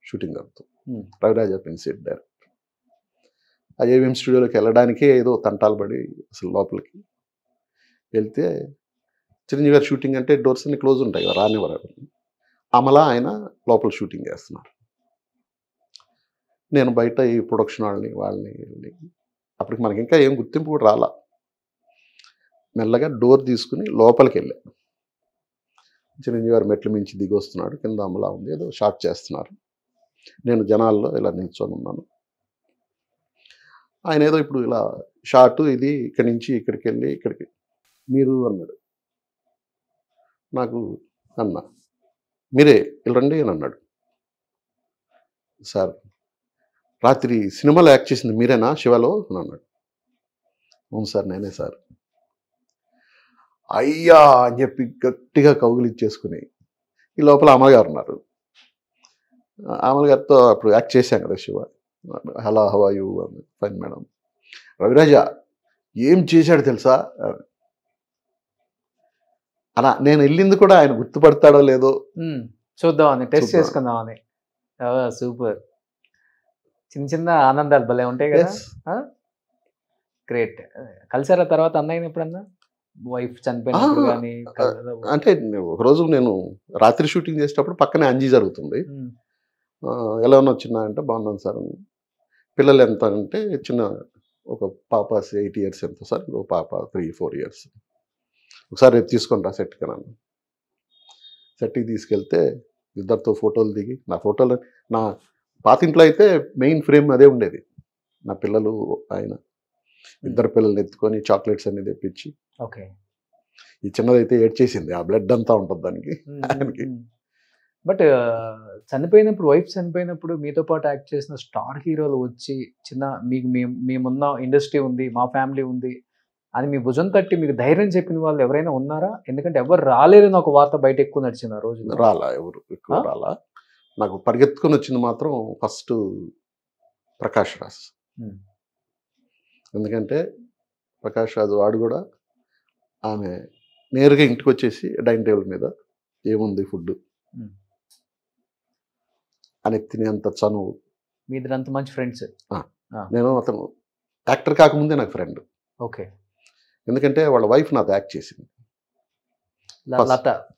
షూటింగ్ జరుగుతుంది. Raviraja pencil director. ఆ ఏవిఎం స్టూడియోలోకి వెళ్ళడానికే ఏదో తంటాలు పడి అసలు లోపలికి వెళ్తే, చిరంజీవి గారు షూటింగ్ అంటే డోర్స్ అన్ని క్లోజ్ ఉంటాయి కదా, రానివ్వరు. అమలా ఆయన లోపల షూటింగ్ చేస్తున్నారు, నేను బయట ఈ ప్రొడక్షన్ వాళ్ళని అప్పటికి మనకి ఇంకా ఏం గుర్తింపు కూడా రాలా. మెల్లగా డోర్ తీసుకుని లోపలికి వెళ్ళా. చిరంజీవి గారు మెట్లు మించి దిగి వస్తున్నాడు, కింద అమలా ఉంది, ఏదో షాట్ చేస్తున్నారు. నేను జనాల్లో ఇలా నిల్చొని ఉన్నాను. ఆయన ఏదో ఇప్పుడు ఇలా షార్ట్ ఇది ఇక్కడి నుంచి ఇక్కడికి వెళ్ళి ఇక్కడికి మీరు అన్నాడు. నాకు అన్నా, మీరే వెళ్ళండి అని అన్నాడు. సార్ రాత్రి సినిమాలో యాక్ట్ చేసింది మీరేనా శివలో అని అన్నాడు. అవును సార్ నేనే సార్. అయ్యా అని చెప్పి గట్టిగా కౌగులిచ్చేసుకుని, ఈ లోపల అమలగారు ఉన్నారు. అమలగారితో అప్పుడు యాక్ట్ చేశాం కదా Shiva. Hello how are you అని. Fine madam. రవిరాజా ఏం చేశాడు తెలుసా అలా. నేను వెళ్ళింది కూడా ఆయన గుర్తుపడతాడో లేదో చూద్దామని, టెస్ట్ చేసుకుందామని. సూపర్. చిన్న చిన్న ఆనందాలు భలే ఉంటాయి కదా. గ్రేట్. కలిసారా తర్వాత అన్నయ్యని ఎప్పుడన్నా? వైఫ్ చనిపోయినప్పుడు కానీ? అంటే ఒకరోజు నేను రాత్రి షూటింగ్ చేసేటప్పుడు పక్కనే అంజీ జరుగుతుంది. ఎలా ఉన్నా చిన్న అంటే బాగున్నాను సార్. పిల్లలు ఎంత అంటే చిన్న ఒక పాప 8 years ఎంత సార్, ఇంకో పాప 3-4 years. ఒకసారి రేపు తీసుకొని రా సెట్కి నన్ను. సెట్కి తీసుకెళ్తే ఇద్దరితో ఫోటోలు దిగి, నా ఫోటోలు నా పాత ఇంట్లో అయితే మెయిన్ ఫ్రేమ్ అదే ఉండేది. నా పిల్లలు ఆయన ఇద్దరు పిల్లల్ని ఎత్తుకొని చాక్లెట్స్ అన్ని తెప్పించి. ఓకే. ఈ చిన్నదైతే ఏడ్చేసింది, ఆ బ్లడ్ అంతా ఉంటుంది దానికి ఆయనకి. బట్ చనిపోయినప్పుడు, వైఫ్ చనిపోయినప్పుడు మీతో పాటు యాక్ట్ చేసిన స్టార్ హీరోలు వచ్చి చిన్న మీకు మేమున్న ఇండస్ట్రీ ఉంది, మా ఫ్యామిలీ ఉంది అని మీ భుజం తట్టి మీకు ధైర్యం చెప్పిన వాళ్ళు ఎవరైనా ఉన్నారా? ఎందుకంటే ఎవరు రాలేదని ఒక వార్త బయట ఎక్కువ నడిచింది ఆ రోజు. రాలా, ఎవరు ఎక్కువ రాలా. నాకు పరిగెత్తుకొని వచ్చింది మాత్రం ఫస్ట్ ప్రకాష్ రాజ్. ఎందుకంటే ప్రకాష్ రాజ్ వాడు కూడా ఆమె నేరుగా ఇంటికి వచ్చేసి డైనింగ్ టేబుల్ మీద ఏముంది ఫుడ్ అని తినేంత చనువు. మీ ఇద్దరు అంత మంచి ఫ్రెండ్స్? నేను అతను యాక్టర్ కాకముందే నాకు ఫ్రెండ్. ఓకే. ఎందుకంటే వాళ్ళ వైఫ్ నాతో యాక్ట్ చేసింది,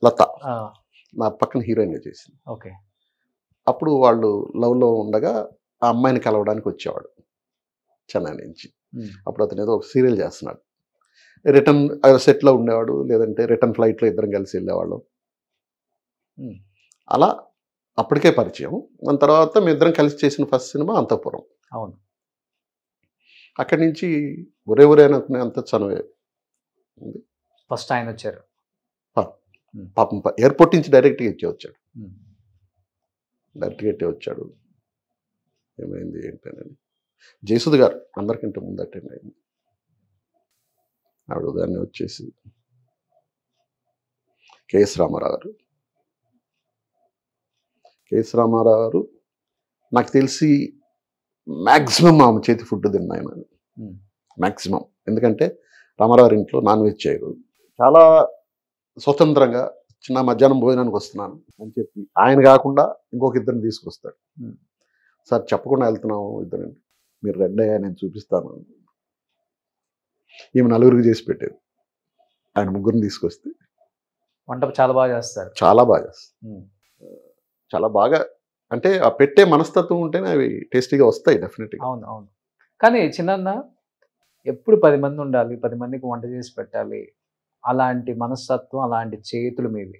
లత. నా పక్కన హీరోయిన్గా చేసింది. ఓకే. అప్పుడు వాళ్ళు లవ్లో ఉండగా ఆ అమ్మాయిని కలవడానికి వచ్చేవాడు చెన్నై నుంచి. అప్పుడు అతను ఏదో ఒక సీరియల్ చేస్తున్నాడు. రిటర్న్ సెట్లో ఉండేవాడు, లేదంటే రిటర్న్ ఫ్లైట్లో ఇద్దరం కలిసి వెళ్ళేవాళ్ళం. అలా అప్పటికే పరిచయం. దాని తర్వాత మీ ఇద్దరం కలిసి చేసిన ఫస్ట్ సినిమా అంతఃపురం. అవును. అక్కడి నుంచి ఒరే ఒరే అనుకునే అంత చనువే ఉంది. ఫస్ట్ ఆయన వచ్చారు. పాపం ఎయిర్పోర్ట్ నుంచి డైరెక్ట్గా ఇచ్చే వచ్చాడు, డైరెక్ట్గా ఇట్టే వచ్చాడు. ఏమైంది ఏంటని జయసుధ గారు అందరికంటే ముందు అటెండ్ అయింది. ఆవిడ ఉదయాన్నే వచ్చేసి కేఎస్ రామారావు గారు నాకు తెలిసి మ్యాక్సిమం ఆమె చేతి ఫుడ్ తిన్నా ఆయన, మ్యాక్సిమం. ఎందుకంటే రామారావు ఇంట్లో నాన్ వెజ్ చేయరు, చాలా స్వతంత్రంగా చిన్న మధ్యాహ్నం భోజనానికి వస్తున్నాను అని చెప్పి ఆయన కాకుండా ఇంకొక ఇద్దరిని తీసుకొస్తాడు. సార్ చెప్పకుండా వెళ్తున్నాము ఇద్దరండి, మీరు రెడ్ అయ్యా నేను చూపిస్తాను. ఈమె నలుగురికి చేసి పెట్టేది, ఆయన ముగ్గురిని తీసుకొస్తే వంట చాలా బాగా చేస్తారు. చాలా బాగా చేస్తారు, చాలా బాగా. అంటే ఆ పెట్టే మనస్తత్వం ఉంటేనే అవి టేస్టీగా వస్తాయి డెఫినెట్గా. అవును అవును. కానీ చిన్న ఎప్పుడు 10 మంది ఉండాలి, 10 మందికి వంట చేసి పెట్టాలి, అలాంటి మనస్తత్వం, అలాంటి చేతులు మీవి.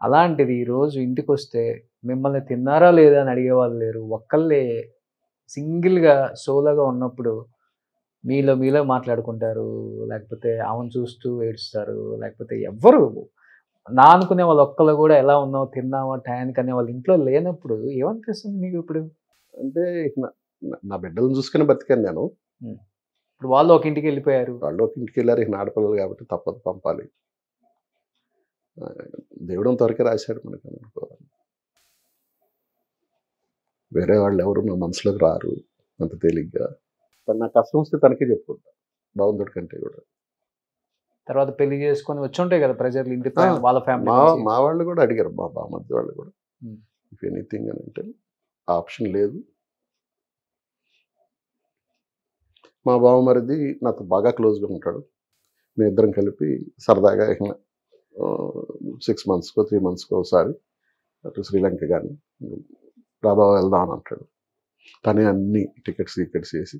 అలాంటిది ఈరోజు ఇంటికి వస్తే మిమ్మల్ని తిన్నారా లేదా అని అడిగేవాళ్ళు లేరు. ఒక్కళ్ళే సింగిల్గా సోలోగా ఉన్నప్పుడు మీలో మాట్లాడుకుంటారు, లేకపోతే ఆమెను చూస్తూ ఏడుస్తారు, లేకపోతే ఎవ్వరు నా అనుకునే వాళ్ళు ఒక్కళ్ళు కూడా ఎలా ఉన్నావు తిన్నావా టయానికి అనే వాళ్ళ ఇంట్లో లేనప్పుడు ఏమనిపిస్తుంది మీకు ఇప్పుడు? అంటే నా బిడ్డలను చూసుకుని బతికాను నేను. ఇప్పుడు వాళ్ళు ఒక ఇంటికి వెళ్ళిపోయారు, వాళ్ళు ఒక ఇంటికి వెళ్ళారు, ఇక ఆడపిల్లలు కాబట్టి తప్పదు పంపాలి. దేవుడు అంతవరకే రాశాడు మనకి అనుకోవాలి. వేరే వాళ్ళు ఎవరు నా మనసులోకి రారు అంత తేలిగ్గా. నా కష్టం వస్తే తనకే చెప్పుకుంటా బాగుందోడి కంటే కూడా. తర్వాత పెళ్లి చేసుకొని వచ్చి ఉంటాయి కదా ప్రజలు ఇంటి వాళ్ళ ఫ్యామిలీ. మా వాళ్ళు కూడా అడిగారు, మా బామర్ది వాళ్ళు కూడా, ఇఫ్ ఎనీథింగ్ అని అంటే ఆప్షన్ లేదు. మా బావమరిది నాతో బాగా క్లోజ్గా ఉంటాడు, మేము ఇద్దరం కలిపి సరదాగా 6 monthsకో 3 monthsకో ఒకసారి అటు శ్రీలంక కానీ రాబా వెళ్దాం అని అంటాడు. తనే అన్ని టికెట్స్ వేసి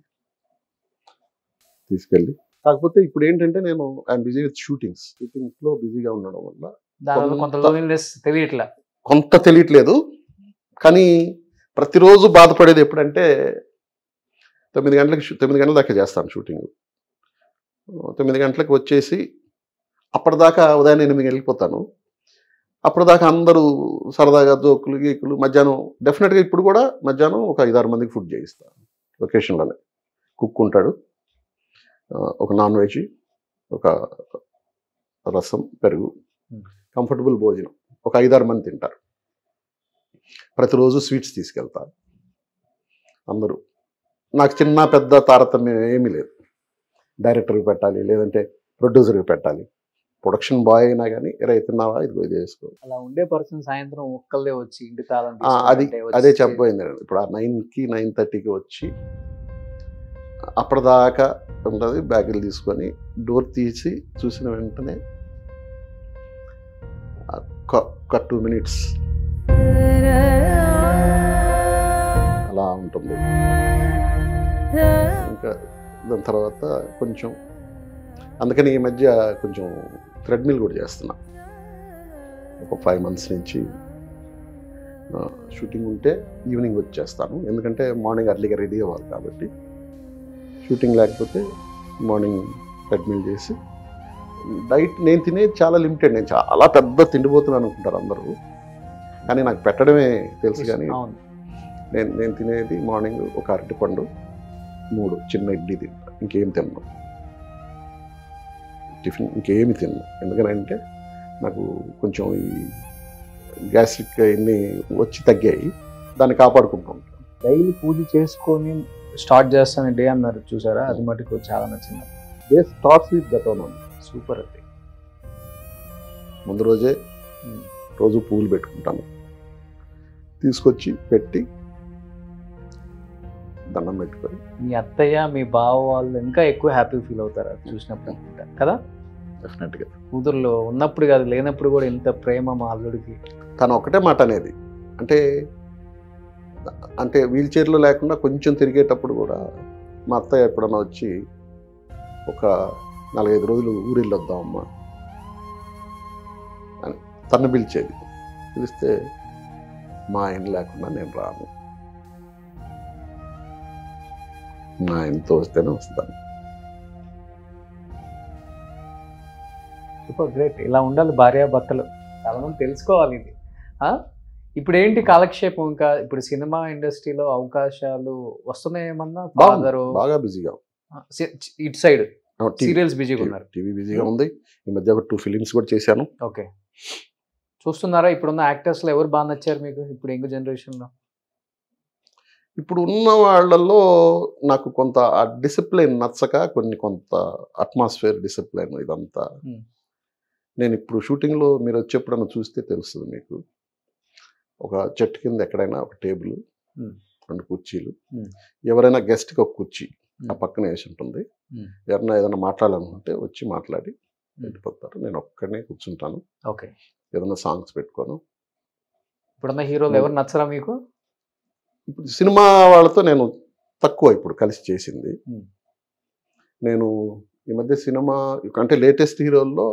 తీసుకెళ్ళి. కాకపోతే ఇప్పుడు ఏంటంటే నేను ఐఎమ్ బిజీ విత్ షూటింగ్స్లో బిజీగా ఉండడం వల్ల కొంత తెలియట్లేదు. కానీ ప్రతిరోజు బాధపడేది ఎప్పుడంటే 9 గంటల దాకా చేస్తాను షూటింగ్. 9 గంటలకు వచ్చేసి అప్పటిదాకా ఉదయం 8 వెళ్ళిపోతాను. అప్పటిదాకా అందరూ సరదాగా జోకులు గీకులు. మధ్యాహ్నం డెఫినెట్గా ఇప్పుడు కూడా మధ్యాహ్నం ఒక 5-6 మందికి ఫుడ్ చేయిస్తాను లొకేషన్లోనే. కుక్ ఉంటాడు, ఒక నాన్ వెజ్, ఒక రసం, పెరుగు, కంఫర్టబుల్ భోజనం, ఒక 5-6 మంది తింటారు. ప్రతిరోజు స్వీట్స్ తీసుకెళ్తారు అందరూ. నాకు చిన్న పెద్ద తారతమ్యం ఏమీ లేదు. డైరెక్టర్కి పెట్టాలి, లేదంటే ప్రొడ్యూసర్కి పెట్టాలి. ప్రొడక్షన్ బాయ్ అయినా కానీ రైతున్నావా ఇది చేసుకో. అలా ఉండే పర్సన్ సాయంత్రం ఒక్కళ్ళే వచ్చి ఇంటి తాళం అదే చెప్పబోయింది. ఇప్పుడు ఆ 9కి 9:30కి వచ్చి అప్పటిదాకా ఉంటుంది. బ్యాగులు తీసుకొని డోర్ తీసి చూసిన వెంటనే ఒక 2 minutes అలా ఉంటుంది. ఇంకా దాని తర్వాత కొంచెం, అందుకని ఈ మధ్య కొంచెం థ్రెడ్మిల్ కూడా చేస్తున్నా. ఒక 5 months నుంచి షూటింగ్ ఉంటే ఈవినింగ్ వచ్చేస్తాను, ఎందుకంటే మార్నింగ్ అర్లీగా రెడీ అవ్వాలి కాబట్టి. షూటింగ్ లేకపోతే మార్నింగ్ థ్రెడ్మిల్ చేసి. డైట్ నేను తినేది చాలా లిమిటెడ్. నేను చాలా పెద్ద తిండిపోతున్నాను అనుకుంటారు అందరూ, కానీ నాకు పెట్టడమే తెలుసు. కానీ నేను తినేది మార్నింగ్ ఒక అరటిపండు, 3 చిన్న ఇడ్లీ తింటా, ఇంకేం తిన్నాను. టిఫిన్ ఇంకేమి తిన్నాను. ఎందుకనంటే నాకు కొంచెం ఈ గ్యాస్ట్రిక్ ఇన్ని వచ్చి తగ్గాయి, దాన్ని కాపాడుకుంటూ ఉంటాను. డైలీ పూజ చేసుకొని స్టార్ట్ చేస్తాను డే అన్నారు చూసారా, అది మటుకు చాలా నచ్చింది. Day starts with that own. Super. అది ముందు రోజే రోజు పువ్వులు పెట్టుకుంటాను, తీసుకొచ్చి పెట్టి దండం పెట్టుకొని. మీ అత్తయ్య మీ బావ వాళ్ళు ఇంకా ఎక్కువ హ్యాపీ ఫీల్ అవుతారు అది చూసినప్పుడు అనుకుంటా కదా. డెఫినెట్గా కూతురులో ఉన్నప్పుడు కాదు, లేనప్పుడు కూడా ఇంత ప్రేమ మా అల్లుడికి. తను ఒకటే మాట అనేది, అంటే వీల్ చైర్లో లేకుండా కొంచెం తిరిగేటప్పుడు కూడా మా అత్తయ్య ఎప్పుడన్నా వచ్చి ఒక 4-5 రోజులు ఊరెళ్ళొద్దామమ్మా అని తను పిలిచేది. పిలిస్తే మా ఆయన లేకుండా నేను రాను, మా ఆయనతో వస్తేనే వస్తాను. Super great. ఇలా ఉండాలి భార్యాభర్తలు. చాలా మంది తెలుసుకోవాలి ఇది. ఇప్పుడు ఏంటి కాలక్షేపం? ఇంకా ఇప్పుడు సినిమా ఇండస్ట్రీలో అవకాశాలు వస్తున్నాయి ఏమన్నా? బాగా బిజీగా ఇటు సైడ్ సీరియల్స్ బిజీగా ఉన్నారు, టీవీ బిజీగా ఉంది. ఈ మధ్య ఒక 2 ఫిలిమ్స్ కూడా చేశాను. ఓకే, చూస్తున్నారా? ఇప్పుడున్న యాక్టర్స్లో ఎవరు బాగా నచ్చారు మీకు ఇప్పుడు యంగ్ జనరేషన్లో? ఇప్పుడు ఉన్న వాళ్ళల్లో నాకు కొంత ఆ డిసిప్లిన్ నచ్చక, కొంత అట్మాస్ఫియర్ డిసిప్లిన్ ఇదంతా. నేను ఇప్పుడు షూటింగ్లో మీరు వచ్చేప్పుడన్నా చూస్తే తెలుస్తుంది మీకు. ఒక చెట్టు కింద ఎక్కడైనా ఒక టేబుల్, 2 కుర్చీలు, ఎవరైనా గెస్ట్కి ఒక కుర్చీ ఆ పక్కన వేసి ఉంటుంది. ఎవరైనా ఏదైనా మాట్లాడాలనుకుంటే వచ్చి మాట్లాడి వెళ్ళిపోతారు. నేను ఒక్కడనే కూర్చుంటాను. ఓకే, ఏదైనా సాంగ్స్ పెట్టుకోను. ఇప్పుడున్న హీరోలు ఎవరు నచ్చరా మీకు? ఇప్పుడు సినిమా వాళ్ళతో నేను తక్కువ ఇప్పుడు కలిసి చేసింది. నేను ఈ మధ్య సినిమా అంటే లేటెస్ట్ హీరోల్లో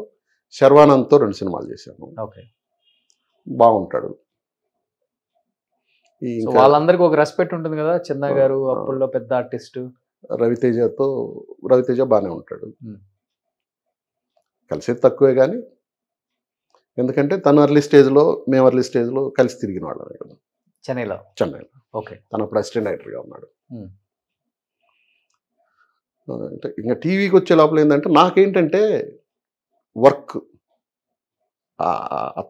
శర్వానంద్తో 2 సినిమాలు చేశాను. ఓకే, బాగుంటాడు. వాళ్ళందరికీ ఒక రెస్పెక్ట్ ఉంటుంది కదా. చిన్న గారు అప్పుల్లో పెద్ద ఆర్టిస్ట్. రవితేజ బాగానే ఉంటాడు. కలిసేది తక్కువే కానీ, ఎందుకంటే తను ఎర్లీ స్టేజ్లో, మేము ఎర్లీ స్టేజ్లో కలిసి తిరిగిన వాళ్ళమే కదా చెన్నైలో. ఓకే, తను అప్పుడు అసిస్టెంట్ డైరెక్టర్గా ఉన్నాడు. అంటే ఇంకా టీవీకి వచ్చే లోపల ఏంటంటే నాకేంటంటే వర్క్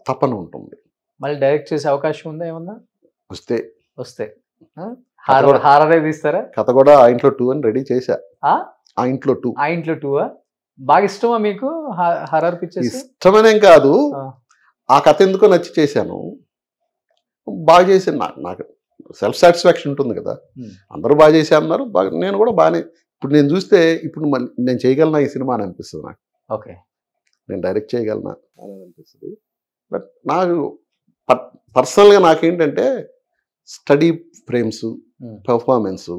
తపన ఉంటుంది. మళ్ళీ డైరెక్ట్ చేసే అవకాశం ఉందా ఏమన్నా? వస్తే హారరే తీస్తారా? కథ కూడా ఆ ఇంట్లో 2 అని రెడీ చేశా. ఆ ఇంట్లో 2 బాగా ఇష్టమా మీకు హారర్ పిక్చర్స్? ఇష్టమనేం కాదు, ఆ కథ ఎందుకో నచ్చి చేశాను. బాగా చేశాను. నాకు సెల్ఫ్ సాటిస్ఫాక్షన్ ఉంటుంది కదా. అందరూ బాగా చేశారన్నారు, నేను కూడా బాగానే. ఇప్పుడు నేను చూస్తే ఇప్పుడు మళ్ళీ నేను చేయగలనా ఈ సినిమా అని అనిపిస్తుంది నాకు. ఓకే, నేను డైరెక్ట్ చేయగలనా అని అనిపిస్తుంది. బట్ నాకు పర్సనల్గా నాకేంటంటే స్టడీ ఫ్రేమ్స్, పెర్ఫార్మెన్స్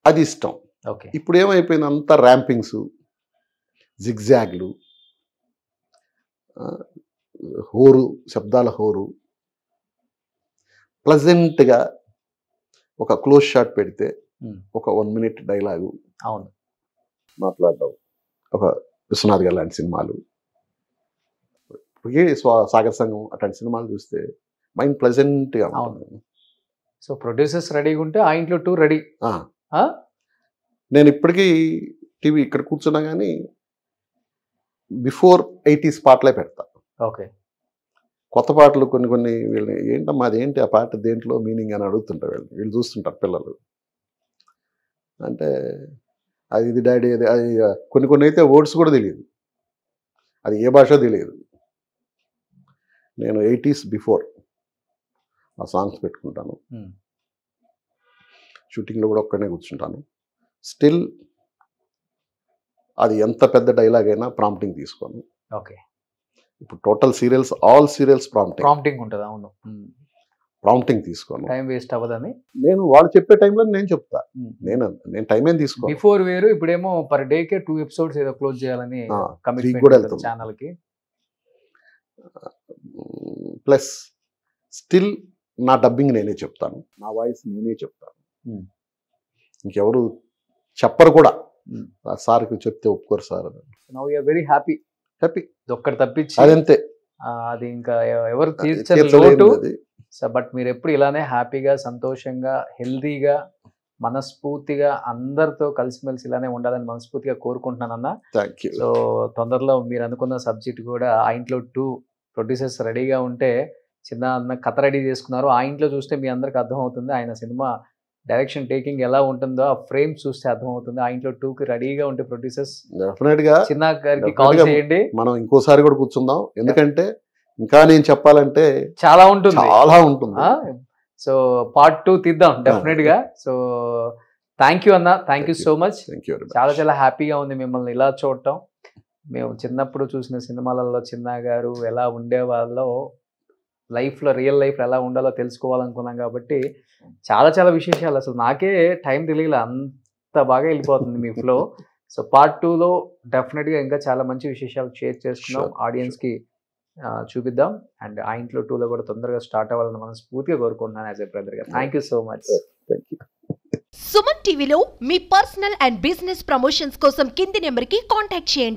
అది ఇష్టం. ఇప్పుడు ఏమైపోయింది, అంతా ర్యాంపింగ్స్, జిగ్జాగ్లు, హోరు, శబ్దాల హోరు. ప్లజెంట్గా ఒక క్లోజ్ షాట్ పెడితే ఒక 1 మినిట్ డైలాగు మాట్లాడడం, ఒక విశ్వనాథ్ గారు లాంటి సినిమాలు, సాగర్ సంఘం అట్లాంటి సినిమాలు చూస్తే మైండ్ ప్లెజెంట్గా ఉంటుంది. సో ప్రొడ్యూసర్స్ రెడీగా ఉంటే ఆ ఇంట్లో 2 రెడీ. నేను ఇప్పటికీ టీవీ ఇక్కడ కూర్చున్నా కానీ బిఫోర్ 80s పాటలే పెడతా. ఓకే, కొత్త పాటలు కొన్ని వీళ్ళని ఏంటమ్మా అదేంటి ఆ పాట దేంట్లో మీనింగ్ అని అడుగుతుంటారు. వీళ్ళు చూస్తుంటారు పిల్లలు. అంటే ఇది డాడీ అది కొన్ని అయితే వర్డ్స్ కూడా తెలియదు, అది ఏ భాష తెలియదు. నేను 80s బిఫోర్ ఆ సాంగ్స్ పెట్టుకుంటాను. షూటింగ్లో కూడా ఒక్కడనే కూర్చుంటాను. స్టిల్ అది ఎంత పెద్ద డైలాగ్ అయినా ప్రాంప్టింగ్ తీసుకోను. ఓకే, ఇప్పుడు total serials, all serials prompting ఉంటుంది. అవును, ప్రాంప్టింగ్ తీసుకోను. టైం వేస్ట్ అవ్వదని నేను వాళ్ళు చెప్పే టైంలో నేను చెప్తా. నేను టైం ఏం తీసుకోను. బిఫోర్ వేరు, ఇప్పుడేమో పర్ డేకే 2 ఎపిసోడ్స్ ఏదో క్లోజ్ చేయాలని కమిట్మెంట్ ఛానల్కి. ప్లస్ స్టిల్ నా డబ్బింగ్ నేనే చెప్తాను, నా వాయిస్ నేనే చెప్తాను. ఇంకెవరు చెప్పరు కూడా. సార్కి చెప్తే ఒప్పుకోరు sir. Now you are very happy. ఒక్కటి తప్పించి అదంతే, అది ఇంకా ఎవరు తీర్చలేదు. బట్ మీరు ఎప్పుడు ఇలానే హ్యాపీగా, సంతోషంగా, హెల్దీగా, మనస్ఫూర్తిగా అందరితో కలిసిమెలిసి ఇలానే ఉండాలని మనస్ఫూర్తిగా కోరుకుంటున్నానన్నా. సో తొందరలో మీరు అనుకున్న సబ్జెక్ట్ కూడా ఆ ఇంట్లో 2 ప్రొడ్యూసర్స్ రెడీగా ఉంటే, చిన్న అన్న కథ రెడీ చేసుకున్నారు. ఆ ఇంట్లో చూస్తే మీ అందరికి అర్థమవుతుంది ఆయన సినిమా డైరెక్షన్ టేకింగ్ ఎలా ఉంటుందో, ఆ ఫ్రేమ్స్ చూస్తే అర్థమవుతుంది. ఆ ఇంట్లో 2కి రెడీగా ఉంటే ప్రొడ్యూసర్స్ డెఫినెట్ గా చిన్న గారికి కాల్ చేయండి. మనం ఇంకోసారి కూడా కూర్చుందాం, ఎందుకంటే ఇంకా నేను చెప్పాలంటే చాలా ఉంటుంది. సో పార్ట్ 2 తీద్దాం డెఫినెట్ గా. సో థ్యాంక్ యూ అన్న, థ్యాంక్ యూ సో మచ్. చాలా హ్యాపీగా ఉంది మిమ్మల్ని ఇలా చూడటం. మేము చిన్నప్పుడు చూసిన సినిమాలలో చిన్న గారు ఎలా ఉండేవాళ్ళో, లైఫ్లో రియల్ లైఫ్ ఎలా ఉండాలో తెలుసుకోవాలనుకున్నాం కాబట్టి చాలా విశేషాలు అసలు నాకే టైం తెలియలే, అంత బాగా వెళ్ళిపోతుంది మీ ఫ్లో. సో పార్ట్ 2లో డెఫినెట్గా ఇంకా చాలా మంచి విశేషాలు షేర్ చేసుకున్నాం, ఆడియన్స్కి చూపిద్దాం. అండ్ ఆ ఇంట్లో 2లో కూడా తొందరగా స్టార్ట్ అవ్వాలని మనస్ఫూర్తిగా కోరుకుంటున్నాను యాజ్ ఎ బ్రదర్గా. Thank you so much. Suman టీవీలో మీ పర్సనల్ అండ్ బిజినెస్ ప్రమోషన్స్ కోసం కింది నెంబర్కి కాంటాక్ట్ చేయండి.